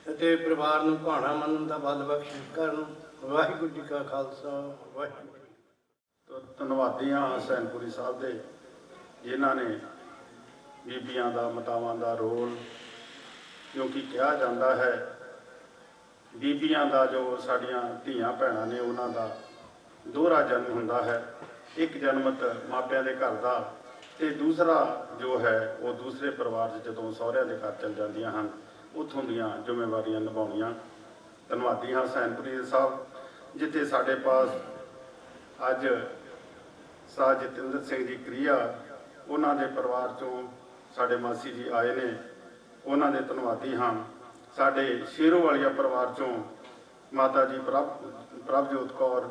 F: ਅਤੇ ਪਰਿਵਾਰ ਨੂੰ ਭਾਣਾ ਮੰਨਣ ਦਾ ਬਲ ਬਖਸ਼ਿਸ਼ ਕਰਨ। ਵਾਹਿਗੁਰੂ ਜੀ ਕਾ ਖਾਲਸਾ, ਵਾਹਿਗੁਰੂ ਜੀ ਕੀ ਫਤਿਹ।
E: ਧੰਨਵਾਦੀ ਹਾਂ ਹਸੈਨਪੁਰੀ ਸਾਹਿਬ ਦੇ, ਜਿਨ੍ਹਾਂ ਨੇ ਬੀਬੀਆਂ ਦਾ, ਮਾਤਾਵਾਂ ਦਾ ਰੋਲ, ਕਿਉਂਕਿ ਕਿਹਾ ਜਾਂਦਾ ਹੈ ਬੀਬੀਆਂ ਦਾ ਜੋ ਸਾਡੀਆਂ ਧੀਆਂ ਭੈਣਾਂ ਨੇ ਉਹਨਾਂ ਦਾ ਦੋਹਰਾ ਜਨਮ ਹੁੰਦਾ ਹੈ। ਇੱਕ ਜਨਮਤ ਮਾਪਿਆਂ ਦੇ ਘਰ ਦਾ ਤੇ ਦੂਸਰਾ ਜੋ ਹੈ ਉਹ ਦੂਸਰੇ ਪਰਿਵਾਰ 'ਚ ਜਦੋਂ ਸਹੁਰਿਆਂ ਦੇ ਘਰ ਚਲ ਜਾਂਦੀਆਂ ਹਨ, ਉੱਥੋਂ ਦੀਆਂ ਜ਼ਿੰਮੇਵਾਰੀਆਂ ਨਿਭਾਉਣੀਆਂ। ਧੰਨਵਾਦੀ ਹਾਂ ਹਸੈਨਪੁਰੀ ਸਾਹਿਬ, ਜਿੱਥੇ ਸਾਡੇ ਪਾਸ ਅੱਜ ਸਾਹ ਜਤਿੰਦਰ ਸਿੰਘ ਜੀ ਕ੍ਰਿਆ, ਉਹਨਾਂ ਦੇ ਪਰਿਵਾਰ 'ਚੋਂ ਸਾਡੇ ਮਾਸੀ ਜੀ ਆਏ ਨੇ, ਉਹਨਾਂ ਦੇ ਧੰਨਵਾਦੀ ਹਾਂ। ਸਾਡੇ ਸ਼ੇਰੋਵਾਲੀਆ ਪਰਿਵਾਰ 'ਚੋਂ ਮਾਤਾ ਜੀ ਪ੍ਰਭਜੋਤ ਕੌਰ,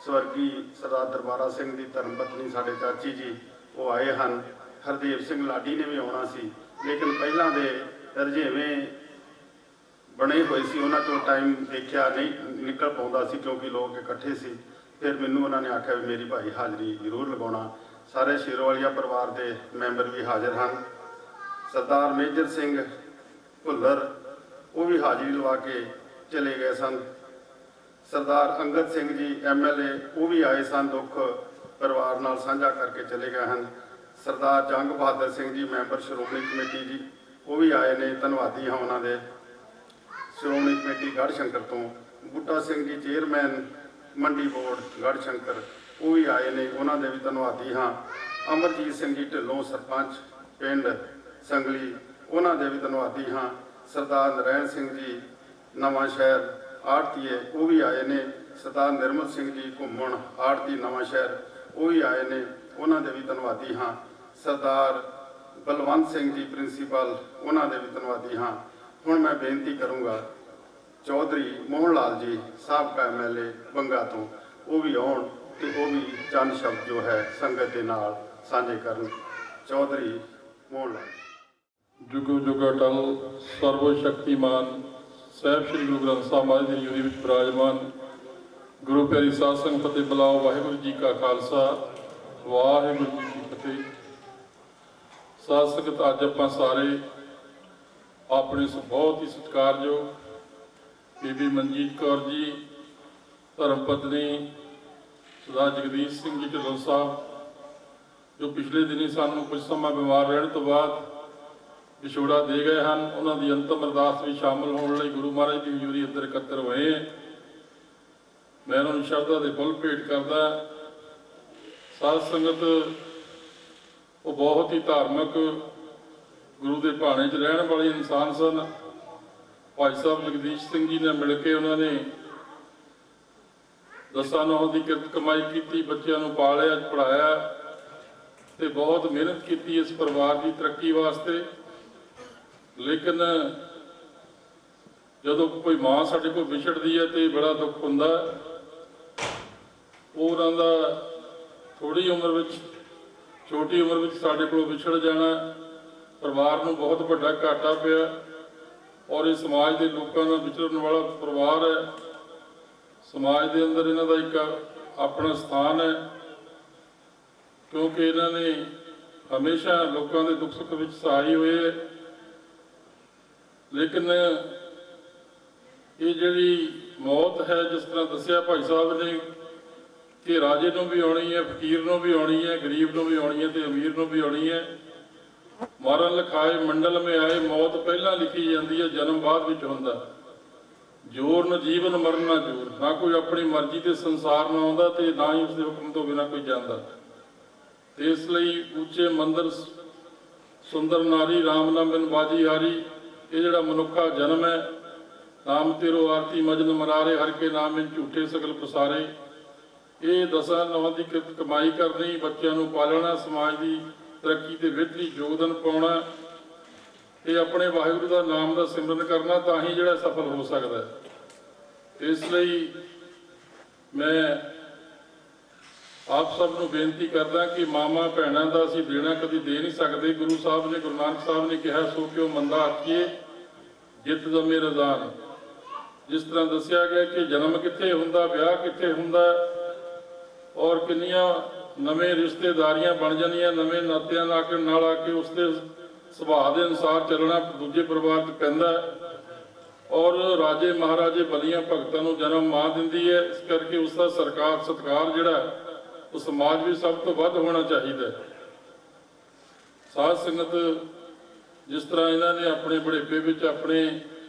E: ਸਵਰਗੀ ਸਰਦਾਰ ਦਰਬਾਰਾ ਸਿੰਘ ਦੀ ਧਰਮ ਪਤਨੀ ਸਾਡੇ ਚਾਚੀ ਜੀ, ਉਹ ਆਏ ਹਨ। ਹਰਦੇਵ ਸਿੰਘ ਲਾਡੀ ਨੇ ਵੀ ਆਉਣਾ ਸੀ, ਲੇਕਿਨ ਪਹਿਲਾਂ ਦੇ ਰੁਝੇਵੇਂ ਬਣੇ ਹੋਏ ਸੀ, ਉਹਨਾਂ 'ਚੋਂ ਟਾਈਮ ਦੇਖਿਆ ਨਹੀਂ ਨਿਕਲ ਪਾਉਂਦਾ ਸੀ ਕਿਉਂਕਿ ਲੋਕ ਇਕੱਠੇ ਸੀ। ਫਿਰ ਮੈਨੂੰ ਉਹਨਾਂ ਨੇ ਆਖਿਆ ਵੀ ਮੇਰੀ ਭਾਈ ਹਾਜ਼ਰੀ ਜ਼ਰੂਰ ਲਗਾਉਣਾ। ਸਾਰੇ ਸ਼ੇਰੋਵਾਲੀਆ ਪਰਿਵਾਰ ਦੇ ਮੈਂਬਰ ਵੀ ਹਾਜ਼ਰ ਹਨ। ਸਰਦਾਰ ਮੇਜਰ ਸਿੰਘ ਭੁੱਲਰ ਉਹ ਵੀ ਹਾਜ਼ਰੀ ਲਵਾ ਕੇ ਚਲੇ ਗਏ ਸਨ। ਸਰਦਾਰ ਅੰਗਦ ਸਿੰਘ ਜੀ MLA ਉਹ ਵੀ ਆਏ ਸਨ, ਦੁੱਖ ਪਰਿਵਾਰ ਨਾਲ ਸਾਂਝਾ ਕਰਕੇ ਚਲੇ ਗਏ ਹਨ। ਸਰਦਾਰ ਜੰਗ ਬਹਾਦਰ ਸਿੰਘ ਜੀ ਮੈਂਬਰ ਸ਼੍ਰੋਮਣੀ ਕਮੇਟੀ ਜੀ, ਉਹ ਵੀ ਆਏ ਨੇ, ਧੰਨਵਾਦੀ ਹਾਂ ਉਹਨਾਂ ਦੇ। ਸ਼੍ਰੋਮਣੀ ਕਮੇਟੀ ਗੜ੍ਹਸ਼ੰਕਰ ਤੋਂ ਬੂਟਾ ਸਿੰਘ ਜੀ ਚੇਅਰਮੈਨ ਮੰਡੀ ਬੋਰਡ ਗੜ੍ਹਸ਼ੰਕਰ, ਉਹ ਵੀ ਆਏ ਨੇ, ਉਹਨਾਂ ਦੇ ਵੀ ਧੰਨਵਾਦੀ ਹਾਂ। ਅਮਰਜੀਤ ਸਿੰਘ ਜੀ ਢਿੱਲੋਂ ਸਰਪੰਚ ਪਿੰਡ ਸੰਗਲੀ, ਉਹਨਾਂ ਦੇ ਵੀ ਧੰਨਵਾਦੀ ਹਾਂ। ਸਰਦਾਰ ਨਰੈਣ ਸਿੰਘ ਜੀ ਨਵਾਂ ਸ਼ਹਿਰ ਆੜਤੀਏ, ਉਹ ਵੀ ਆਏ ਨੇ। ਸਰਦਾਰ ਨਿਰਮਲ ਸਿੰਘ ਜੀ ਘੁੰਮਣ ਆੜਤੀ ਨਵਾਂ ਸ਼ਹਿਰ, ਉਹ ਵੀ ਆਏ ਨੇ, ਉਹਨਾਂ ਦੇ ਵੀ ਧੰਨਵਾਦੀ ਹਾਂ। ਸਰਦਾਰ ਬਲਵੰਤ ਸਿੰਘ ਜੀ ਪ੍ਰਿੰਸੀਪਲ, ਉਹਨਾਂ ਦੇ ਵੀ ਧੰਨਵਾਦੀ ਹਾਂ। ਹੁਣ ਮੈਂ ਬੇਨਤੀ ਕਰੂੰਗਾ ਚੌਧਰੀ ਮੋਹਨ ਲਾਲ ਜੀ ਸਾਬਕਾ MLA ਬੰਗਾ ਤੋਂ, ਉਹ ਵੀ ਆਉਣ ਤੇ ਉਹ ਵੀ ਚੰਦ ਸ਼ਬਦ ਜੋ ਹੈ ਸੰਗਤ ਦੇ ਨਾਲ ਸਾਂਝੇ ਕਰਨ। ਚੌਧਰੀ ਮੋਹਨ ਲਾਲ।
G: ਜੁਗੋ ਜੁਗ ਅਟਲ ਸਰਵ ਸ਼ਕਤੀਮਾਨ ਸਾਹਿਬ ਸ੍ਰੀ ਗੁਰੂ ਗ੍ਰੰਥ ਸਾਹਿਬ ਮਹਾਰਾਜ ਦੀ ਹਜ਼ੂਰੀ ਵਿੱਚ ਬਿਰਾਜਮਾਨ ਗੁਰੂ ਪਿਆਰੀ ਸਾਧ ਸੰਗਤ ਫਤਿਹ ਬੁਲਾਓ। ਵਾਹਿਗੁਰੂ ਜੀ ਕਾ ਖਾਲਸਾ, ਵਾਹਿਗੁਰੂ ਜੀ ਕੀ ਫਤਿਹ। ਸਾਧ ਸੰਗਤ, ਅੱਜ ਆਪਾਂ ਸਾਰੇ ਆਪਣੇ ਬਹੁਤ ਹੀ ਸਤਿਕਾਰਯੋਗ ਬੀਬੀ ਮਨਜੀਤ ਕੌਰ ਜੀ ਧਰਮ ਪਤਨੀ ਸਰਦਾਰ ਜਗਦੀਸ਼ ਸਿੰਘ ਜੀ ਢਿੱਲੋਂ ਸਾਹਿਬ, ਜੋ ਪਿਛਲੇ ਦਿਨੀ ਸਾਨੂੰ ਕੁਝ ਸਮਾਂ ਬਿਮਾਰ ਰਹਿਣ ਤੋਂ ਬਾਅਦ ਵਿਛੋੜਾ ਦੇ ਗਏ ਹਨ, ਉਹਨਾਂ ਦੀ ਅੰਤਮ ਅਰਦਾਸ ਵਿੱਚ ਸ਼ਾਮਲ ਹੋਣ ਲਈ ਗੁਰੂ ਮਹਾਰਾਜ ਦੀ ਹਜ਼ੂਰੀ ਅੰਦਰ ਇਕੱਤਰ ਹੋਏ। ਮੈਂ ਉਹਨਾਂ ਨੂੰ ਸ਼ਰਧਾ ਦੇ ਫੁੱਲ ਭੇਟ ਕਰਦਾ। ਸਾਧ ਸੰਗਤ, ਉਹ ਬਹੁਤ ਹੀ ਧਾਰਮਿਕ ਗੁਰੂ ਦੇ ਭਾਣੇ 'ਚ ਰਹਿਣ ਵਾਲੇ ਇਨਸਾਨ ਸਨ। ਭਾਈ ਸਾਹਿਬ ਜਗਦੀਸ਼ ਸਿੰਘ ਜੀ ਨੇ ਮਿਲ ਕੇ ਉਹਨਾਂ ਨੇ ਦਸਾਂ ਨੌਂ ਦੀ ਕਿਰਤ ਕਮਾਈ ਕੀਤੀ, ਬੱਚਿਆਂ ਨੂੰ ਪਾਲਿਆ, ਪੜ੍ਹਾਇਆ ਤੇ ਬਹੁਤ ਮਿਹਨਤ ਕੀਤੀ ਇਸ ਪਰਿਵਾਰ ਦੀ ਤਰੱਕੀ ਵਾਸਤੇ। ਲੇਕਿਨ ਜਦੋਂ ਕੋਈ ਮਾਂ ਸਾਡੇ ਕੋਲ ਵਿਛੜਦੀ ਹੈ ਤੇ ਬੜਾ ਦੁੱਖ ਹੁੰਦਾ। ਉਹਨਾਂ ਦਾ ਥੋੜੀ ਉਮਰ ਵਿੱਚ, ਛੋਟੀ ਉਮਰ ਵਿੱਚ ਸਾਡੇ ਕੋਲੋਂ ਵਿਛੜ ਜਾਣਾ ਪਰਿਵਾਰ ਨੂੰ ਬਹੁਤ ਵੱਡਾ ਘਾਟਾ ਪਿਆ। ਔਰ ਇਹ ਸਮਾਜ ਦੇ ਲੋਕਾਂ ਦਾ ਵਿਚਰਨ ਵਾਲਾ ਪਰਿਵਾਰ ਹੈ। ਸਮਾਜ ਦੇ ਅੰਦਰ ਇਹਨਾਂ ਦਾ ਇੱਕ ਆਪਣਾ ਸਥਾਨ ਹੈ, ਕਿਉਂਕਿ ਇਹਨਾਂ ਨੇ ਹਮੇਸ਼ਾ ਲੋਕਾਂ ਦੇ ਦੁੱਖ ਸੁੱਖ ਵਿੱਚ ਸਹਾਈ ਹੋਏ। ਲੇਕਿਨ ਇਹ ਜਿਹੜੀ ਮੌਤ ਹੈ, ਜਿਸ ਤਰ੍ਹਾਂ ਦੱਸਿਆ ਭਾਈ ਸਾਹਿਬ ਨੇ ਕਿ ਰਾਜੇ ਨੂੰ ਵੀ ਆਉਣੀ ਹੈ, ਫਕੀਰ ਨੂੰ ਵੀ ਆਉਣੀ ਹੈ, ਗਰੀਬ ਨੂੰ ਵੀ ਆਉਣੀ ਹੈ ਤੇ ਅਮੀਰ ਨੂੰ ਵੀ ਆਉਣੀ ਹੈ। ਮਾਰਨ ਲਿਖਾਏ ਮੰਡਲ ਮੇ ਆਏ, ਮੌਤ ਪਹਿਲਾਂ ਲਿਖੀ ਜਾਂਦੀ ਹੈ, ਜਨਮ ਬਾਅਦ ਵਿੱਚ ਹੁੰਦਾ। ਜੋਰ ਨ ਜੀਵਨ ਮਰਨ ਨਾ ਜੋਰ। ਨਾ ਕੋਈ ਆਪਣੀ ਮਰਜ਼ੀ ਦੇ ਸੰਸਾਰ ਨੂੰ ਆਉਂਦਾ ਤੇ ਨਾ ਹੀ ਉਸਦੇ ਹੁਕਮ ਤੋਂ ਬਿਨਾਂ ਕੋਈ ਜਾਂਦਾ। ਤੇ ਇਸ ਲਈ ਉੱਚੇ ਮੰਦਰ ਸੁੰਦਰ ਨਾਰੀ ਰਾਮ ਨਾਮ ਬਿਨ ਬਾਜੀ ਹਾਰੀ, ਇਹ ਜਿਹੜਾ ਮਨੁੱਖਾ ਜਨਮ ਹੈ, ਨਾਮ ਤੇਰੋ ਆਰਤੀ ਮਜਨ ਮਰਾਰੇ, ਹਰ ਕੇ ਨਾਮ ਵਿੱਚ ਝੂਠੇ ਸਗਲ ਪਸਾਰੇ। ਇਹ ਦਸਾਂ ਨਵਾਂ ਦੀ ਕਮਾਈ ਕਰਨੀ, ਬੱਚਿਆਂ ਨੂੰ ਪਾਲਣਾ, ਸਮਾਜ ਦੀ ਤਰੱਕੀ ਦੇ ਵਿੱਚ ਵੀ ਯੋਗਦਾਨ ਪਾਉਣਾ, ਇਹ ਆਪਣੇ ਵਾਹਿਗੁਰੂ ਦਾ ਨਾਮ ਦਾ ਸਿਮਰਨ ਕਰਨਾ, ਤਾਂ ਹੀ ਜਿਹੜਾ ਸਫਲ ਹੋ ਸਕਦਾ ਹੈ। ਇਸ ਲਈ ਮੈਂ ਆਪ ਸਭ ਨੂੰ ਬੇਨਤੀ ਕਰਦਾ ਕਿ ਮਾਮਾ ਭੈਣਾਂ ਦਾ ਅਸੀਂ ਦੇਣਾ ਕਦੀ ਦੇ ਨਹੀਂ ਸਕਦੇ। ਗੁਰੂ ਸਾਹਿਬ ਨੇ, ਗੁਰੂ ਨਾਨਕ ਸਾਹਿਬ ਨੇ ਕਿਹਾ, ਸੋ ਕਿਉ ਮੰਦਾ ਆਖੀਏ ਜਿੱਤ ਜਮੇ ਰਜ਼ਾਨ। ਜਿਸ ਤਰ੍ਹਾਂ ਦੱਸਿਆ ਗਿਆ ਕਿ ਜਨਮ ਕਿੱਥੇ ਹੁੰਦਾ, ਵਿਆਹ ਕਿੱਥੇ ਹੁੰਦਾ, ਔਰ ਕਿੰਨੀਆਂ ਨਵੇਂ ਰਿਸ਼ਤੇਦਾਰੀਆਂ ਬਣ ਜਾਂਦੀਆਂ, ਨਵੇਂ ਨਾਤਿਆਂ ਨਾਲ ਆ ਕੇ ਉਸਦੇ ਸੁਭਾਅ ਦੇ ਅਨੁਸਾਰ ਚੱਲਣਾ ਦੂਜੇ ਪਰਿਵਾਰ 'ਚ ਪੈਂਦਾ। ਔਰ ਰਾਜੇ ਮਹਾਰਾਜੇ ਬਲੀਆਂ ਭਗਤਾਂ ਨੂੰ ਜਨਮ ਮਾਂ ਦਿੰਦੀ ਹੈ। ਇਸ ਕਰਕੇ ਉਸ ਦਾ ਸਤਿਕਾਰ ਜਿਹੜਾ ਉਹ ਸਮਾਜ ਵਿੱਚ ਸਭ ਤੋਂ ਵੱਧ ਹੋਣਾ ਚਾਹੀਦਾ। ਸਾਧ ਸੰਗਤ, ਜਿਸ ਤਰ੍ਹਾਂ ਇਹਨਾਂ ਨੇ ਆਪਣੇ ਬੁਢੇਪੇ ਵਿੱਚ ਆਪਣੇ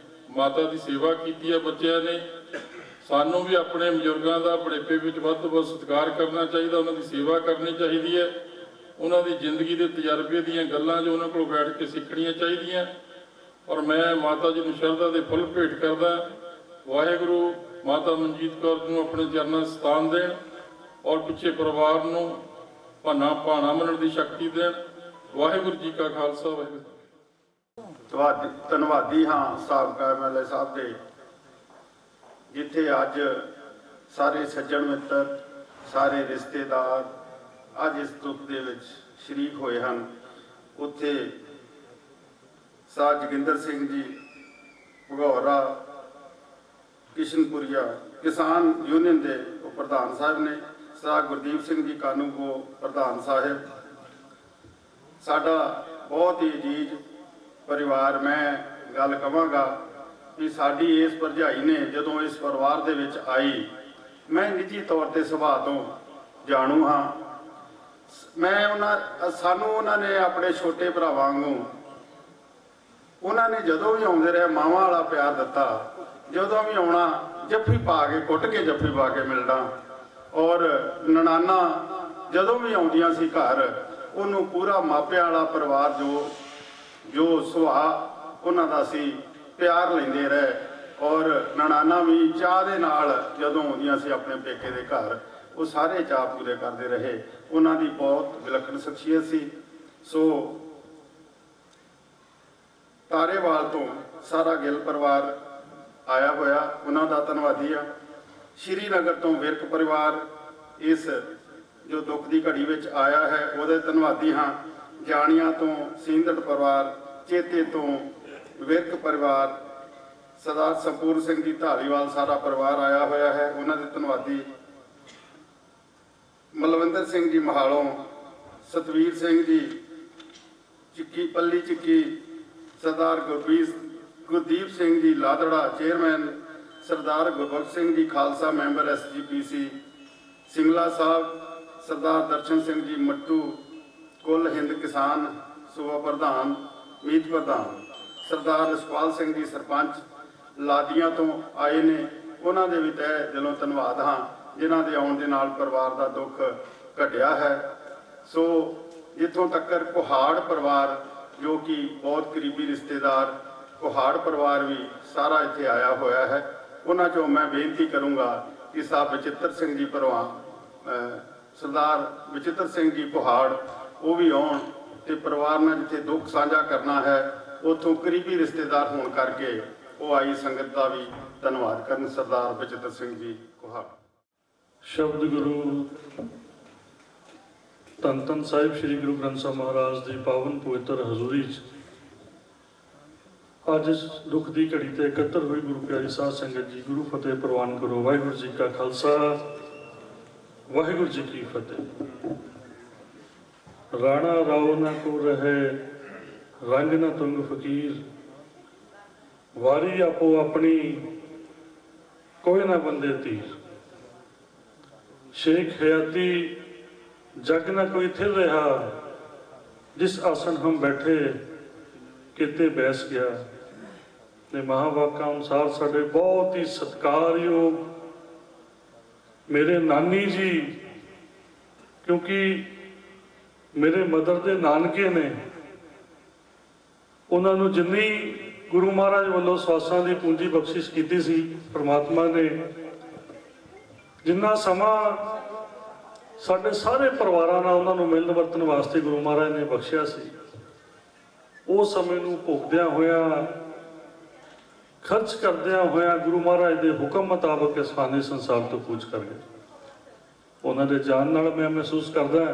G: ਮਾਤਾ ਦੀ ਸੇਵਾ ਕੀਤੀ ਹੈ ਬੱਚਿਆਂ ਨੇ, ਸਾਨੂੰ ਵੀ ਆਪਣੇ ਬਜ਼ੁਰਗਾਂ ਦਾ ਬੁਢੇਪੇ ਵਿੱਚ ਵੱਧ ਤੋਂ ਵੱਧ ਸਤਿਕਾਰ ਕਰਨਾ ਚਾਹੀਦਾ, ਉਹਨਾਂ ਦੀ ਸੇਵਾ ਕਰਨੀ ਚਾਹੀਦੀ ਹੈ। ਉਹਨਾਂ ਦੀ ਜ਼ਿੰਦਗੀ ਦੇ ਤਜਰਬੇ ਦੀਆਂ ਗੱਲਾਂ ਜੋ ਉਹਨਾਂ ਕੋਲ ਬੈਠ ਕੇ ਸਿੱਖਣੀਆਂ ਚਾਹੀਦੀਆਂ। ਔਰ ਮੈਂ ਮਾਤਾ ਜੀ ਨੂੰ ਸ਼ਰਧਾ ਦੇ ਫੁੱਲ ਭੇਟ ਕਰਦਾ। ਵਾਹਿਗੁਰੂ ਮਾਤਾ ਮਨਜੀਤ ਕੌਰ ਨੂੰ ਆਪਣੇ ਚਰਨਾਂ 'ਚ ਸਥਾਨ ਦੇਣ ਔਰ ਪਿੱਛੇ ਪਰਿਵਾਰ ਨੂੰ ਭਾਣਾ ਮੰਨਣ ਦੀ ਸ਼ਕਤੀ ਦੇਣ। ਵਾਹਿਗੁਰੂ ਜੀ ਕਾ ਖਾਲਸਾ, ਵਾਹਿਗੁਰੂ।
E: ਧੰਨਵਾਦੀ ਹਾਂ ਸਾਬਕਾ MLA ਸਾਹਿਬ ਦੇ, ਜਿੱਥੇ ਅੱਜ ਸਾਰੇ ਸੱਜਣ ਮਿੱਤਰ, ਸਾਰੇ ਰਿਸ਼ਤੇਦਾਰ ਅੱਜ ਇਸ ਦੁੱਖ ਦੇ ਵਿੱਚ ਸ਼ਰੀਕ ਹੋਏ ਹਨ। ਉੱਥੇ ਸਾਧ ਜੋਗਿੰਦਰ ਸਿੰਘ ਜੀ ਭਗੌਰਾ ਕਿਸ਼ਨਪੁਰੀਆ ਕਿਸਾਨ ਯੂਨੀਅਨ ਦੇ ਉਹ ਪ੍ਰਧਾਨ ਸਾਹਿਬ ਨੇ, ਸਾਧ ਗੁਰਦੀਪ ਸਿੰਘ ਜੀ ਕਾਨੂੰਗੋ ਪ੍ਰਧਾਨ ਸਾਹਿਬ, ਸਾਡਾ ਬਹੁਤ ਹੀ ਅਜੀਜ਼ ਪਰਿਵਾਰ। ਮੈਂ ਗੱਲ ਕਹਾਂਗਾ ਕਿ ਸਾਡੀ ਇਸ ਭਰਜਾਈ ਨੇ ਜਦੋਂ ਇਸ ਪਰਿਵਾਰ ਦੇ ਵਿੱਚ ਆਈ, ਮੈਂ ਨਿੱਜੀ ਤੌਰ ਤੇ ਸੁਭਾਅ ਤੋਂ ਜਾਣੂ ਹਾਂ। ਸਾਨੂੰ ਉਹਨਾਂ ਨੇ ਆਪਣੇ ਛੋਟੇ ਭਰਾ ਵਾਂਗੂ, ਉਹਨਾਂ ਨੇ ਜਦੋਂ ਵੀ ਆਉਂਦੇ ਰਹੇ ਮਾਵਾਂ ਵਾਲਾ ਪਿਆਰ ਦਿੱਤਾ। ਜਦੋਂ ਵੀ ਆਉਣਾ ਜੱਫੀ ਪਾ ਕੇ, ਕੁੱਟ ਕੇ ਜੱਫੀ ਪਾ ਕੇ ਮਿਲਣਾ। ਔਰ ਨਨਾਨਾ ਜਦੋਂ ਵੀ ਆਉਂਦੀਆਂ ਸੀ ਘਰ, ਉਹਨੂੰ ਪੂਰਾ ਮਾਪਿਆਂ ਵਾਲਾ ਪਰਿਵਾਰ ਜੋ ਸੁਭਾਅ ਉਹਨਾਂ ਦਾ ਸੀ, ਪਿਆਰ ਲੈਂਦੇ ਰਹੇ। ਔਰ ਨਨਾਨਾ ਵੀ ਚਾਹ ਦੇ ਨਾਲ ਜਦੋਂ ਆਉਂਦੀਆਂ ਸੀ ਆਪਣੇ ਪੇਕੇ ਦੇ ਘਰ, ਉਹ ਸਾਰੇ ਚਾਅ ਪੂਰੇ ਕਰਦੇ ਰਹੇ। ਉਹਨਾਂ ਦੀ ਬਹੁਤ ਵਿਲੱਖਣ ਸ਼ਖਸੀਅਤ ਸੀ। ਸੋ ਤਾਰੇਵਾਲ ਤੋਂ ਸਾਰਾ ਗਿੱਲ ਪਰਿਵਾਰ ਆਇਆ ਹੋਇਆ, ਉਹਨਾਂ ਦਾ ਧੰਨਵਾਦੀ ਆ। ਸ਼੍ਰੀਨਗਰ ਤੋਂ ਵਿਰਕ ਪਰਿਵਾਰ ਇਸ ਜੋ ਦੁੱਖ ਦੀ ਘੜੀ ਵਿੱਚ ਆਇਆ ਹੈ, ਉਹਦੇ ਧੰਨਵਾਦੀ ਹਾਂ। ਜਾਣੀਆਂ ਤੋਂ ਸਿੰਦੜ ਪਰਿਵਾਰ, ਚੇਤੇ ਤੋਂ ਵਿਰਕ ਪਰਿਵਾਰ, ਸਰਦਾਰ ਸੰਪੂਰਨ ਸਿੰਘ ਜੀ ਢਾਲੀਵਾਲ, ਸਾਰਾ ਪਰਿਵਾਰ ਆਇਆ ਹੋਇਆ ਹੈ, ਉਹਨਾਂ ਦੇ ਧੰਨਵਾਦੀ। ਮਲਵਿੰਦਰ ਸਿੰਘ ਜੀ ਮਹਾਲੋਂ, ਸਤਵੀਰ ਸਿੰਘ ਜੀ ਚਿੱਕੀ ਪੱਲੀ ਚਿੱਕੀ, ਸਰਦਾਰ ਗੁਰਦੀਪ ਸਿੰਘ ਜੀ ਲਾਦੜਾ ਚੇਅਰਮੈਨ, ਸਰਦਾਰ ਗੁਰਬਖਸ਼ ਸਿੰਘ ਜੀ ਖਾਲਸਾ ਮੈਂਬਰ SGPC ਸਿੰਗਲਾ ਸਾਹਿਬ, ਸਰਦਾਰ ਦਰਸ਼ਨ ਸਿੰਘ ਜੀ ਮੱਟੂ ਕੁੱਲ ਹਿੰਦ ਕਿਸਾਨ ਸੂਬਾ ਪ੍ਰਧਾਨ, ਮੀਤ ਪ੍ਰਧਾਨ, ਸਰਦਾਰ ਰਸਪਾਲ ਸਿੰਘ ਜੀ ਸਰਪੰਚ ਲਾਦੀਆਂ ਤੋਂ ਆਏ ਨੇ, ਉਹਨਾਂ ਦੇ ਵੀ ਤਹਿ ਦਿਲੋਂ ਧੰਨਵਾਦ ਹਾਂ, ਜਿਨ੍ਹਾਂ ਦੇ ਆਉਣ ਦੇ ਨਾਲ ਪਰਿਵਾਰ ਦਾ ਦੁੱਖ ਘਟਿਆ ਹੈ। ਸੋ ਜਿੱਥੋਂ ਤੱਕ ਕੁਹਾੜ ਪਰਿਵਾਰ, ਜੋ ਕਿ ਬਹੁਤ ਕਰੀਬੀ ਰਿਸ਼ਤੇਦਾਰ, ਕੁਹਾੜ ਪਰਿਵਾਰ ਵੀ ਸਾਰਾ ਇੱਥੇ ਆਇਆ ਹੋਇਆ ਹੈ। ਉਹਨਾਂ 'ਚੋਂ ਮੈਂ ਬੇਨਤੀ ਕਰੂੰਗਾ ਕਿ ਸਾਹਿਬ ਬਚਿੱਤਰ ਸਿੰਘ ਜੀ ਸਰਦਾਰ ਬਚਿੱਤਰ ਸਿੰਘ ਜੀ ਕੁਹਾੜ, ਉਹ ਵੀ ਆਉਣ ਤੇ ਪਰਿਵਾਰ ਨਾਲ ਜਿੱਥੇ ਦੁੱਖ ਸਾਂਝਾ ਕਰਨਾ ਹੈ, ਉੱਥੋਂ ਕਰੀਬੀ ਰਿਸ਼ਤੇਦਾਰ ਹੋਣ ਕਰਕੇ ਉਹ ਆਈ ਸੰਗਤ ਦਾ ਵੀ ਧੰਨਵਾਦ ਕਰਨ। ਸਰਦਾਰ ਬਚਿੱਤਰ ਸਿੰਘ ਜੀ ਕੁਹਾੜ।
H: ਸ਼ਬਦ ਗੁਰੂ ਧੰਨ ਧੰਨ ਸਾਹਿਬ ਸ੍ਰੀ ਗੁਰੂ ਗ੍ਰੰਥ ਸਾਹਿਬ ਮਹਾਰਾਜ ਦੀ ਪਾਵਨ ਪਵਿੱਤਰ ਹਜ਼ੂਰੀ 'ਚ ਅੱਜ ਇਸ ਦੁੱਖ ਦੀ ਘੜੀ ਤੇ ਇਕੱਤਰ ਹੋਈ ਗੁਰੂ ਪਿਆਰੀ ਸਾਧ ਸੰਗਤ ਜੀ, ਗੁਰੂ ਫਤਿਹ ਪ੍ਰਵਾਨ ਕਰੋ। ਵਾਹਿਗੁਰੂ ਜੀ ਕਾ ਖਾਲਸਾ, ਵਾਹਿਗੁਰੂ ਜੀ ਕੀ ਫਤਿਹ। ਰਾਣਾ ਰਾਓ ਨਾ ਕੋ ਰਹੇ, ਰੰਗ ਨਾ ਤੁੰਗ ਫਕੀਰ, ਵਾਰੀ ਆਪੋ ਆਪਣੀ, ਕੋਈ ਨਾ ਬੰਦੇ ਤੀਰ। शेख हयाती जग न कोई थिर रहा, जिस आसन हम बैठे किते बैस गया। ਨੇ ਮਹਾਂਵਾਕਾਂ ਅਨੁਸਾਰ ਸਾਡੇ ਬਹੁਤ ਹੀ ਸਤਿਕਾਰਯੋਗ ਮੇਰੇ ਨਾਨੀ ਜੀ, ਕਿਉਂਕਿ ਮੇਰੇ ਮਦਰ ਦੇ ਨਾਨਕੇ ਨੇ, ਉਹਨਾਂ ਨੂੰ ਜਿੰਨੀ ਗੁਰੂ ਮਹਾਰਾਜ ਵੱਲੋਂ ਸਵਾਸਾਂ ਦੀ ਪੂੰਜੀ ਬਖਸ਼ਿਸ਼ ਕੀਤੀ ਸੀ ਪ੍ਰਮਾਤਮਾ ਨੇ, ਜਿੰਨਾ ਸਮਾਂ ਸਾਡੇ ਸਾਰੇ ਪਰਿਵਾਰਾਂ ਨਾਲ ਉਹਨਾਂ ਨੂੰ ਮਿਲਣ ਵਰਤਣ ਵਾਸਤੇ ਗੁਰੂ ਮਹਾਰਾਜ ਨੇ ਬਖਸ਼ਿਆ ਸੀ, ਉਸ ਸਮੇਂ ਨੂੰ ਭੋਗਦਿਆਂ ਹੋਇਆਂ, ਖਰਚ ਕਰਦਿਆਂ ਹੋਇਆਂ ਗੁਰੂ ਮਹਾਰਾਜ ਦੇ ਹੁਕਮ ਮੁਤਾਬਕ ਇਸ ਫਾਨੀ ਸੰਸਾਰ ਤੋਂ ਕੂਚ ਕਰ ਗਏ। ਉਹਨਾਂ ਦੇ ਜਾਣ ਨਾਲ ਮੈਂ ਮਹਿਸੂਸ ਕਰਦਾ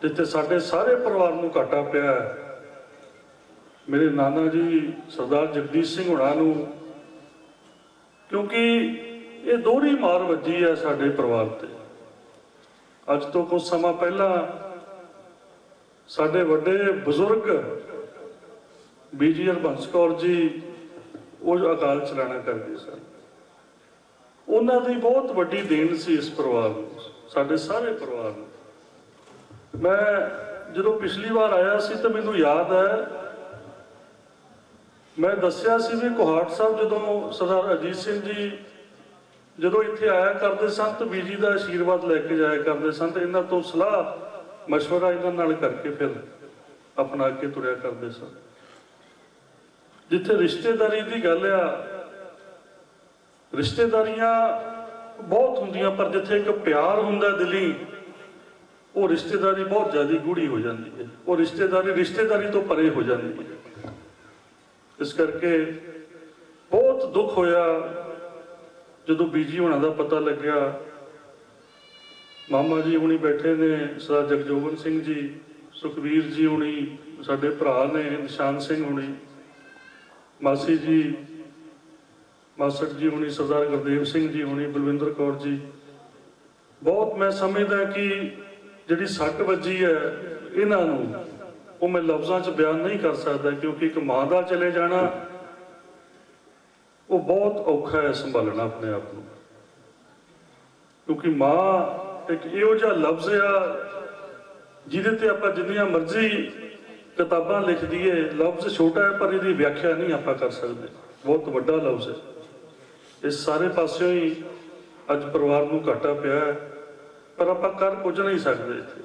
H: ਜਿੱਥੇ ਸਾਡੇ ਸਾਰੇ ਪਰਿਵਾਰ ਨੂੰ ਘਾਟਾ ਪਿਆ ਹੈ, ਮੇਰੇ ਨਾਨਾ ਜੀ ਸਰਦਾਰ ਜਗਦੀਸ਼ ਸਿੰਘ ਹੁਣਾਂ ਨੂੰ, ਕਿਉਂਕਿ ਇਹ ਦੋਹਰੀ ਮਾਰ ਵੱਜੀ ਹੈ ਸਾਡੇ ਪਰਿਵਾਰ ਤੇ। ਅੱਜ ਤੋਂ ਕੁਝ ਸਮਾਂ ਪਹਿਲਾਂ ਸਾਡੇ ਵੱਡੇ ਬਜ਼ੁਰਗ ਬੀਜੀ ਹਰਬੰਸ ਕੌਰ ਜੀ ਉਹ ਅਕਾਲ ਚਲਾਣਾ ਕਰਦੇ ਸਨ। ਉਹਨਾਂ ਦੀ ਬਹੁਤ ਵੱਡੀ ਦੇਣ ਸੀ ਇਸ ਪਰਿਵਾਰ ਨੂੰ, ਸਾਡੇ ਸਾਰੇ ਪਰਿਵਾਰ ਨੂੰ। ਮੈਂ ਜਦੋਂ ਪਿਛਲੀ ਵਾਰ ਆਇਆ ਸੀ ਤਾਂ ਮੈਨੂੰ ਯਾਦ ਹੈ, ਮੈਂ ਦੱਸਿਆ ਸੀ ਵੀ ਕੁਹਾੜ ਸਾਹਿਬ ਜਦੋਂ ਸਰਦਾਰ ਅਜੀਤ ਸਿੰਘ ਜੀ ਜਦੋਂ ਇੱਥੇ ਆਇਆ ਕਰਦੇ ਸਨ ਤਾਂ ਬੀਜੀ ਦਾ ਆਸ਼ੀਰਵਾਦ ਲੈ ਕੇ ਜਾਇਆ ਕਰਦੇ ਸਨ, ਤੇ ਇਹਨਾਂ ਤੋਂ ਸਲਾਹ ਮਸ਼ਵਰਾ ਇਹਨਾਂ ਨਾਲ ਕਰਕੇ ਫਿਰ ਆਪਣਾ ਕੇ ਤੁਰਿਆ ਕਰਦੇ ਸਨ। ਜਿੱਥੇ ਰਿਸ਼ਤੇਦਾਰੀ ਦੀ ਗੱਲ ਆ, ਰਿਸ਼ਤੇਦਾਰੀਆਂ ਬਹੁਤ ਹੁੰਦੀਆਂ, ਪਰ ਜਿੱਥੇ ਇੱਕ ਪਿਆਰ ਹੁੰਦਾ ਦਿਲੀ, ਉਹ ਰਿਸ਼ਤੇਦਾਰੀ ਬਹੁਤ ਜ਼ਿਆਦਾ ਗੂੜੀ ਹੋ ਜਾਂਦੀ ਹੈ, ਉਹ ਰਿਸ਼ਤੇਦਾਰੀ ਤੋਂ ਪਰੇ ਹੋ ਜਾਂਦੀ ਹੈ। ਇਸ ਕਰਕੇ ਬਹੁਤ ਦੁੱਖ ਹੋਇਆ ਜਦੋਂ ਬੀਜੀ ਹੋਣਾ ਦਾ ਪਤਾ ਲੱਗਿਆ। ਮਾਮਾ ਜੀ ਹੁਣੀ ਬੈਠੇ ਨੇ, ਸਰਦਾਰ ਜਗਜੋਗਨ ਸਿੰਘ ਜੀ, ਸੁਖਵੀਰ ਜੀ ਹੁਣੀ, ਸਾਡੇ ਭਰਾ ਨੇ ਨਿਸ਼ਾਨ ਸਿੰਘ ਹੁਣੀ, ਮਾਸੀ ਜੀ, ਮਾਸੜ ਜੀ ਹੁਣੀ, ਸਰਦਾਰ ਗੁਰਦੇਵ ਸਿੰਘ ਜੀ ਹੁਣੀ, ਬਲਵਿੰਦਰ ਕੌਰ ਜੀ। ਬਹੁਤ ਮੈਂ ਸਮਝਦਾ ਕਿ ਜਿਹੜੀ ਸੱਟ ਵੱਜੀ ਹੈ ਇਹਨਾਂ ਨੂੰ, ਉਹ ਮੈਂ ਲਫ਼ਜ਼ਾਂ 'ਚ ਬਿਆਨ ਨਹੀਂ ਕਰ ਸਕਦਾ, ਕਿਉਂਕਿ ਇੱਕ ਮਾਂ ਦਾ ਚਲੇ ਜਾਣਾ ਉਹ ਬਹੁਤ ਔਖਾ ਹੈ ਸੰਭਾਲਣਾ ਆਪਣੇ ਆਪ ਨੂੰ। ਕਿਉਂਕਿ ਮਾਂ ਇੱਕ ਇਹੋ ਜਿਹਾ ਲਫ਼ਜ਼ ਆ ਜਿਹਦੇ ਤੇ ਆਪਾਂ ਜਿੰਨੀਆਂ ਮਰਜ਼ੀ ਕਿਤਾਬਾਂ ਲਿਖ ਦਈਏ, ਲਫ਼ਜ਼ ਛੋਟਾ ਹੈ ਪਰ ਇਹਦੀ ਵਿਆਖਿਆ ਨਹੀਂ ਆਪਾਂ ਕਰ ਸਕਦੇ, ਬਹੁਤ ਵੱਡਾ ਲਫ਼ਜ਼ ਹੈ। ਇਸ ਸਾਰੇ ਪਾਸਿਓਂ ਹੀ ਅੱਜ ਪਰਿਵਾਰ ਨੂੰ ਘਾਟਾ ਪਿਆ ਹੈ, ਪਰ ਆਪਾਂ ਕਰ ਕੁਝ ਨਹੀਂ ਸਕਦੇ। ਇੱਥੇ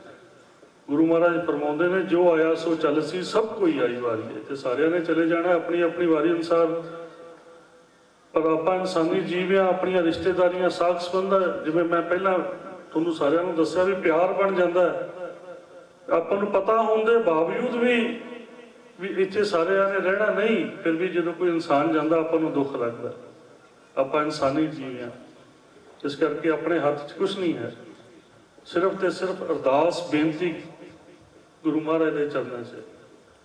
H: ਗੁਰੂ ਮਹਾਰਾਜ ਫਰਮਾਉਂਦੇ ਨੇ, ਜੋ ਆਇਆ ਸੋ ਚੱਲ ਸੀ, ਸਭ ਕੋਈ ਆਈ ਵਾਰੀ ਹੈ, ਤੇ ਸਾਰਿਆਂ ਨੇ ਚਲੇ ਜਾਣਾ ਆਪਣੀ ਆਪਣੀ ਵਾਰੀ ਅਨੁਸਾਰ। ਪਰ ਆਪਾਂ ਇਨਸਾਨੀ ਜੀਵ ਆ, ਆਪਣੀਆਂ ਰਿਸ਼ਤੇਦਾਰੀਆਂ, ਸਾਖ ਸੰਬੰਧ, ਜਿਵੇਂ ਮੈਂ ਪਹਿਲਾਂ ਤੁਹਾਨੂੰ ਸਾਰਿਆਂ ਨੂੰ ਦੱਸਿਆ ਵੀ ਪਿਆਰ ਬਣ ਜਾਂਦਾ ਹੈ। ਆਪਾਂ ਨੂੰ ਪਤਾ ਹੋਣ ਦੇ ਬਾਵਜੂਦ ਵੀ ਇੱਥੇ ਸਾਰਿਆਂ ਨੇ ਰਹਿਣਾ ਨਹੀਂ, ਫਿਰ ਵੀ ਜਦੋਂ ਕੋਈ ਇਨਸਾਨ ਜਾਂਦਾ ਆਪਾਂ ਨੂੰ ਦੁੱਖ ਲੱਗਦਾ। ਆਪਾਂ ਇਨਸਾਨੀ ਜੀਵ ਆ, ਇਸ ਕਰਕੇ ਆਪਣੇ ਹੱਥ 'ਚ ਕੁਛ ਨਹੀਂ ਹੈ, ਸਿਰਫ ਤੇ ਸਿਰਫ ਅਰਦਾਸ ਬੇਨਤੀ ਗੁਰੂ ਮਹਾਰਾਜ ਦੇ ਚਰਨਾਂ 'ਚ।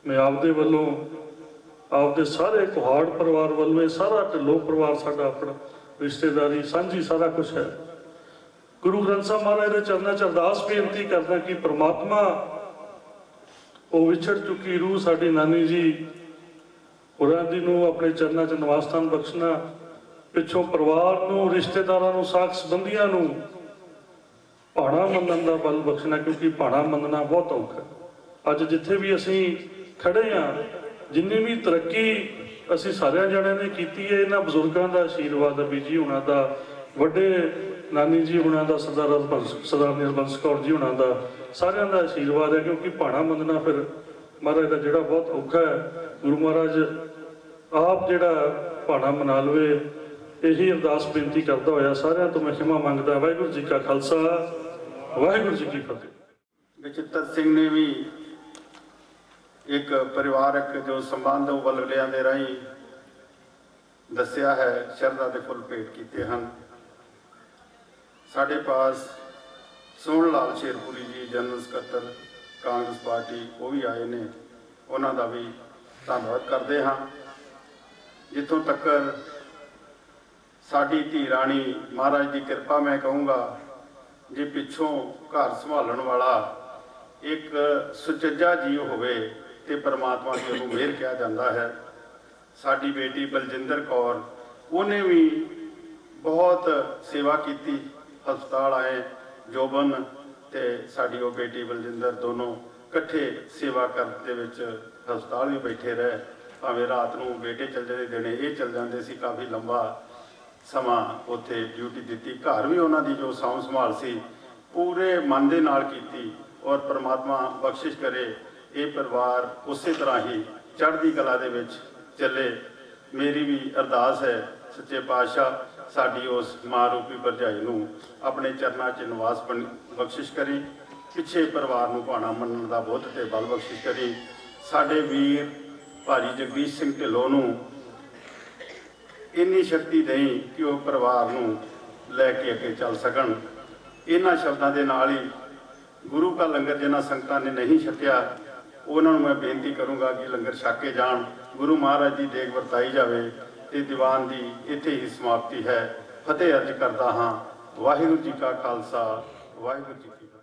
H: ਮੈਂ ਆਪਦੇ ਵੱਲੋਂ, ਆਪਦੇ ਸਾਰੇ ਕੁਹਾੜ ਪਰਿਵਾਰ ਵੱਲੋਂ, ਇਹ ਸਾਰਾ ਢਿੱਲੋਂ ਪਰਿਵਾਰ ਸਾਡਾ ਆਪਣਾ, ਰਿਸ਼ਤੇਦਾਰੀ ਸਾਂਝੀ ਸਾਰਾ ਕੁਛ ਹੈ, ਗੁਰੂ ਗ੍ਰੰਥ ਸਾਹਿਬ ਮਹਾਰਾਜ ਦੇ ਚਰਨਾਂ 'ਚ ਅਰਦਾਸ ਬੇਨਤੀ ਕਰਦਾ ਕਿ ਪ੍ਰਮਾਤਮਾ ਉਹ ਵਿਛੜ ਚੁੱਕੀ ਰੂਹ ਸਾਡੀ ਨਾਨੀ ਜੀ ਹੋਰਾਂ ਦੀ ਨੂੰ ਆਪਣੇ ਚਰਨਾਂ 'ਚ ਨਿਵਾਸ ਸਥਾਨ ਬਖਸ਼ਣਾ, ਪਿੱਛੋਂ ਪਰਿਵਾਰ ਨੂੰ, ਰਿਸ਼ਤੇਦਾਰਾਂ ਨੂੰ, ਸਾਖ ਸੰਬੰਧੀਆਂ ਨੂੰ ਭਾਣਾ ਮੰਨਣ ਦਾ ਬਲ ਬਖਸ਼ਣਾ, ਕਿਉਂਕਿ ਭਾਣਾ ਮੰਨਣਾ ਬਹੁਤ ਔਖਾ। ਅੱਜ ਜਿੱਥੇ ਵੀ ਅਸੀਂ ਖੜੇ ਹਾਂ, ਜਿੰਨੀ ਵੀ ਤਰੱਕੀ ਅਸੀਂ ਸਾਰਿਆਂ ਜਣਿਆਂ ਨੇ ਕੀਤੀ ਹੈ, ਇਹਨਾਂ ਬਜ਼ੁਰਗਾਂ ਦਾ ਆਸ਼ੀਰਵਾਦ, ਬੀਜੀ ਹੁਣਾਂ ਦਾ, ਵੱਡੇ ਨਾਨੀ ਜੀ ਹੁਣਾਂ ਦਾ, ਸਰਦਾਰ ਹਰਬੰਸ ਕੌਰ ਜੀ ਹੁਣਾਂ ਦਾ, ਸਾਰਿਆਂ ਦਾ ਆਸ਼ੀਰਵਾਦ ਹੈ। ਕਿਉਂਕਿ ਭਾਣਾ ਮੰਨਣਾ ਫਿਰ ਮਹਾਰਾਜ ਦਾ ਜਿਹੜਾ ਬਹੁਤ ਔਖਾ ਹੈ, ਗੁਰੂ ਮਹਾਰਾਜ ਆਪ ਜਿਹੜਾ ਭਾਣਾ ਮਨਾ ਲਵੇ, ਇਹੀ ਅਰਦਾਸ ਬੇਨਤੀ ਕਰਦਾ ਹੋਇਆ ਸਾਰਿਆਂ ਤੋਂ ਮੈਂ ਖਿਮਾ ਮੰਗਦਾ। ਵਾਹਿਗੁਰੂ ਜੀ ਕਾ ਖਾਲਸਾ, ਵਾਹਿਗੁਰੂ ਜੀ ਕੀ ਫਤਿਹ।
E: ਬਚਿੱਤਰ ਸਿੰਘ ਨੇ ਵੀ ਇੱਕ ਪਰਿਵਾਰਕ ਜੋ ਸੰਬੰਧ ਉਹ ਵਲਵਲਿਆਂ ਦੇ ਰਾਹੀਂ ਦੱਸਿਆ ਹੈ, ਸ਼ਰਧਾ ਦੇ ਫੁੱਲ ਭੇਟ ਕੀਤੇ ਹਨ। ਸਾਡੇ ਪਾਸ ਸੋਹਣ ਲਾਲ ਸ਼ੇਰਪੁਰੀ ਜੀ, ਜਨਰਲ ਸਕੱਤਰ ਕਾਂਗਰਸ ਪਾਰਟੀ, ਉਹ ਵੀ ਆਏ ਨੇ, ਉਹਨਾਂ ਦਾ ਵੀ ਧੰਨਵਾਦ ਕਰਦੇ ਹਾਂ। ਜਿੱਥੋਂ ਤੱਕ ਸਾਡੀ ਧੀ ਰਾਣੀ, ਮਹਾਰਾਜ ਦੀ ਕਿਰਪਾ ਮੈਂ ਕਹੂੰਗਾ, ਜੇ ਪਿੱਛੋਂ ਘਰ ਸੰਭਾਲਣ ਵਾਲਾ ਇੱਕ ਸੁਚੱਜਾ ਜੀਵ ਹੋਵੇ ਤੇ ਪਰਮਾਤਮਾ ਦੀ ਉਹਨੂੰ ਮਿਹਰ ਕਿਹਾ ਜਾਂਦਾ ਹੈ। ਸਾਡੀ ਬੇਟੀ ਬਲਜਿੰਦਰ ਕੌਰ, ਉਹਨੇ ਵੀ ਬਹੁਤ ਸੇਵਾ ਕੀਤੀ। ਹਸਪਤਾਲ ਆਏ, ਜੋਬਨ ਤੇ ਸਾਡੀ ਉਹ ਬੇਟੀ ਬਲਜਿੰਦਰ ਦੋਨੋਂ ਇਕੱਠੇ ਸੇਵਾ ਕਰਨ ਦੇ ਵਿੱਚ ਹਸਪਤਾਲ ਵੀ ਬੈਠੇ ਰਹੇ। ਭਾਵੇਂ ਰਾਤ ਨੂੰ ਬੇਟੇ ਚਲ ਜਾਂਦੇ, ਦਿਨੇ ਇਹ ਚਲ ਜਾਂਦੇ ਸੀ। ਕਾਫੀ ਲੰਬਾ ਸਮਾਂ ਉੱਥੇ ਡਿਊਟੀ ਦਿੱਤੀ। ਘਰ ਵੀ ਉਹਨਾਂ ਦੀ ਜੋ ਸਾਂਭ ਸੰਭਾਲ ਸੀ ਪੂਰੇ ਮਨ ਦੇ ਨਾਲ ਕੀਤੀ। ਔਰ ਪ੍ਰਮਾਤਮਾ ਬਖਸ਼ਿਸ਼ ਕਰੇ ਇਹ ਪਰਿਵਾਰ ਉਸੇ ਤਰ੍ਹਾਂ ਹੀ ਚੜ੍ਹਦੀ ਕਲਾ ਦੇ ਵਿੱਚ ਚੱਲੇ। ਮੇਰੀ ਵੀ ਅਰਦਾਸ ਹੈ ਸੱਚੇ ਪਾਤਸ਼ਾਹ ਸਾਡੀ ਉਸ ਮਾਂ ਰੂਪੀ ਭਰਜਾਈ ਨੂੰ ਆਪਣੇ ਚਰਨਾਂ 'ਚ ਨਿਵਾਸ ਬਖਸ਼ਿਸ਼ ਕਰੀ। ਪਿੱਛੇ ਪਰਿਵਾਰ ਨੂੰ ਭਾਣਾ ਮੰਨਣ ਦਾ ਬੁੱਧ ਤੇ ਬਲ ਬਖਸ਼ਿਸ਼ ਕਰੀ। ਸਾਡੇ ਵੀਰ ਭਾਜੀ ਜਗਦੀਸ਼ ਸਿੰਘ ਢਿੱਲੋਂ ਨੂੰ ਇੰਨੀ ਸ਼ਕਤੀ ਦੇਈ ਕਿ ਉਹ ਪਰਿਵਾਰ ਨੂੰ ਲੈ ਕੇ ਅੱਗੇ ਚੱਲ ਸਕਣ। ਇਹਨਾਂ ਸ਼ਬਦਾਂ ਦੇ ਨਾਲ ਹੀ ਗੁਰੂ ਦਾ ਲੰਗਰ ਜਿਨ੍ਹਾਂ ਸੰਗਤਾਂ ਨੇ ਨਹੀਂ ਛਕਿਆ ਉਹਨਾਂ ਨੂੰ ਮੈਂ ਬੇਨਤੀ ਕਰੂੰਗਾ ਕਿ ਲੰਗਰ ਛਕ ਕੇ ਜਾਣ। ਗੁਰੂ ਮਹਾਰਾਜ ਦੀ ਦੇਗ ਵਰਤਾਈ ਜਾਵੇ ਤੇ ਦੀਵਾਨ ਦੀ ਇੱਥੇ ਹੀ ਸਮਾਪਤੀ ਹੈ। ਫਤਿਹ ਅਰਜ਼ ਕਰਦਾ ਹਾਂ। ਵਾਹਿਗੁਰੂ ਜੀ ਕਾ ਖਾਲਸਾ, ਵਾਹਿਗੁਰੂ ਜੀ ਕੀ ਫਤਿਹ।